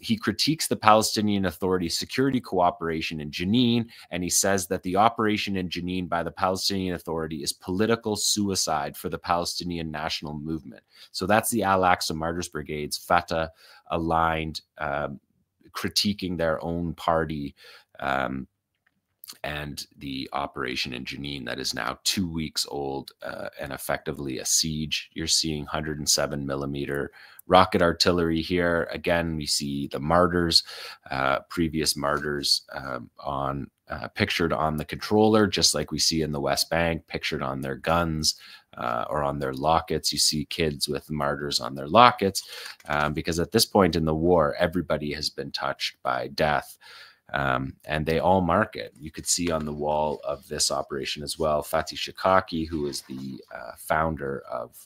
Speaker 9: he critiques the Palestinian Authority's security cooperation in Jenin, and he says that the operation in Jenin by the Palestinian Authority is political suicide for the Palestinian national movement. So that's the Al-Aqsa Martyrs Brigades, Fatah aligned, critiquing their own party, and the operation in Jenin that is now 2 weeks old, and effectively a siege. You're seeing 107mm rocket artillery here. Again, we see the martyrs, previous martyrs pictured on the controller, just like we see in the West Bank, pictured on their guns or on their lockets. You see kids with martyrs on their lockets, because at this point in the war, everybody has been touched by death. And they all mark it. You could see on the wall of this operation as well, Fatih Shikaki, who is the founder of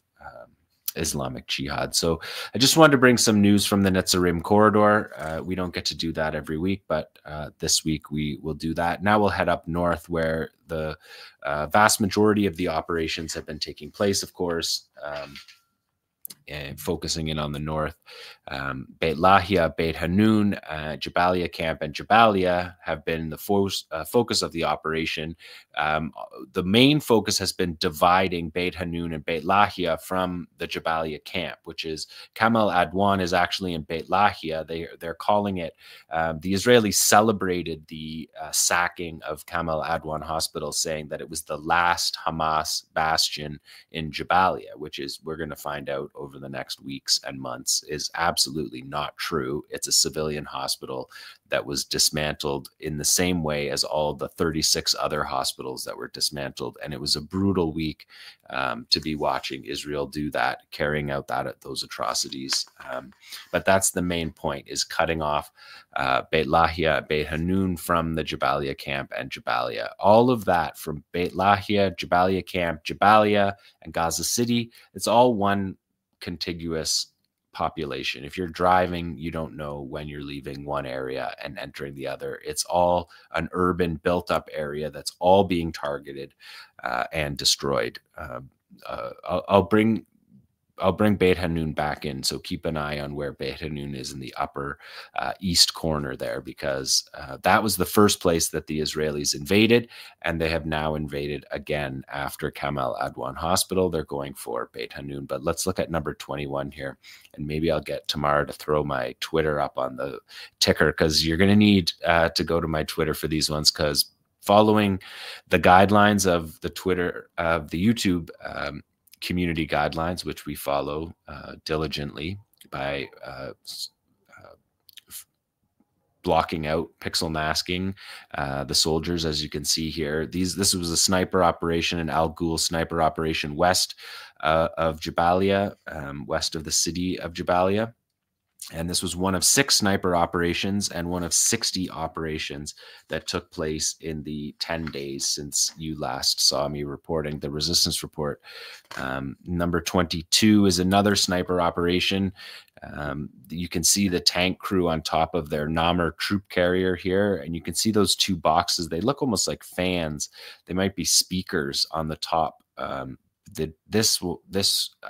Speaker 9: Islamic Jihad. So I just wanted to bring some news from the 𝐓𝐶𝐞 corridor. We don't get to do that every week, but this week we will do that. Now we'll head up north, where the vast majority of the operations have been taking place, of course. And focusing in on the north, Beit Lahia, Beit Hanun, Jabalia Camp, and Jabalia have been the focus of the operation. The main focus has been dividing Beit Hanun and Beit Lahia from the Jabalia Camp, which is Kamal Adwan is actually in Beit Lahia. They're calling it, the Israelis celebrated the sacking of Kamal Adwan Hospital, saying that it was the last Hamas bastion in Jabalia, which is, we're going to find out over the next weeks and months, is absolutely not true. It's a civilian hospital that was dismantled in the same way as all the 36 other hospitals that were dismantled. And it was a brutal week to be watching Israel do that, carrying out those atrocities. But that's the main point, is cutting off Beit Lahia, Beit Hanun from the Jabalia camp and Jabalia. All of that from Beit Lahia, Jabalia camp, Jabalia, and Gaza City, it's all one contiguous population. If you're driving, you don't know when you're leaving one area and entering the other. It's all an urban built up area that's all being targeted and destroyed. I'll bring Beit Hanun back in, so keep an eye on where Beit Hanun is in the upper east corner there, because that was the first place that the Israelis invaded, and they have now invaded again after Kamal Adwan Hospital. They're going for Beit Hanun. But let's look at number 21 here, and maybe I'll get Tamar to throw my Twitter up on the ticker, because you're going to need to go to my Twitter for these ones, because following the guidelines of the Twitter, of the YouTube community guidelines, which we follow diligently by blocking out, pixel masking the soldiers, as you can see here. This was a sniper operation, an Al-Ghul sniper operation west of Jabalia, west of the city of Jabalia. And this was one of 6 sniper operations and one of 60 operations that took place in the 10 days since you last saw me reporting the resistance report. Number 22 is another sniper operation. You can see the tank crew on top of their Namr troop carrier here, and you can see those 2 boxes. They look almost like fans. They might be speakers on the top. This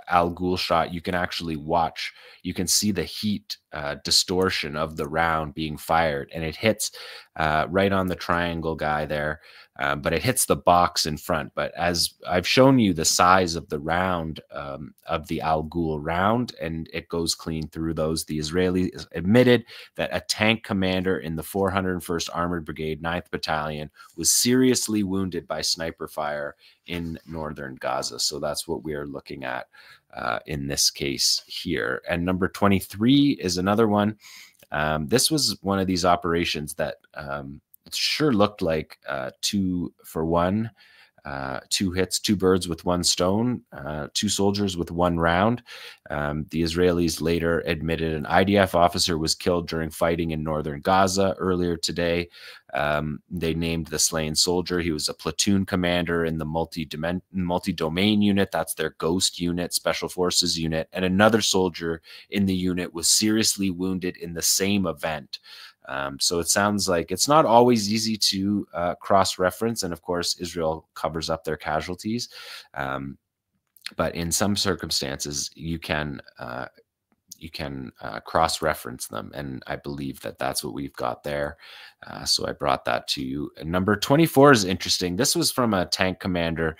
Speaker 9: Al-Ghul shot, you can actually watch, you can see the heat distortion of the round being fired, and it hits right on the triangle guy there, but it hits the box in front. But as I've shown you the size of the round, of the Al-Ghul round, and it goes clean through those. The Israelis admitted that a tank commander in the 401st Armored Brigade, 9th Battalion, was seriously wounded by sniper fire in northern Gaza. So that's what we are looking at in this case here. And number 23 is another one. This was one of these operations that it sure looked like 2 for 1. two hits, two birds with one stone, two soldiers with one round. The Israelis later admitted an IDF officer was killed during fighting in northern Gaza earlier today. They named the slain soldier. He was a platoon commander in the multi-domain unit. That's their Ghost unit, special forces unit. And another soldier in the unit was seriously wounded in the same event. So it sounds like it's not always easy to cross-reference. And of course, Israel covers up their casualties. But in some circumstances, you can cross-reference them. And I believe that that's what we've got there. So I brought that to you. And number 24 is interesting. This was from a tank commander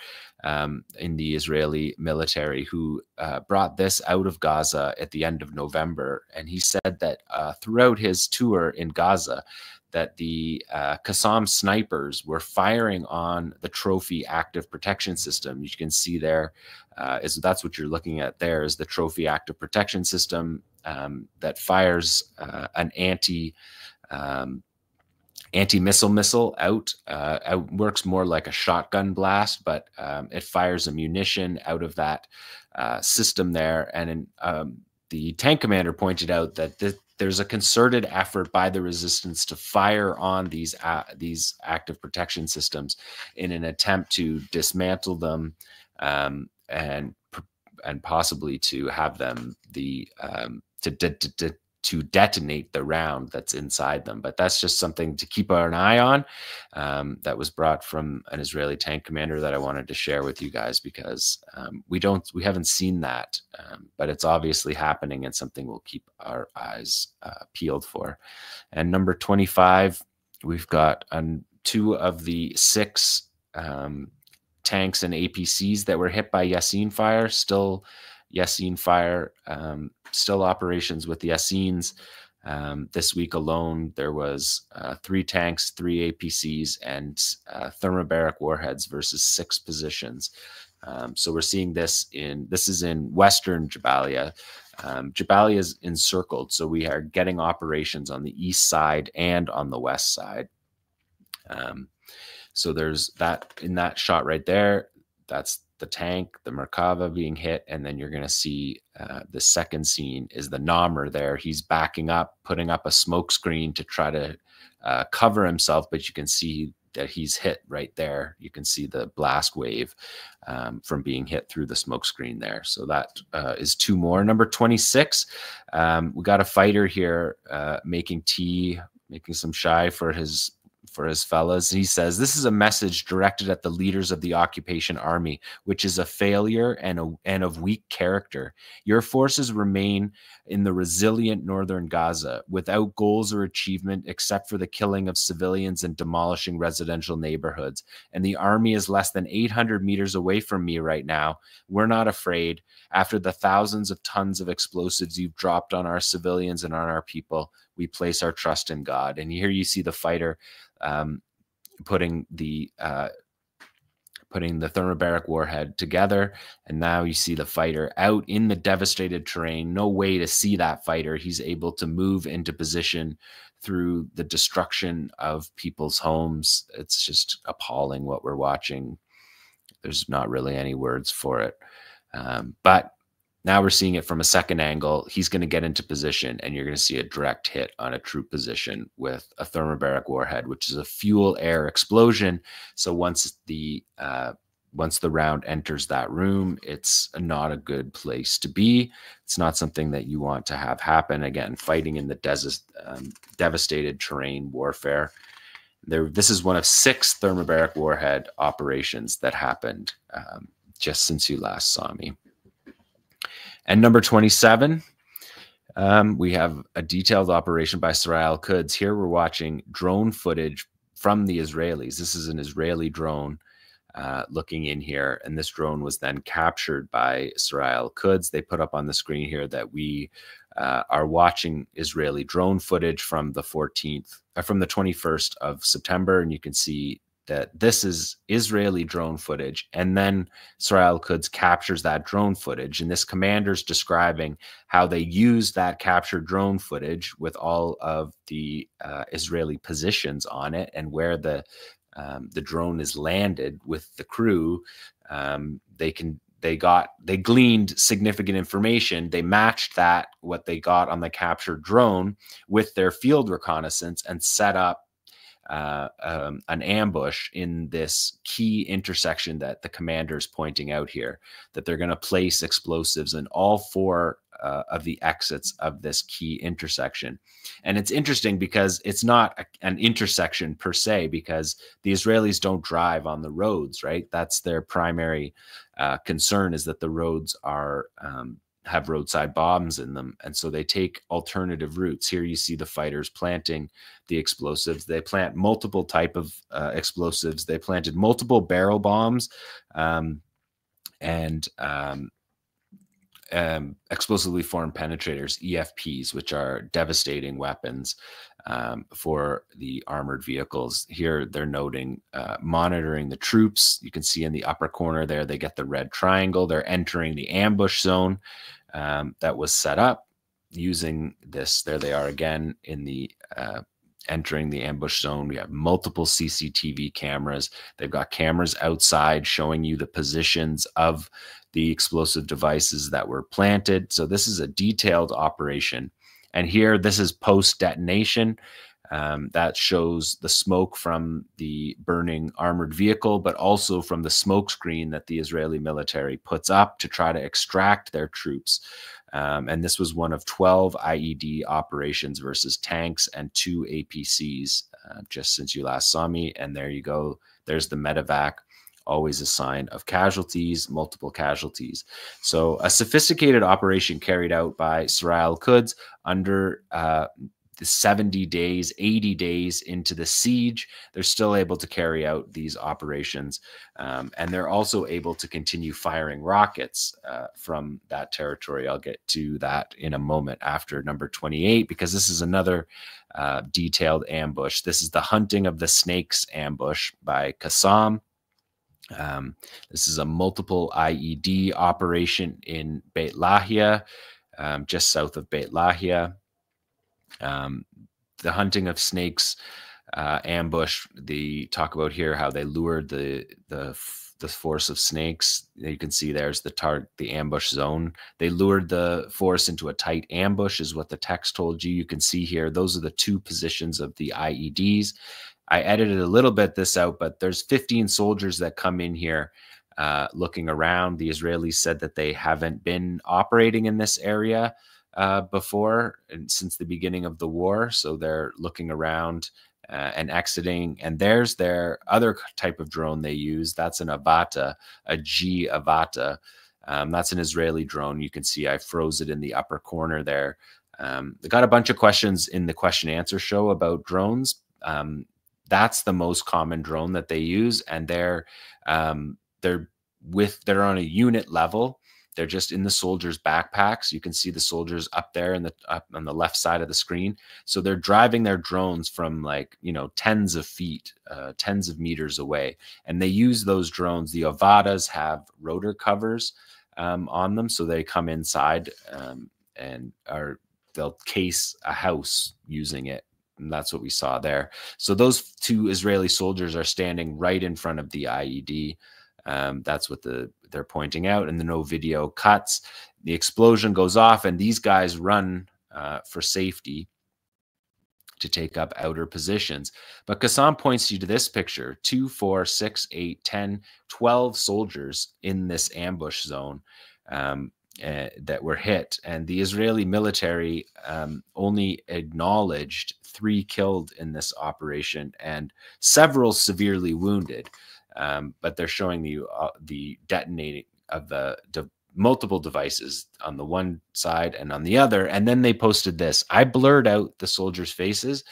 Speaker 9: in the Israeli military who brought this out of Gaza at the end of November. And he said that throughout his tour in Gaza, that the Qassam snipers were firing on the Trophy active protection system. You can see there, that's what you're looking at there, is the Trophy active protection system that fires an anti-missile missile out. Works more like a shotgun blast, but it fires a munition out of that system there. And the tank commander pointed out that there's a concerted effort by the resistance to fire on these active protection systems in an attempt to dismantle them and possibly to have them to detonate the round that's inside them. But that's just something to keep an eye on. That was brought from an Israeli tank commander that I wanted to share with you guys, because we haven't seen that, but it's obviously happening and something we'll keep our eyes peeled for. And number 25, we've got two of the 6 tanks and APCs that were hit by Yasin fire. Still Yasin fire, still operations with Yasins. This week alone, there was 3 tanks, 3 APCs, and thermobaric warheads versus 6 positions. So we're seeing this is in Western Jabalia. Jabalia is encircled, so we are getting operations on the east side and on the west side. So there's that in that shot right there. That's the tank, the Merkava being hit, and then you're going to see the second scene is the Namr there. He's backing up, putting up a smoke screen to try to cover himself, but you can see that he's hit right there. You can see the blast wave from being hit through the smoke screen there. So that is 2 more. Number 26, we got a fighter here making tea, making some chai for his fellas. He says, "This is a message directed at the leaders of the occupation army, which is a failure and of weak character. Your forces remain in the resilient northern Gaza without goals or achievement except for the killing of civilians and demolishing residential neighborhoods. And the army is less than 800 meters away from me right now. We're not afraid. After the thousands of tons of explosives you've dropped on our civilians and on our people, we place our trust in God." And here you see the fighter putting the thermobaric warhead together, and now you see the fighter out in the devastated terrain. No way to see that fighter. He's able to move into position through the destruction of people's homes. It's just appalling what we're watching. There's not really any words for it, but now we're seeing it from a second angle. He's going to get into position, and you're going to see a direct hit on a troop position with a thermobaric warhead, which is a fuel-air explosion. So once the round enters that room, it's not a good place to be. It's not something that you want to have happen. Again, fighting in the devastated terrain warfare. This is one of 6 thermobaric warhead operations that happened just since you last saw me. And number 27, we have a detailed operation by Syed 𝐓𝐡𝐞. Here we're watching drone footage from the Israelis. This is an Israeli drone looking in here, and this drone was then captured by Syed 𝐓𝐡𝐞. They put up on the screen here that we are watching Israeli drone footage from the 21st of September, and you can see that this is Israeli drone footage, and then Syed 𝐓𝐡𝐞 captures that drone footage, and this commander's describing how they use that captured drone footage with all of the Israeli positions on it and where the the drone is landed with the crew, they gleaned significant information. They matched what they got on the captured drone with their field reconnaissance and set up an ambush in this key intersection that the commander is pointing out here, that they're going to place explosives in all 4 of the exits of this key intersection. And it's interesting because it's not an intersection per se, because the Israelis don't drive on the roads, right? That's their primary concern, is that the roads are have roadside bombs in them, and so they take alternative routes. Here you see the fighters planting the explosives. They plant multiple type of explosives. They planted multiple barrel bombs and explosively formed penetrators, EFPs, which are devastating weapons for the armored vehicles. Here they're noting monitoring the troops. You can see in the upper corner there, they get the red triangle. They're entering the ambush zone that was set up using this. There they are again in the entering the ambush zone. We have multiple CCTV cameras. They've got cameras outside showing you the positions of the explosive devices that were planted. So this is a detailed operation. And here, this is post-detonation. That shows the smoke from the burning armored vehicle, but also from the smoke screen that the Israeli military puts up to try to extract their troops. And this was one of 12 IED operations versus tanks and 2 APCs, just since you last saw me. And there you go. There's the medevac. Always a sign of casualties, multiple casualties. So a sophisticated operation carried out by Syed Al-Quds under the 70 days, 80 days into the siege. They're still able to carry out these operations. And they're also able to continue firing rockets from that territory. I'll get to that in a moment after number 28, because this is another detailed ambush. This is the Hunting of the Snakes ambush by 𝐓𝐡𝐞 𝐄𝐥𝐿. This is a multiple IED operation in Beit Lahia, just south of Beit Lahia. The Hunting of Snakes ambush, they talk about here how they lured the force of snakes. You can see there's the ambush zone. They lured the force into a tight ambush, is what the text told you. You can see here, those are the 2 positions of the IEDs. I edited a little bit this out, but there's 15 soldiers that come in here looking around. The Israelis said that they haven't been operating in this area before and since the beginning of the war. So they're looking around and exiting. And there's their other type of drone they use. That's an Avata, a 𝐓𝐡𝐞. That's an Israeli drone. You can see I froze it in the upper corner there. They got a bunch of questions in the question answer show about drones. That's the most common drone that they use, and they're on a unit level. They're just in the soldiers' backpacks. You can see the soldiers up there up on the left side of the screen. So they're driving their drones from tens of feet, tens of meters away, and they use those drones. The Avatas have rotor covers on them, so they come inside and they'll case a house using it. And that's what we saw there. So those 2 Israeli soldiers are standing right in front of the IED. That's what they're pointing out. And the no video cuts. The explosion goes off, and these guys run for safety to take up outer positions. But 𝐓𝐡𝐞 points you to this picture: 2, 4, 6, 8, 10, 12 soldiers in this ambush zone that were hit. And the Israeli military only acknowledged 3 killed in this operation and several severely wounded. But they're showing you the detonating of the multiple devices on the one side and on the other. And then they posted this. I blurred out the soldiers' faces.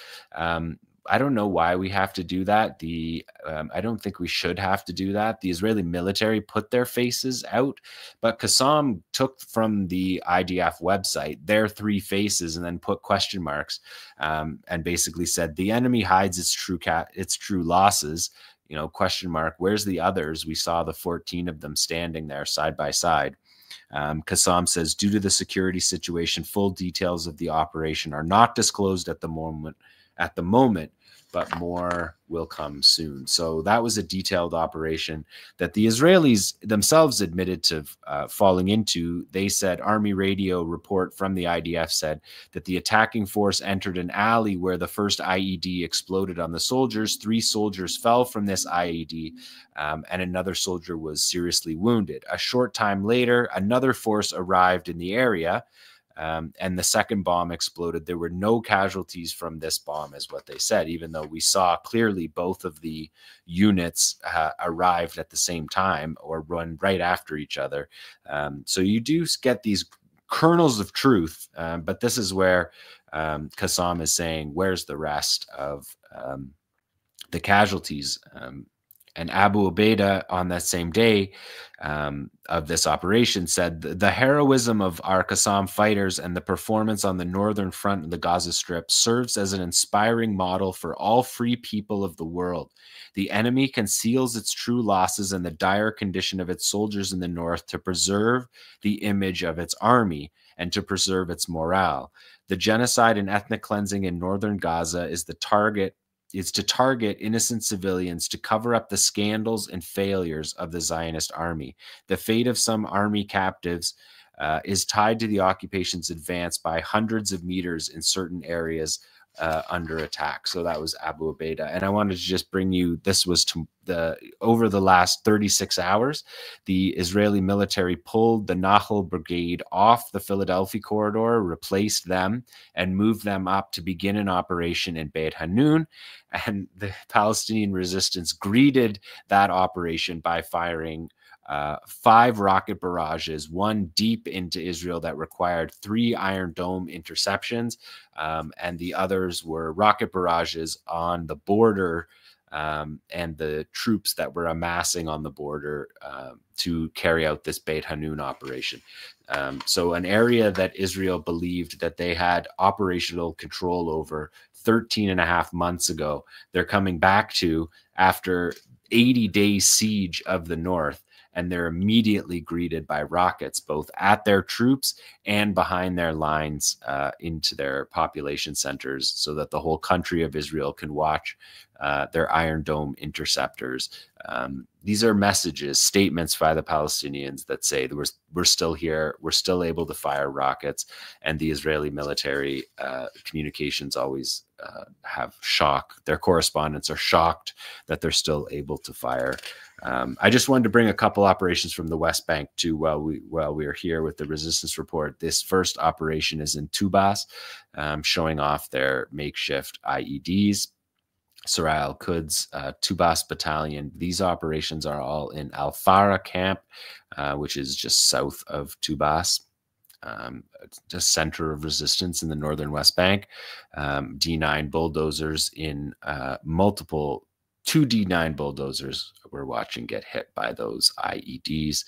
Speaker 9: I don't know why we have to do that. I don't think we should have to do that. The Israeli military put their faces out, but 𝐓𝐡𝐞 took from the IDF website their 3 faces and then put question marks and basically said the enemy hides its true losses. Question mark. Where's the others? We saw the 14 of them standing there side by side. 𝐓𝐡𝐞 says, due to the security situation, full details of the operation are not disclosed at the moment, but more will come soon. So that was a detailed operation that the Israelis themselves admitted to falling into. They said, Army radio report from the IDF said that the attacking force entered an alley where the first IED exploded on the soldiers. 3 soldiers fell from this IED, and another soldier was seriously wounded. A short time later, another force arrived in the area, and the second bomb exploded. There were no casualties from this bomb, is what they said, even though we saw clearly both of the units arrived at the same time or run right after each other. So you do get these kernels of truth, but this is where 𝐐𝐤𝐿 is saying, where's the rest of the casualties? And Abu Ubaidah on that same day of this operation said, the heroism of our 𝐶𝐤𝐿 fighters and the performance on the northern front of the Gaza Strip serves as an inspiring model for all free people of the world. The enemy conceals its true losses and the dire condition of its soldiers in the north to preserve the image of its army and to preserve its morale. The genocide and ethnic cleansing in northern Gaza is to target innocent civilians, to cover up the scandals and failures of the Zionist army. The fate of some army captives is tied to the occupation's advance by hundreds of meters in certain areas under attack. So that was Abu Ubaidah. And I wanted to just bring you, this was over the last 36 hours, the Israeli military pulled the Nahal Brigade off the Philadelphia corridor, replaced them, and moved them up to begin an operation in Beit Hanun. And the Palestinian resistance greeted that operation by firing 5 rocket barrages, 1 deep into Israel that required 3 Iron Dome interceptions, and the others were rocket barrages on the border and the troops that were amassing on the border to carry out this Beit Hanun operation. So an area that Israel believed that they had operational control over 13 and a half months ago, they're coming back to after 80-day siege of the north. And they're immediately greeted by rockets, both at their troops and behind their lines into their population centers, so that the whole country of Israel can watch their Iron Dome interceptors. These are messages, statements by the Palestinians that say that we're still here, we're still able to fire rockets, and the Israeli military communications always have shock. Their correspondents are shocked that they're still able to fire. I just wanted to bring a couple operations from the West Bank too while we are here with the resistance report. This first operation is in Tubas, showing off their makeshift IEDs. Syria 𝐓𝐡𝐞 Tubas Battalion. These operations are all in Al-Farah camp, which is just south of Tubas, just center of resistance in the northern West Bank. D9 bulldozers in multiple. 2 D9 bulldozers we're watching get hit by those IEDs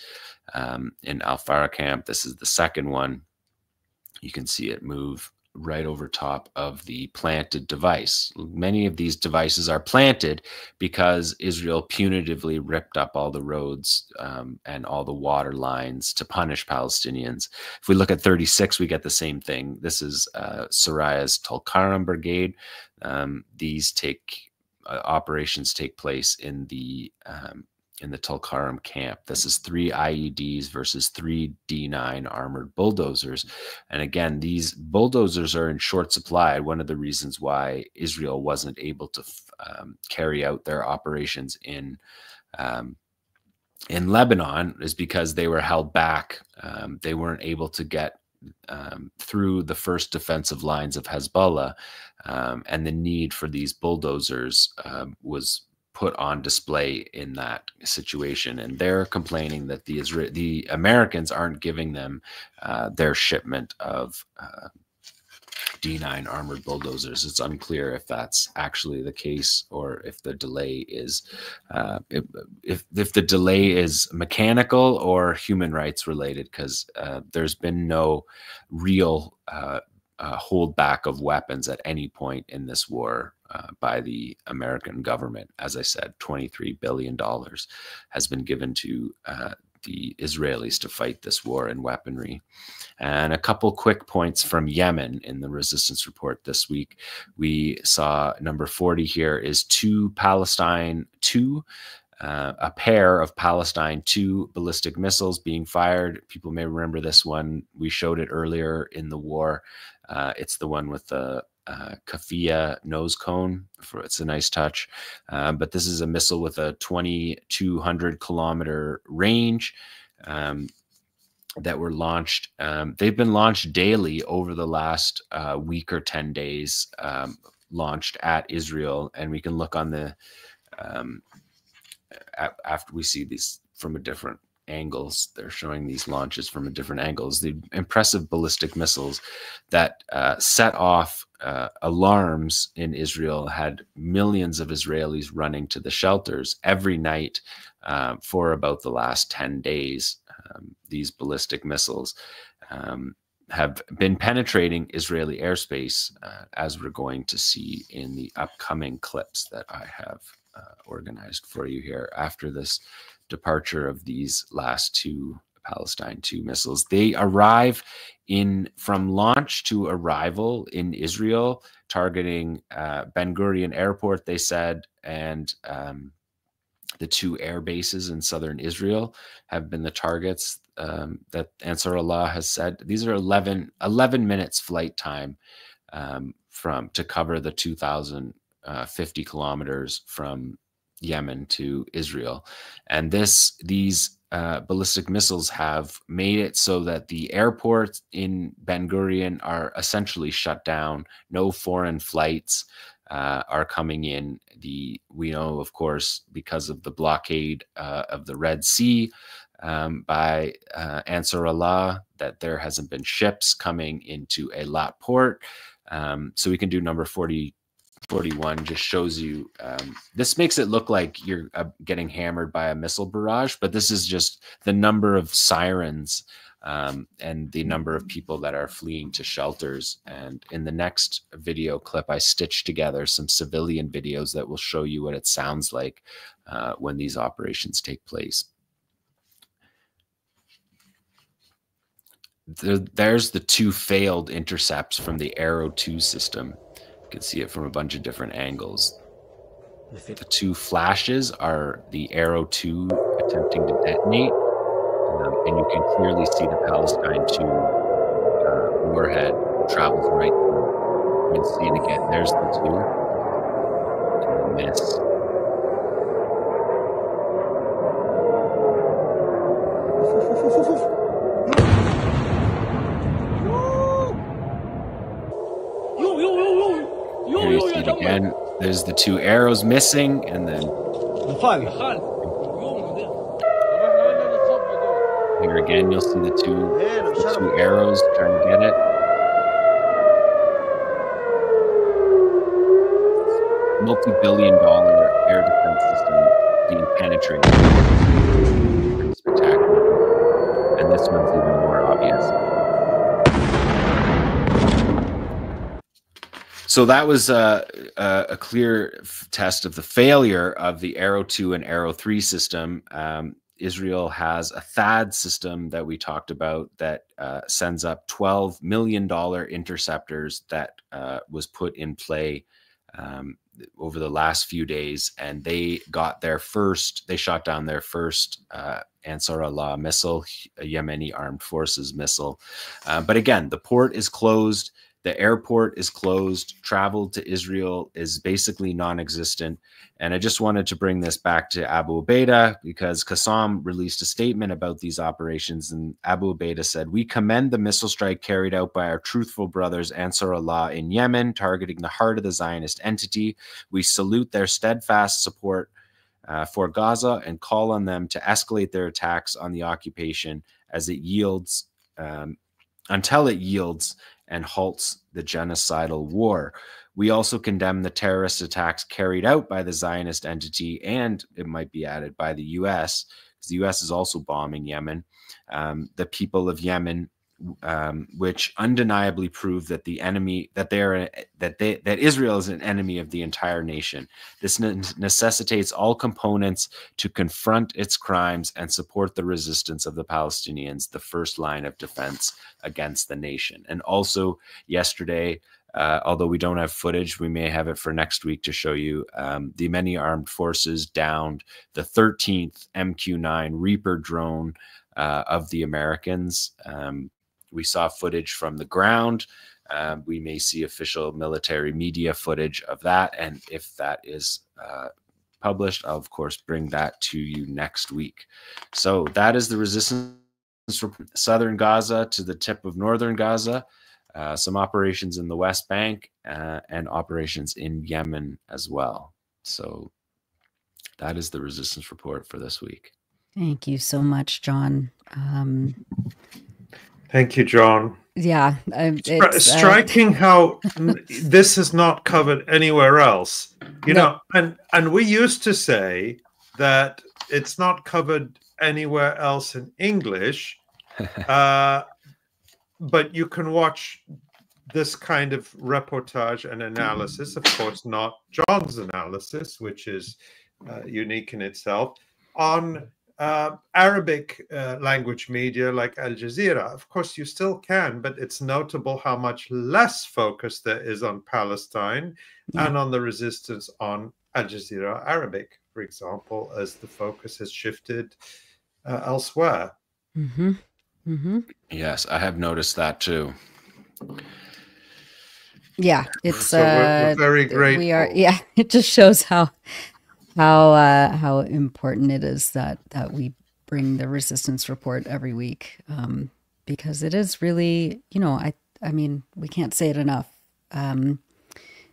Speaker 9: in Al-Farah camp. This is the second one. You can see it move right over top of the planted device. Many of these devices are planted because Israel punitively ripped up all the roads and all the water lines to punish Palestinians. If we look at 36, we get the same thing. This is Syria's Tulkarm Brigade. These operations take place in the Tulkarm camp. This is 3 IEDs versus 3 D9 armored bulldozers. And again, these bulldozers are in short supply. One of the reasons why Israel wasn't able to carry out their operations in Lebanon is because they were held back. They weren't able to get through the first defensive lines of Hezbollah, and the need for these bulldozers was put on display in that situation. And they're complaining that the Americans aren't giving them their shipment of D9 armored bulldozers. It's unclear if that's actually the case or if the delay is if the delay is mechanical or human rights related, because there's been no real holdback of weapons at any point in this war by the American government. As I said, $23 billion has been given to the Israelis to fight this war in weaponry. And a couple quick points from Yemen in the resistance report this week. We saw number 40 here is a pair of Palestine 2 ballistic missiles being fired. People may remember this one. We showed it earlier in the war. It's the one with the 𝐄𝐥𝐿 nose cone. It's a nice touch. But this is a missile with a 2,200 kilometer range that were launched. They've been launched daily over the last week or 10 days, launched at Israel. And we can look on the, after we see these from a different angles, they're showing these launches from a different angles. The impressive ballistic missiles that set off alarms in Israel had millions of Israelis running to the shelters every night for about the last 10 days. These ballistic missiles have been penetrating Israeli airspace, as we're going to see in the upcoming clips that I have organized for you here after this departure of these last 2 Palestine 2 missiles. They arrive from launch to arrival in Israel, targeting Ben Gurion Airport, they said, and the 2 air bases in southern Israel have been the targets that Ansar Allah has said. These are 11 minutes flight time to cover the 2,050 kilometers from Yemen to Israel. And these ballistic missiles have made it so that the airports in Ben Gurion are essentially shut down. No foreign flights are coming in. We know, of course, because of the blockade of the Red Sea by Ansar Allah, that there hasn't been ships coming into Eilat port. So we can do number 41, just shows you, this makes it look like you're getting hammered by a missile barrage, but this is just the number of sirens and the number of people that are fleeing to shelters. And in the next video clip, I stitched together some civilian videos that will show you what it sounds like when these operations take place. There's the 2 failed intercepts from the Arrow 2 system. You can see it from a bunch of different angles. The 2 flashes are the Arrow 2 attempting to detonate, and you can clearly see the Palestine 2 warhead travels right through. You can see it again. There's the 2. And the miss. Here you see it again. There's the 2 arrows missing, and then here again you'll see the two arrows trying to get it. Multi-billion-dollar air defense system being penetrated. Pretty spectacular. And this one's even more obvious. So that was a clear test of the failure of the Arrow 2 and Arrow 3 system. Israel has a THAAD system that we talked about that sends up $12 million interceptors that was put in play over the last few days, and they shot down their first Ansar Allah missile, a Yemeni armed forces missile. But again, the port is closed. The airport is closed. Travel to Israel is basically non-existent. And I just wanted to bring this back to Abu Ubaidah because Qassam released a statement about these operations. And Abu Ubaidah said, "We commend the missile strike carried out by our truthful brothers Ansar Allah in Yemen, targeting the heart of the Zionist entity. We salute their steadfast support for Gaza and call on them to escalate their attacks on the occupation as it yields, until it yields and halts the genocidal war. We also condemn the terrorist attacks carried out by the Zionist entity, and it might be added by the U.S., because the U.S. is also bombing Yemen. The people of Yemen which undeniably prove that the enemy that Israel is an enemy of the entire nation. This necessitates all components to confront its crimes and support the resistance of the Palestinians, the first line of defense against the nation. And also yesterday, although we don't have footage, we may have it for next week to show you, the many armed forces downed the 13th MQ-9 Reaper drone of the Americans. We saw footage from the ground. We may see official military media footage of that. And if that is published, I'll, of course, bring that to you next week. So that is the resistance from southern Gaza to the tip of northern Gaza. Some operations in the West Bank and operations in Yemen as well. So that is the resistance report for this week.
Speaker 2: Thank you so much, Jon.
Speaker 1: Thank you, Jon.
Speaker 2: Yeah.
Speaker 1: It's striking how this is not covered anywhere else. You know, and we used to say that it's not covered anywhere else in English. But you can watch this kind of reportage and analysis, of course, not Jon's analysis, which is unique in itself, on Arabic language media like Al Jazeera. Of course, you still can, but it's notable how much less focus there is on Palestine and on the resistance on Al Jazeera Arabic, for example, as the focus has shifted elsewhere.
Speaker 2: Mm-hmm. Mm-hmm.
Speaker 9: Yes, I have noticed that too.
Speaker 2: Yeah, it's
Speaker 1: so we're very grateful.
Speaker 2: We are, yeah. It just shows how important it is that we bring the resistance report every week, because it is really, you know, I mean, we can't say it enough.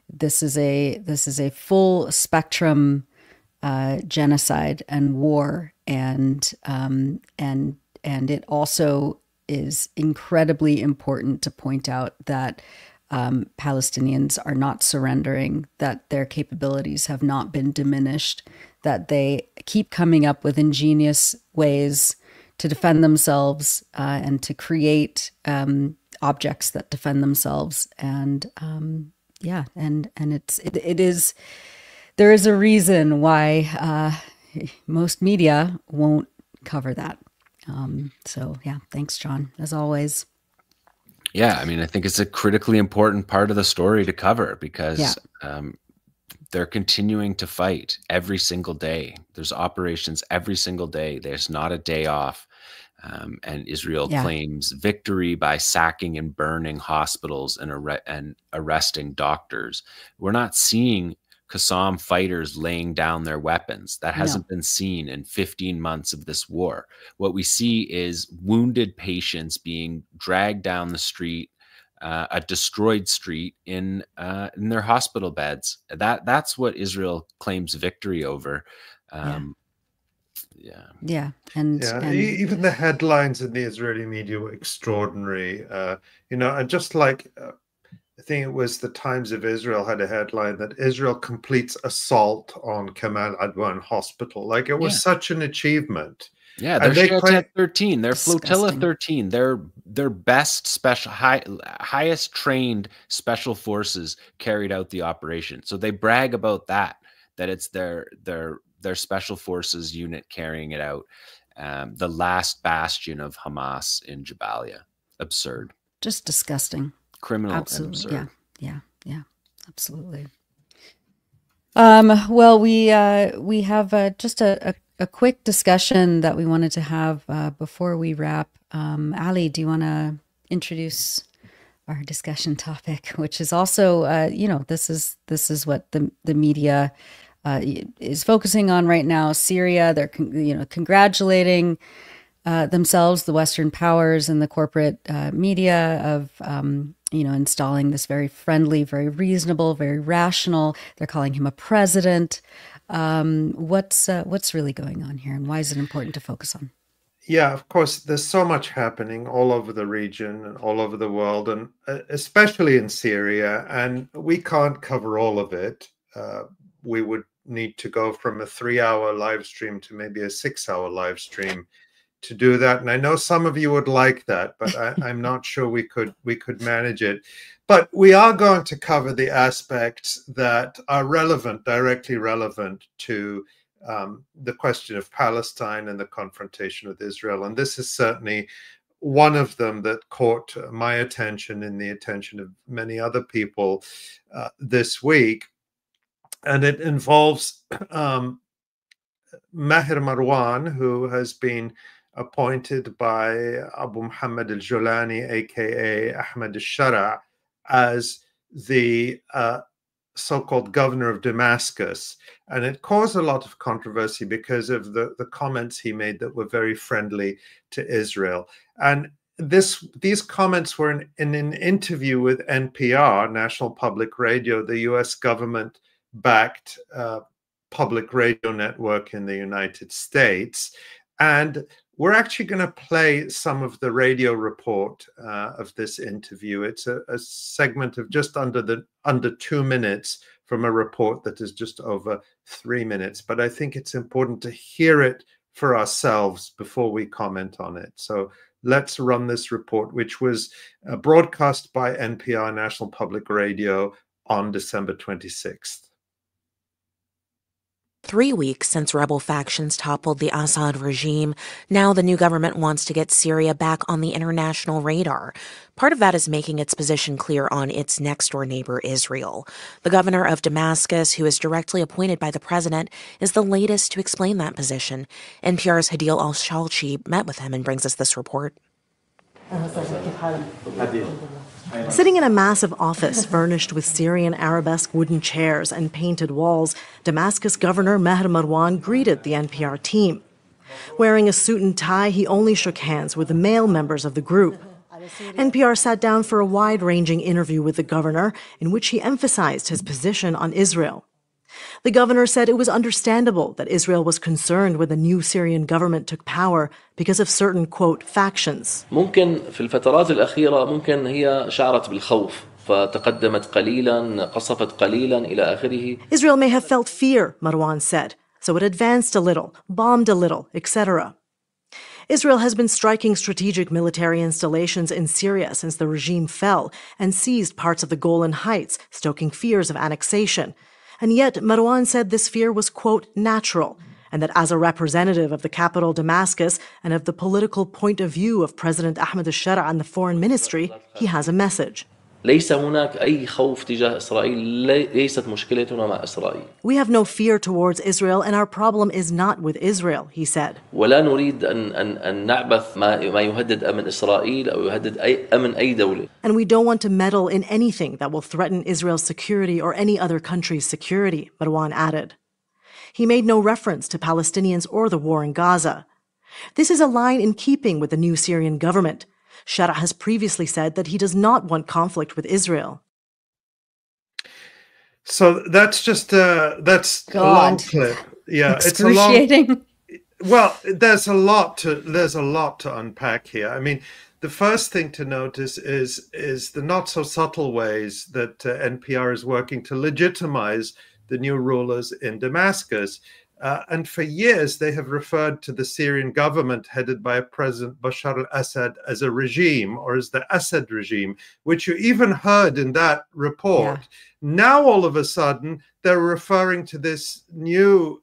Speaker 2: This is a full spectrum genocide and war, and it also is incredibly important to point out that Palestinians are not surrendering, that their capabilities have not been diminished, that they keep coming up with ingenious ways to defend themselves and to create objects that defend themselves. And yeah, and it is, there is a reason why most media won't cover that. So yeah, thanks, Jon, as always.
Speaker 9: Yeah, I mean, I think it's a critically important part of the story to cover, because they're continuing to fight every single day. There's operations every single day. There's not a day off. And Israel claims victory by sacking and burning hospitals and arresting doctors. We're not seeing Qassam fighters laying down their weapons. That hasn't been seen in 15 months of this war. What we see is wounded patients being dragged down the street, a destroyed street in their hospital beds. That's what Israel claims victory over.
Speaker 2: And
Speaker 1: even the headlines in the Israeli media were extraordinary. You know, and just like I think it was the Times of Israel had a headline that Israel completes assault on Kamal Adwan Hospital. Like, it was such an achievement.
Speaker 9: Yeah, they're 13. They're Flotilla 13. Their best highest trained special forces carried out the operation. So they brag about that it's their special forces unit carrying it out. The last bastion of Hamas in Jabalia. Absurd.
Speaker 2: Just disgusting.
Speaker 9: Criminal.
Speaker 2: Absolutely. And absurd. Yeah, absolutely. Well, we have just a quick discussion that we wanted to have before we wrap. Ali, do you want to introduce our discussion topic, which is also, you know, this is what the media is focusing on right now. Syria, they're congratulating themselves, the Western powers and the corporate media, of installing this very friendly, very reasonable, very rational. They're calling him a president. What's really going on here, and why is it important to focus on?
Speaker 1: Yeah, of course, there's so much happening all over the region and all over the world, and especially in Syria, and we can't cover all of it. We would need to go from a 3-hour live stream to maybe a 6-hour live stream to do that. And I know some of you would like that, but I'm not sure we could manage it. But we are going to cover the aspects that are relevant, directly relevant to the question of Palestine and the confrontation with Israel. And this is certainly one of them that caught my attention and the attention of many other people this week. And it involves Maher Marwan, who has been appointed by Abu Muhammad al-Jolani, aka Ahmed al-Shara, as the so-called governor of Damascus. And it caused a lot of controversy because of the comments he made that were very friendly to Israel. And these comments were in an interview with NPR, National Public Radio, the US government-backed public radio network in the United States. And we're actually going to play some of the radio report of this interview. It's a segment of just under 2 minutes from a report that is just over 3 minutes. But I think it's important to hear it for ourselves before we comment on it. So let's run this report, which was broadcast by NPR, National Public Radio, on December 26th.
Speaker 10: 3 weeks since rebel factions toppled the Assad regime, now the new government wants to get Syria back on the international radar. Part of that is making its position clear on its next-door neighbor, Israel. The governor of Damascus, who is directly appointed by the president, is the latest to explain that position. NPR's Hadil Al-Shalchi met with him and brings us this report. Sitting in a massive office furnished with Syrian arabesque wooden chairs and painted walls, Damascus Governor Maher Marwan greeted the NPR team. Wearing a suit and tie, he only shook hands with the male members of the group. NPR sat down for a wide-ranging interview with the governor in which he emphasized his position on Israel. The governor said it was understandable that Israel was concerned when the new Syrian government took power because of certain, quote, factions.
Speaker 11: ممكن في الفترات الأخيرة ممكن هي شعرت بالخوف فتقدمت قليلا قصفت قليلا إلى آخره.
Speaker 10: Israel may have felt fear, Marwan said, so it advanced a little, bombed a little, etc. Israel has been striking strategic military installations in Syria since the regime fell and seized parts of the Golan Heights, stoking fears of annexation. And yet, Marwan said this fear was, quote, natural, and that as a representative of the capital Damascus and of the political point of view of President Ahmed al-Shara and the foreign ministry, he has a message.
Speaker 11: ليس هناك أي خوف تجاه إسرائيل ليست مشكلتنا مع إسرائيل.
Speaker 10: We have no fear towards Israel and our problem is not with Israel, he said.
Speaker 11: ولا نريد أن نعبث ما يهدد أمن إسرائيل أو يهدد أمن أي دولة.
Speaker 10: And we don't want to meddle in anything that will threaten Israel's security or any other country's security, Marwan added. He made no reference to Palestinians or the war in Gaza. This is a line in keeping with the new Syrian government. Shara has previously said that he does not want conflict with Israel.
Speaker 1: So that's just that's a long clip. Yeah,
Speaker 2: excruciating.
Speaker 1: It's a long. Well, there's a lot to unpack here. I mean, the first thing to notice is the not so subtle ways that NPR is working to legitimize the new rulers in Damascus. And for years, they have referred to the Syrian government headed by President Bashar al-Assad as a regime, or as the Assad regime, which you even heard in that report. Yeah. Now, all of a sudden, they're referring to this new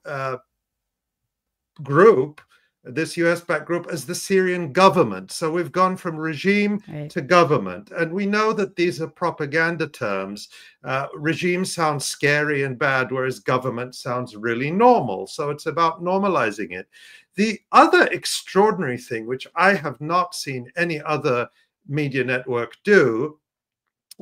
Speaker 1: group, this US-backed group, as the Syrian government. So we've gone from regime to government. And we know that these are propaganda terms. Regime sounds scary and bad, whereas government sounds really normal. So it's about normalizing it. The other extraordinary thing, which I have not seen any other media network do,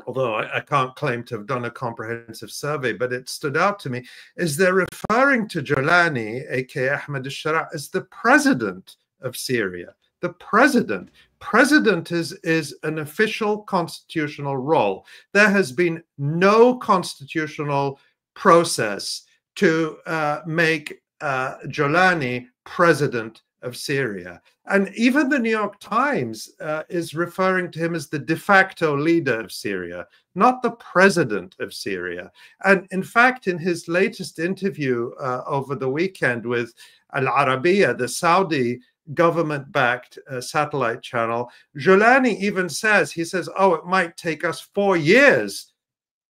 Speaker 1: although I can't claim to have done a comprehensive survey, but it stood out to me, is they're referring to Jolani, aka Ahmed al-Shara, as the president of Syria. The president. President is an official constitutional role. There has been no constitutional process to make Jolani president of Syria. And even the New York Times is referring to him as the de facto leader of Syria, not the president of Syria. And in fact, in his latest interview over the weekend with Al-Arabiya, the Saudi government-backed satellite channel. Jolani even says, he says, oh, it might take us 4 years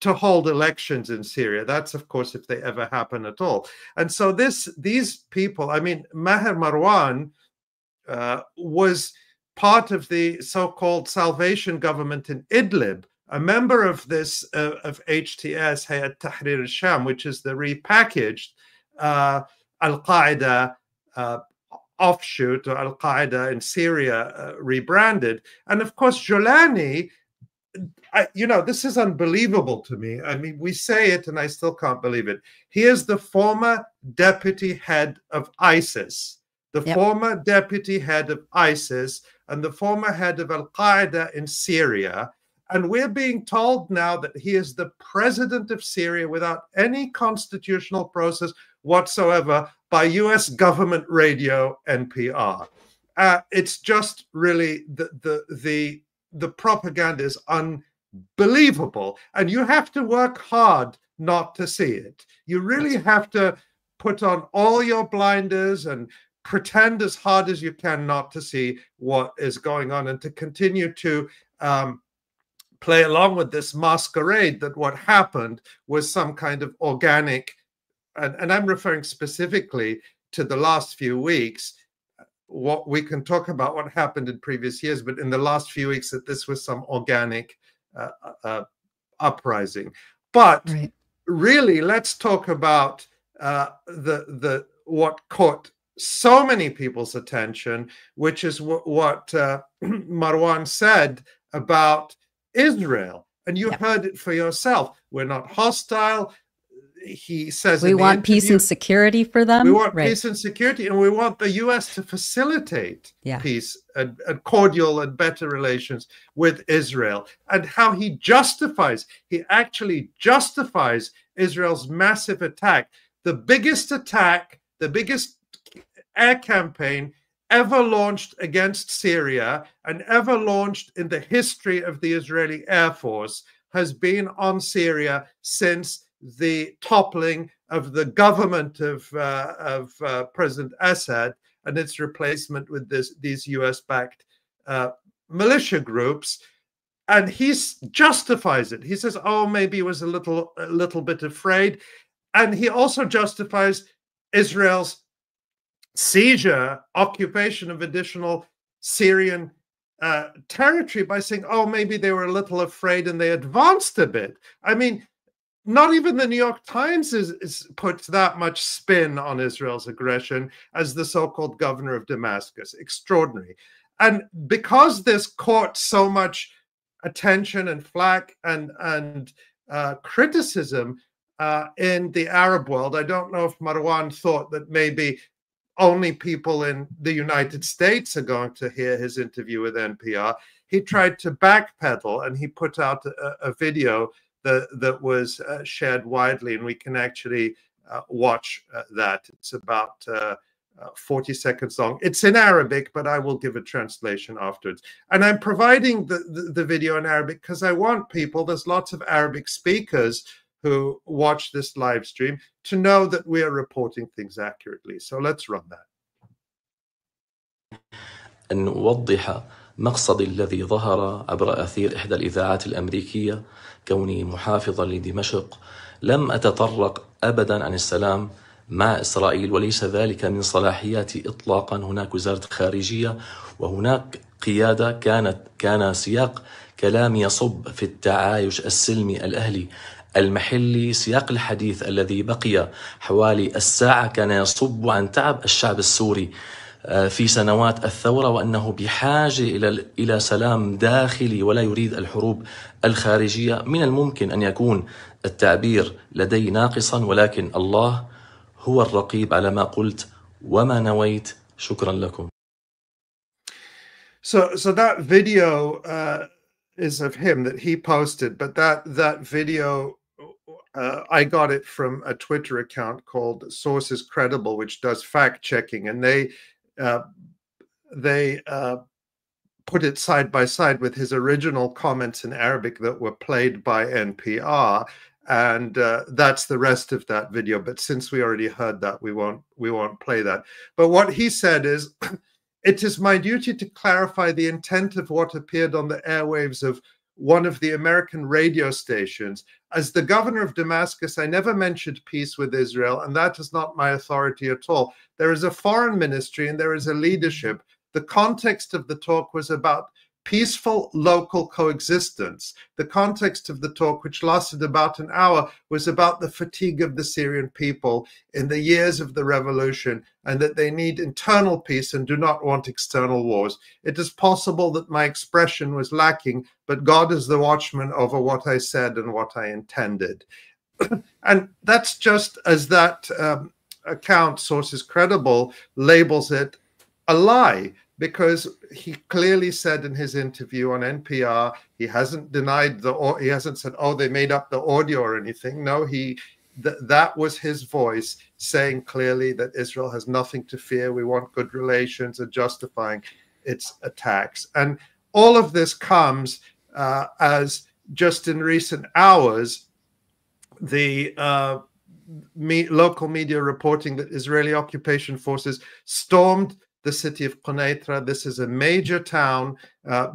Speaker 1: to hold elections in Syria. That's, of course, if they ever happen at all. And so these people, I mean, Maher Marwan was part of the so-called Salvation Government in Idlib, a member of this, of HTS, 𝐓𝐡𝐞 𝐄𝐥𝐜 𝐈𝐧𝐭𝐫𝐨𝐧𝐢𝐜, which is the repackaged Al-Qaeda offshoot, or Al-Qaeda in Syria rebranded. And of course, Jolani, this is unbelievable to me. I mean, we say it and I still can't believe it. He is the former deputy head of ISIS, the former deputy head of ISIS, and the former head of Al-Qaeda in Syria. And we're being told now that he is the president of Syria without any constitutional process whatsoever by US government radio NPR. It's just really the propaganda is unbelievable, and you have to work hard not to see it. You really have to put on all your blinders and pretend as hard as you can not to see what is going on, and to continue to play along with this masquerade that what happened was some kind of organic, and I'm referring specifically to the last few weeks. What we can talk about what happened in previous years, but in the last few weeks, that this was some organic uprising. But really, let's talk about what caught so many people's attention, which is what Marwan said about Israel. And you heard it for yourself. We're not hostile. He says
Speaker 2: we want peace and security for them.
Speaker 1: We want peace and security, and we want the U.S. to facilitate peace and cordial and better relations with Israel. And how he actually justifies Israel's massive attack, the biggest air campaign ever launched against Syria and ever launched in the history of the Israeli Air Force, has been on Syria since the toppling of the government of President Assad and its replacement with these US-backed militia groups. And he justifies it. He says, oh, maybe he was a little bit afraid. And he also justifies Israel's occupation of additional Syrian territory by saying, oh, maybe they were a little afraid and they advanced a bit. I mean, not even the New York Times puts that much spin on Israel's aggression as the so-called governor of Damascus. Extraordinary. And because this caught so much attention and flack and criticism in the Arab world, I don't know if Marwan thought that maybe only people in the United States are going to hear his interview with NPR. He tried to backpedal, and he put out a video that was shared widely, and we can actually watch that. It's about 40 seconds long. It's in Arabic, but I will give a translation afterwards. And I'm providing the video in Arabic because I want people, there's lots of Arabic speakers who watch this live stream, to know that we are reporting things accurately. So let's run that.
Speaker 11: أن نوضح مقصدي الذي ظهر عبر أثير إحدى الإذاعات الأمريكية. كوني محافظا لدمشق، لم أتطرق أبدا عن السلام مع إسرائيل، وليس ذلك من صلاحياتي إطلاقا. هناك وزارة خارجية وهناك قيادة. كان سياق كلامي يصب في التعايش السلمي الأهلي المحلي. سياق الحديث الذي بقي حوالي الساعة كان يصب عن تعب الشعب السوري في سنوات الثورة، وأنه بحاجة إلى سلام داخلي ولا يريد الحروب الخارجية. من الممكن أن يكون التعبير لدي ناقصا، ولكن الله هو الرقيب على ما قلت وما نويت. شكرا لكم.
Speaker 1: So that video is of him that he posted, but that video, I got it from a Twitter account called Sources Credible, which does fact checking, and they put it side by side with his original comments in Arabic that were played by NPR, and that's the rest of that video. But since we already heard that, we won't play that. But what he said is, it is my duty to clarify the intent of what appeared on the airwaves of one of the American radio stations. As the governor of Damascus, I never mentioned peace with Israel, and that is not my authority at all. There is a foreign ministry and there is a leadership. The context of the talk was about peaceful local coexistence. The context of the talk, which lasted about an hour, was about the fatigue of the Syrian people in the years of the revolution, and that they need internal peace and do not want external wars. It is possible that my expression was lacking, but God is the watchman over what I said and what I intended. And that's just as that account, Sources Credible, labels it a lie, because he clearly said in his interview on NPR, he hasn't denied he hasn't said, oh, they made up the audio or anything. No, that was his voice saying clearly that Israel has nothing to fear. We want good relations, and justifying its attacks. And all of this comes as just in recent hours, the local media reporting that Israeli occupation forces stormed the city of 𝐓𝐡𝐞. This is a major town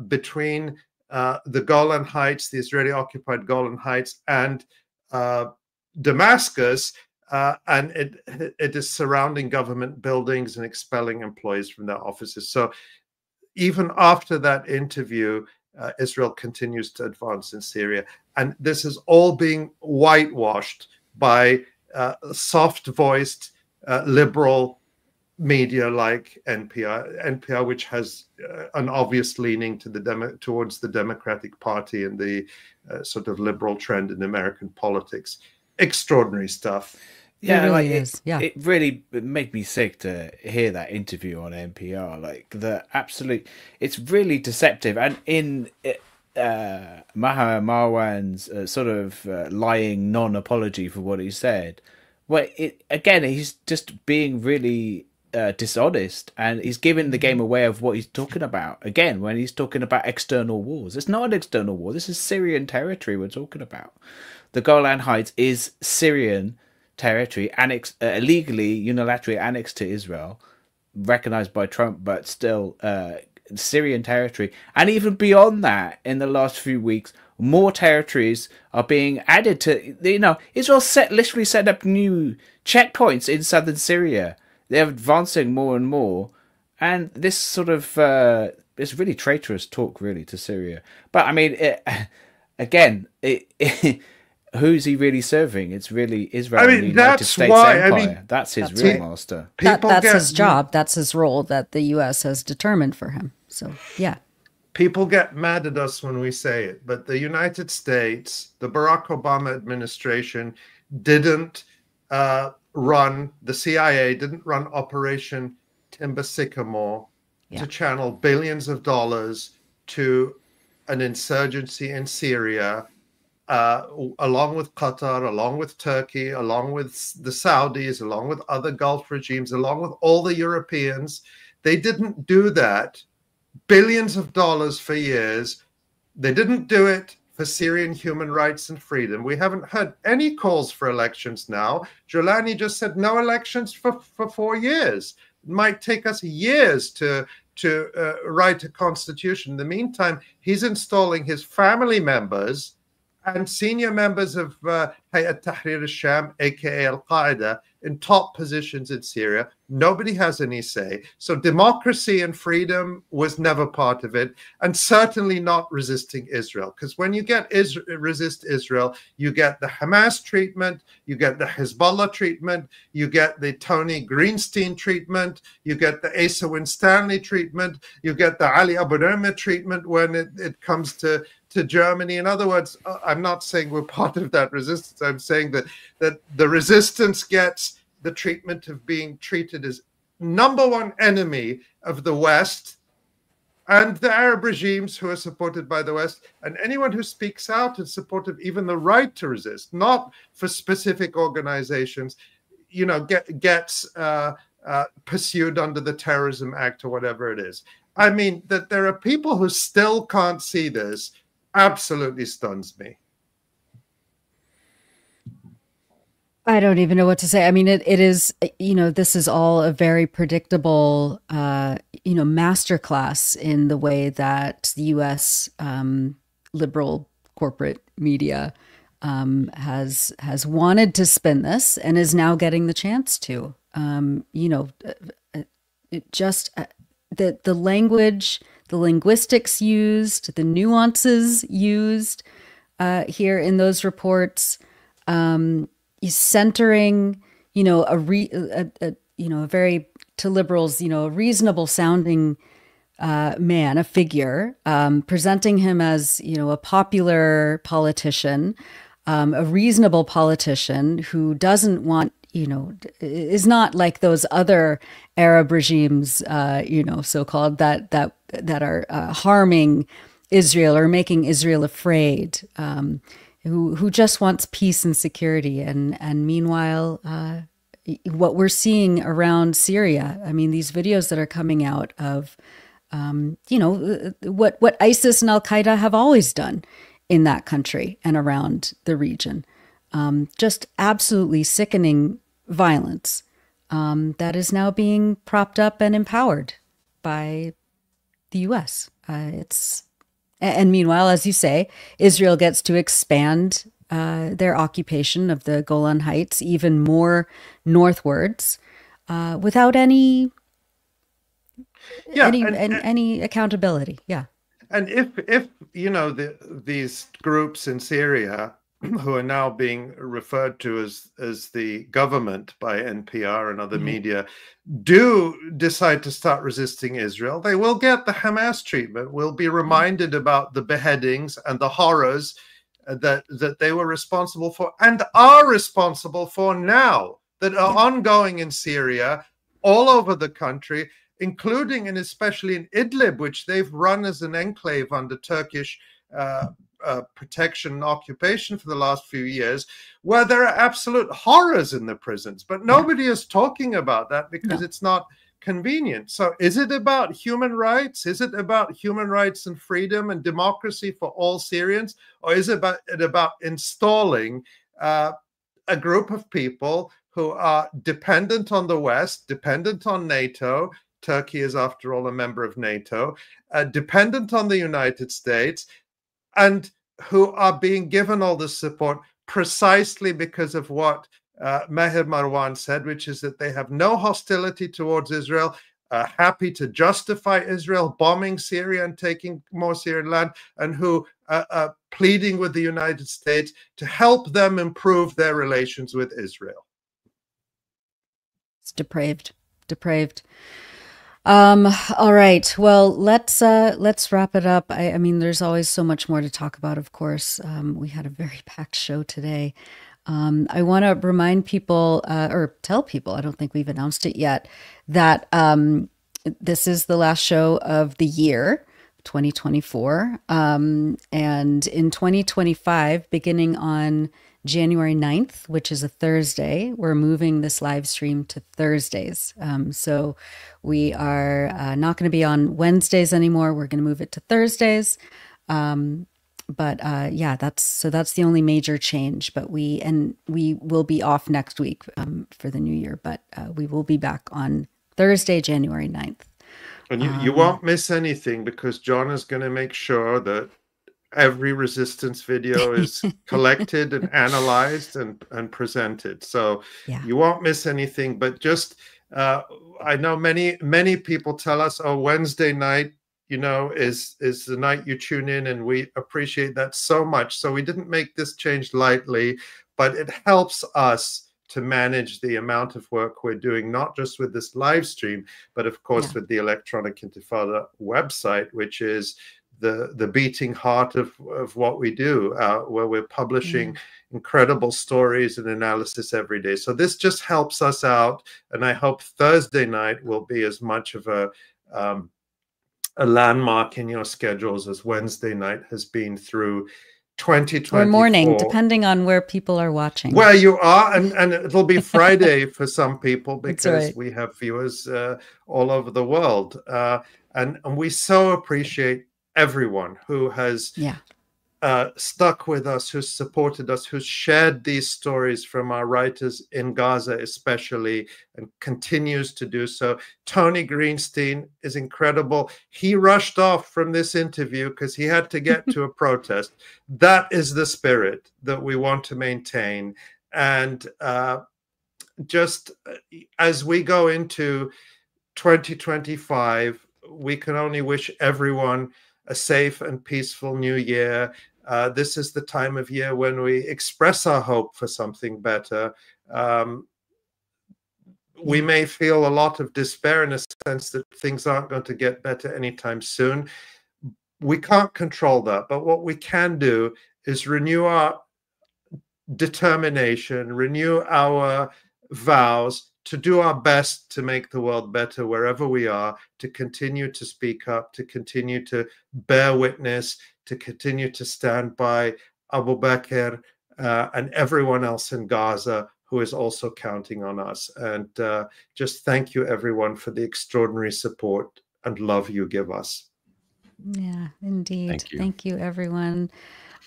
Speaker 1: between the Golan Heights, the Israeli-occupied Golan Heights, and Damascus, and it is surrounding government buildings and expelling employees from their offices. So even after that interview, Israel continues to advance in Syria. And this is all being whitewashed by soft-voiced liberal media like NPR, which has an obvious leaning to towards the Democratic Party and the sort of liberal trend in American politics. Extraordinary stuff.
Speaker 5: Yeah,
Speaker 2: it really
Speaker 5: like
Speaker 2: is. Yeah,
Speaker 5: it really made me sick to hear that interview on NPR. Like it's really deceptive. And in Maher Marwan's sort of lying non-apology for what he said, well, again, he's just being really dishonest, and he's giving the game away of what he's talking about. Again, when he's talking about external wars, it's not an external war. This is Syrian territory we're talking about. The Golan Heights is Syrian territory, illegally, unilaterally annexed to Israel, recognized by Trump, but still Syrian territory. And even beyond that, in the last few weeks, more territories are being added to. Israel literally set up new checkpoints in southern Syria. They're advancing more and more, and this sort of it's really traitorous talk, really, to Syria. But I mean, who's he really serving? It's really Israel and the United States Empire. That's his real master.
Speaker 2: That's his job. That's his role that the U.S. has determined for him. So, yeah.
Speaker 1: People get mad at us when we say it, but the United States, the Barack Obama administration, didn't the CIA didn't run Operation Timber Sycamore to channel billions of dollars to an insurgency in Syria, along with Qatar, along with Turkey, along with the Saudis, along with other Gulf regimes, along with all the Europeans. They didn't do that. Billions of dollars for years. They didn't do it for Syrian human rights and freedom. We haven't heard any calls for elections now. Jolani just said no elections for 4 years. It might take us years to write a constitution. In the meantime, he's installing his family members and senior members of Hayat Tahrir al-Sham, aka Al-Qaeda, in top positions in Syria. Nobody has any say. So democracy and freedom was never part of it, and certainly not resisting Israel. Because when you resist Israel, you get the Hamas treatment, you get the Hezbollah treatment, you get the Tony Greenstein treatment, you get the Asa Winstanley treatment, you get the Ali Abu treatment when it comes to Germany. In other words, I'm not saying we're part of that resistance. I'm saying that the resistance gets the treatment of being treated as #1 enemy of the West and the Arab regimes who are supported by the West, and anyone who speaks out in support of even the right to resist, not for specific organizations, gets pursued under the Terrorism Act or whatever it is. I mean, that there are people who still can't see this absolutely stuns me.
Speaker 2: I don't even know what to say. I mean, it is, this is all a very predictable, masterclass in the way that the U.S. Liberal corporate media has wanted to spin this and is now getting the chance to. The language, the linguistics used, the nuances used here in those reports. Centering, a very, to liberals, a reasonable sounding man, a figure, presenting him as, a popular politician, a reasonable politician who doesn't want, is not like those other Arab regimes, so-called that are harming Israel or making Israel afraid. Who just wants peace and security. And meanwhile, what we're seeing around Syria, I mean, these videos that are coming out of, what ISIS and Al-Qaeda have always done in that country and around the region. Just absolutely sickening violence that is now being propped up and empowered by the U.S. And meanwhile, as you say, Israel gets to expand their occupation of the Golan Heights even more northwards without any accountability. Yeah.
Speaker 1: And if these groups in Syria who are now being referred to as the government by NPR and other media do decide to start resisting Israel, they will get the Hamas treatment, will be reminded about the beheadings and the horrors that they were responsible for and are responsible for now, that are ongoing in Syria, all over the country, including and especially in Idlib, which they've run as an enclave under Turkish protection and occupation for the last few years, where there are absolute horrors in the prisons. But nobody is talking about that because it's not convenient. So is it about human rights? Is it about human rights and freedom and democracy for all Syrians? Or is it about installing a group of people who are dependent on the West, dependent on NATO? Turkey is, after all, a member of NATO, dependent on the United States, and who are being given all this support precisely because of what Meher Marwan said, which is that they have no hostility towards Israel, happy to justify Israel bombing Syria and taking more Syrian land, and who are pleading with the United States to help them improve their relations with Israel.
Speaker 2: It's depraved. All right. Well, let's wrap it up. I mean, there's always so much more to talk about, of course. We had a very packed show today. I want to remind people, or tell people, I don't think we've announced it yet, that this is the last show of the year, 2024. And in 2025, beginning on January 9th, which is a Thursday, we're moving this live stream to Thursdays. So we are not going to be on Wednesdays anymore. We're going to move it to Thursdays. But that's the only major change. But we will be off next week for the new year. But we will be back on Thursday, January 9th.
Speaker 1: And you won't miss anything because Jon is going to make sure that every resistance video is collected and analyzed and presented. So you won't miss anything. But just I know many people tell us, oh, Wednesday night, is the night you tune in, and we appreciate that so much. So we didn't make this change lightly, but it helps us to manage the amount of work we're doing, not just with this live stream, but of course with the Electronic Intifada website, which is the beating heart of what we do, where we're publishing incredible stories and analysis every day. So this just helps us out, and I hope Thursday night will be as much of a landmark in your schedules as Wednesday night has been through 2024.
Speaker 2: Or morning, depending on where people are watching.
Speaker 1: Where you are, and it'll be Friday for some people because we have viewers all over the world. And we so appreciate everyone who has stuck with us, who's supported us, who's shared these stories from our writers in Gaza especially, and continues to do so. Tony Greenstein is incredible. He rushed off from this interview because he had to get to a protest. That is the spirit that we want to maintain. And just as we go into 2025, we can only wish everyone a safe and peaceful new year. This is the time of year when we express our hope for something better. We may feel a lot of despair in a sense that things aren't going to get better anytime soon. We can't control that, but what we can do is renew our determination, renew our vows to do our best to make the world better wherever we are, to continue to speak up, to continue to bear witness, to continue to stand by Abubaker and everyone else in Gaza who is also counting on us. And just thank you, everyone, for the extraordinary support and love you give us.
Speaker 2: Yeah, indeed. Thank you, everyone.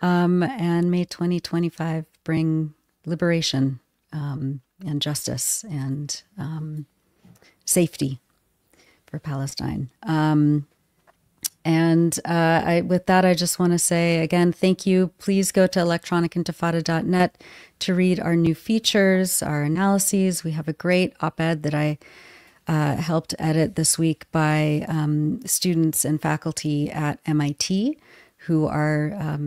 Speaker 2: And may 2025 bring liberation and justice and safety for Palestine. With that, I just want to say again, thank you. Please go to electronicintifada.net to read our new features, our analyses. We have a great op-ed that I helped edit this week by students and faculty at MIT who are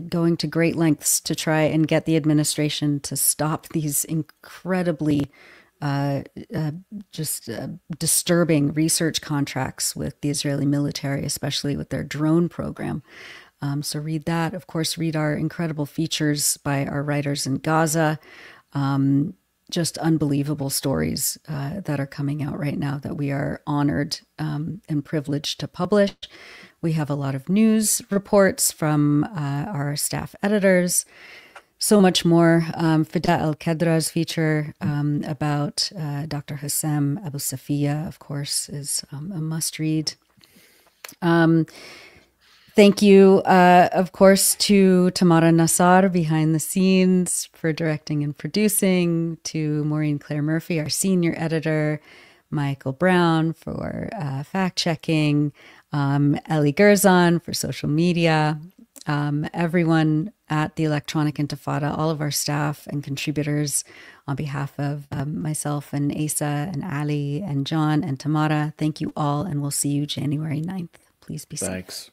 Speaker 2: going to great lengths to try and get the administration to stop these incredibly disturbing research contracts with the Israeli military, especially with their drone program. So read that. Of course, read our incredible features by our writers in Gaza. Just unbelievable stories that are coming out right now that we are honored and privileged to publish. We have a lot of news reports from our staff editors. So much more. Fida El-Kedra's feature about Dr. Hussam Abu Safiya, of course, is a must-read. Thank you, of course, to Tamara Nassar behind the scenes for directing and producing, to Maureen Claire Murphy, our senior editor, Michael Brown for fact-checking, Ellie Gerzon for social media, everyone at the Electronic Intifada, all of our staff and contributors, on behalf of myself and Asa and Ali and John and Tamara, thank you all, and we'll see you January 9th. Please be safe.
Speaker 5: Thanks.